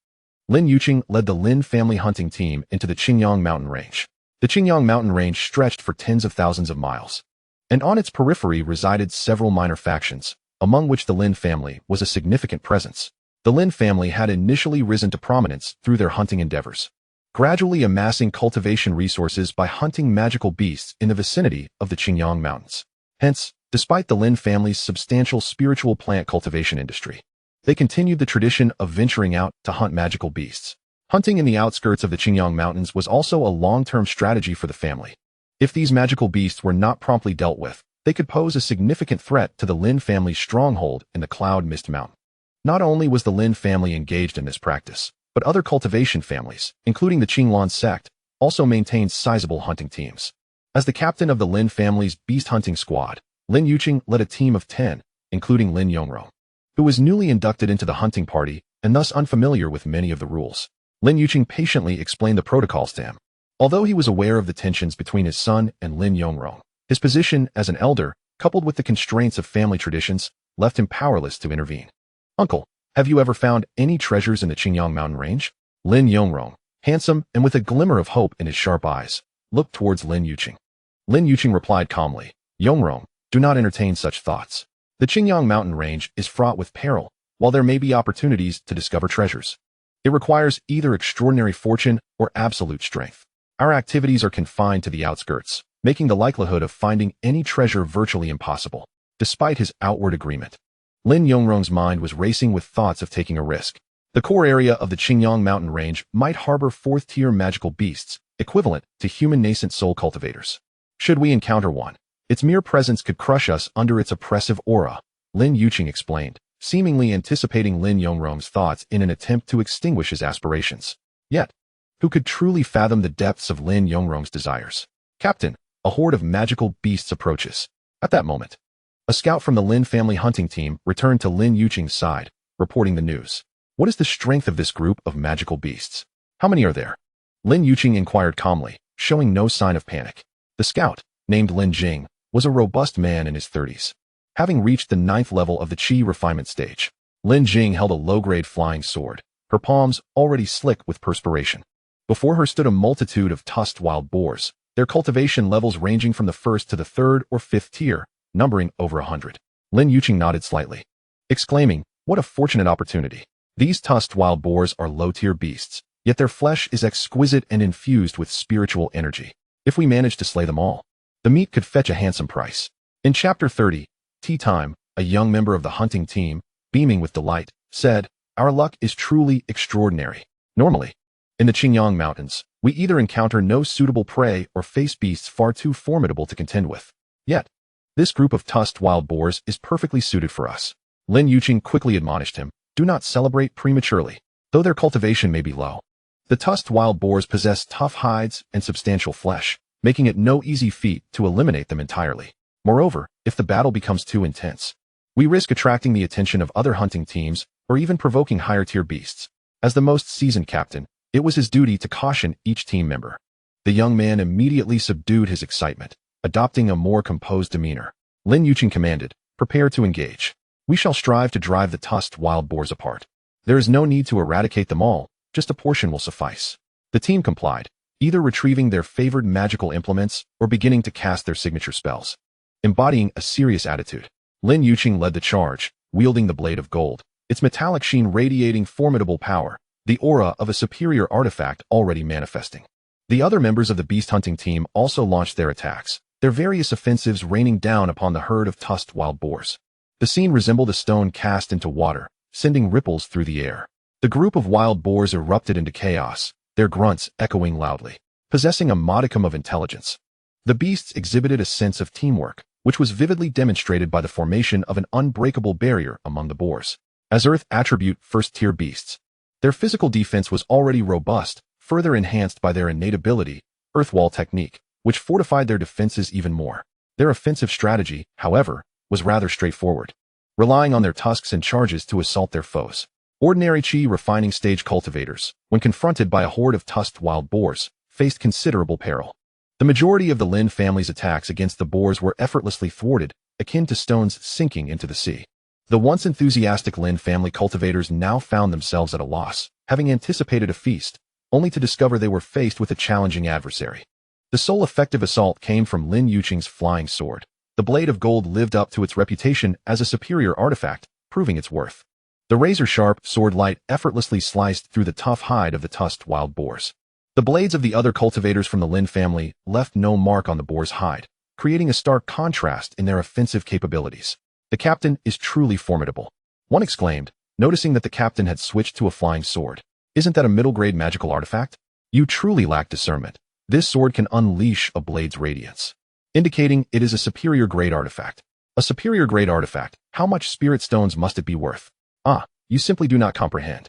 Lin Yuqing led the Lin family hunting team into the Qingyang mountain range. The Qingyang mountain range stretched for tens of thousands of miles, and on its periphery resided several minor factions, among which the Lin family was a significant presence. The Lin family had initially risen to prominence through their hunting endeavors, gradually amassing cultivation resources by hunting magical beasts in the vicinity of the Qingyang Mountains. Hence, despite the Lin family's substantial spiritual plant cultivation industry, they continued the tradition of venturing out to hunt magical beasts. Hunting in the outskirts of the Qingyang Mountains was also a long-term strategy for the family. If these magical beasts were not promptly dealt with, they could pose a significant threat to the Lin family's stronghold in the Cloud Mist Mountain. Not only was the Lin family engaged in this practice, but other cultivation families, including the Qinglan sect, also maintained sizable hunting teams. As the captain of the Lin family's beast hunting squad, Lin Yuqing led a team of 10, including Lin Yongmao, who was newly inducted into the hunting party and thus unfamiliar with many of the rules. Lin Yuqing patiently explained the protocols to him. Although he was aware of the tensions between his son and Lin Yongmao, his position as an elder, coupled with the constraints of family traditions, left him powerless to intervene. "Uncle, have you ever found any treasures in the Qingyang mountain range?" Lin Yongmao, handsome and with a glimmer of hope in his sharp eyes, looked towards Lin Yuqing. Lin Yuqing replied calmly, "Yongmao, do not entertain such thoughts. The Qingyang mountain range is fraught with peril, while there may be opportunities to discover treasures. It requires either extraordinary fortune or absolute strength. Our activities are confined to the outskirts, making the likelihood of finding any treasure virtually impossible." Despite his outward agreement, Lin Yongmang's mind was racing with thoughts of taking a risk. The core area of the Qingyang mountain range might harbor 4th-tier magical beasts, equivalent to human nascent soul cultivators. Should we encounter one, its mere presence could crush us under its oppressive aura, Lin Yuqing explained, seemingly anticipating Lin Yongmau's thoughts in an attempt to extinguish his aspirations. Yet, who could truly fathom the depths of Lin Yongmau's desires? Captain, a horde of magical beasts approaches. At that moment, a scout from the Lin family hunting team returned to Lin Yuqing's side, reporting the news. What is the strength of this group of magical beasts? How many are there? Lin Yuqing inquired calmly, showing no sign of panic. The scout, named Lin Jing, was a robust man in his 30s. Having reached the 9th level of the Qi refinement stage, Lin Jing held a low-grade flying sword, her palms already slick with perspiration. Before her stood a multitude of tusked wild boars, their cultivation levels ranging from the 1st to the 3rd or 5th tier, numbering over 100. Lin Yuqing nodded slightly, exclaiming, "What a fortunate opportunity. These tusked wild boars are low-tier beasts, yet their flesh is exquisite and infused with spiritual energy. If we manage to slay them all, the meat could fetch a handsome price." In Chapter 30, Tea Time, a young member of the hunting team, beaming with delight, said, "Our luck is truly extraordinary. Normally, in the Qingyang Mountains, we either encounter no suitable prey or face beasts far too formidable to contend with. Yet, this group of tusked wild boars is perfectly suited for us." Lin Yuqing quickly admonished him, "Do not celebrate prematurely, though their cultivation may be low. The tusked wild boars possess tough hides and substantial flesh, making it no easy feat to eliminate them entirely. Moreover, if the battle becomes too intense, we risk attracting the attention of other hunting teams or even provoking higher-tier beasts." As the most seasoned captain, it was his duty to caution each team member. The young man immediately subdued his excitement, adopting a more composed demeanor. Lin Yuqing commanded, "Prepare to engage. We shall strive to drive the tusked wild boars apart. There is no need to eradicate them all, just a portion will suffice." The team complied, either retrieving their favored magical implements or beginning to cast their signature spells. Embodying a serious attitude, Lin Yuqing led the charge, wielding the blade of gold, its metallic sheen radiating formidable power, the aura of a superior artifact already manifesting. The other members of the beast hunting team also launched their attacks, their various offensives raining down upon the herd of tusked wild boars. The scene resembled a stone cast into water, sending ripples through the air. The group of wild boars erupted into chaos, their grunts echoing loudly. Possessing a modicum of intelligence, the beasts exhibited a sense of teamwork, which was vividly demonstrated by the formation of an unbreakable barrier among the boars. As Earth attribute first-tier beasts, their physical defense was already robust, further enhanced by their innate ability, Earthwall technique, which fortified their defenses even more. Their offensive strategy, however, was rather straightforward, relying on their tusks and charges to assault their foes. Ordinary Qi refining stage cultivators, when confronted by a horde of tusked wild boars, faced considerable peril. The majority of the Lin family's attacks against the boars were effortlessly thwarted, akin to stones sinking into the sea. The once enthusiastic Lin family cultivators now found themselves at a loss, having anticipated a feast, only to discover they were faced with a challenging adversary. The sole effective assault came from Lin Yuqing's flying sword. The blade of gold lived up to its reputation as a superior artifact, proving its worth. The razor-sharp sword light effortlessly sliced through the tough hide of the tusked wild boars. The blades of the other cultivators from the Lin family left no mark on the boar's hide, creating a stark contrast in their offensive capabilities. "The captain is truly formidable," one exclaimed, noticing that the captain had switched to a flying sword. "Isn't that a middle-grade magical artifact? You truly lack discernment. This sword can unleash a blade's radiance," indicating it is a superior grade artifact. A superior grade artifact, how much spirit stones must it be worth? Ah, you simply do not comprehend.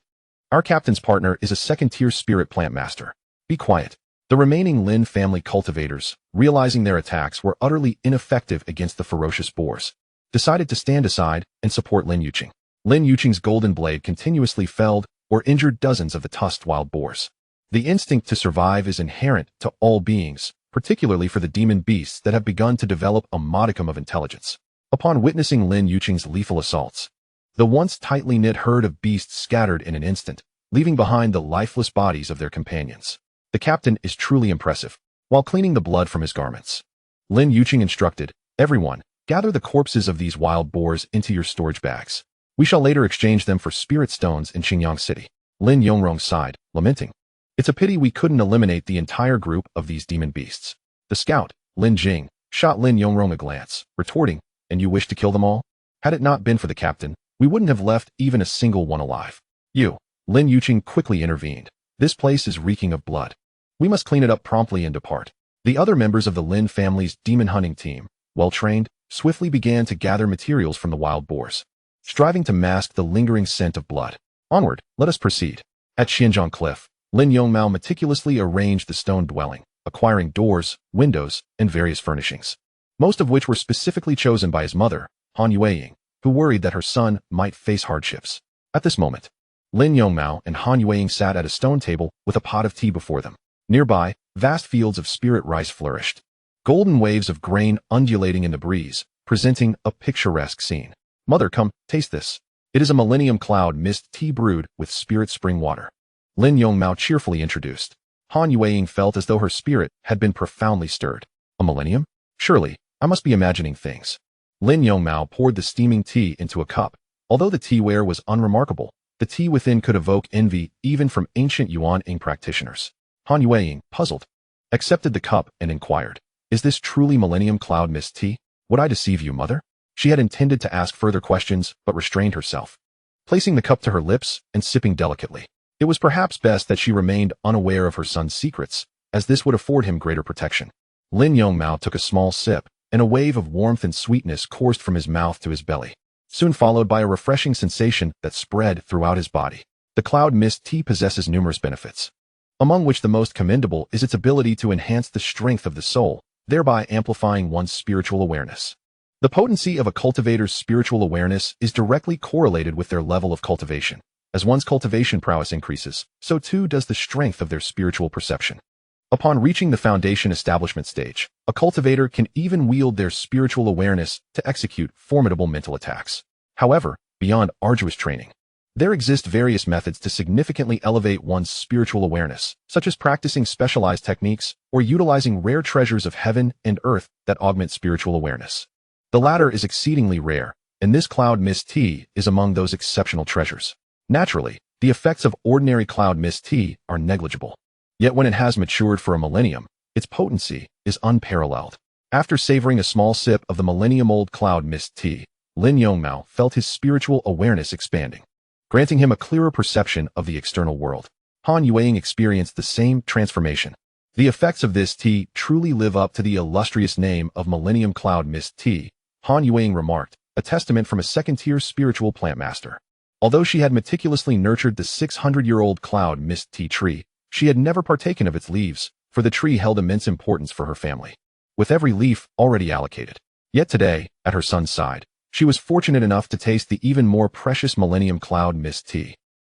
Our captain's partner is a second-tier spirit plant master. Be quiet. The remaining Lin family cultivators, realizing their attacks were utterly ineffective against the ferocious boars, decided to stand aside and support Lin Yuqing. Lin Yuqing's golden blade continuously felled or injured dozens of the tusked wild boars. The instinct to survive is inherent to all beings, particularly for the demon beasts that have begun to develop a modicum of intelligence. Upon witnessing Lin Yuqing's lethal assaults, the once tightly knit herd of beasts scattered in an instant, leaving behind the lifeless bodies of their companions. The captain is truly impressive. While cleaning the blood from his garments, Lin Yuqing instructed, "Everyone, gather the corpses of these wild boars into your storage bags. We shall later exchange them for spirit stones in Qingyang City." Lin Yongmao sighed, lamenting, "It's a pity we couldn't eliminate the entire group of these demon beasts." The scout, Lin Jing, shot Lin Yongmao a glance, retorting, "And you wish to kill them all? Had it not been for the captain, we wouldn't have left even a single one alive." "You," Lin Yuqing quickly intervened. "This place is reeking of blood. We must clean it up promptly and depart." The other members of the Lin family's demon hunting team, well trained, swiftly began to gather materials from the wild boars. striving to mask the lingering scent of blood. Onward, let us proceed. At Xianzhong Cliff, Lin Yongmao meticulously arranged the stone dwelling, acquiring doors, windows, and various furnishings, most of which were specifically chosen by his mother, Han Yueying, who worried that her son might face hardships. At this moment, Lin Yongmao and Han Yueying sat at a stone table with a pot of tea before them. Nearby, vast fields of spirit rice flourished, golden waves of grain undulating in the breeze, presenting a picturesque scene. Mother, come, taste this. It is a millennium cloud mist tea brewed with spirit spring water. Lin Yongmao cheerfully introduced. Han Yueying felt as though her spirit had been profoundly stirred. A millennium? Surely, I must be imagining things. Lin Yongmao poured the steaming tea into a cup. Although the teaware was unremarkable, the tea within could evoke envy even from ancient Yuan-ing practitioners. Han Yueying, puzzled, accepted the cup and inquired, "Is this truly millennium cloud mist tea? Would I deceive you, mother?" She had intended to ask further questions, but restrained herself, placing the cup to her lips and sipping delicately. It was perhaps best that she remained unaware of her son's secrets, as this would afford him greater protection. Lin Yongmao took a small sip, and a wave of warmth and sweetness coursed from his mouth to his belly, soon followed by a refreshing sensation that spread throughout his body. The cloud mist tea possesses numerous benefits, among which the most commendable is its ability to enhance the strength of the soul, thereby amplifying one's spiritual awareness. The potency of a cultivator's spiritual awareness is directly correlated with their level of cultivation. As one's cultivation prowess increases, so too does the strength of their spiritual perception. Upon reaching the foundation establishment stage, a cultivator can even wield their spiritual awareness to execute formidable mental attacks. However, beyond arduous training, there exist various methods to significantly elevate one's spiritual awareness, such as practicing specialized techniques or utilizing rare treasures of heaven and earth that augment spiritual awareness. The latter is exceedingly rare, and this cloud mist tea is among those exceptional treasures. Naturally, the effects of ordinary cloud mist tea are negligible. Yet when it has matured for a millennium, its potency is unparalleled. After savoring a small sip of the millennium-old cloud mist tea, Lin Yongmao felt his spiritual awareness expanding, granting him a clearer perception of the external world. Han Yueying experienced the same transformation. The effects of this tea truly live up to the illustrious name of millennium cloud mist tea, Han Yueying remarked, a testament from a second-tier spiritual plant master. Although she had meticulously nurtured the 600-year-old cloud mist tea tree, she had never partaken of its leaves, for the tree held immense importance for her family, with every leaf already allocated. Yet today, at her son's side, she was fortunate enough to taste the even more precious millennium cloud mist tea.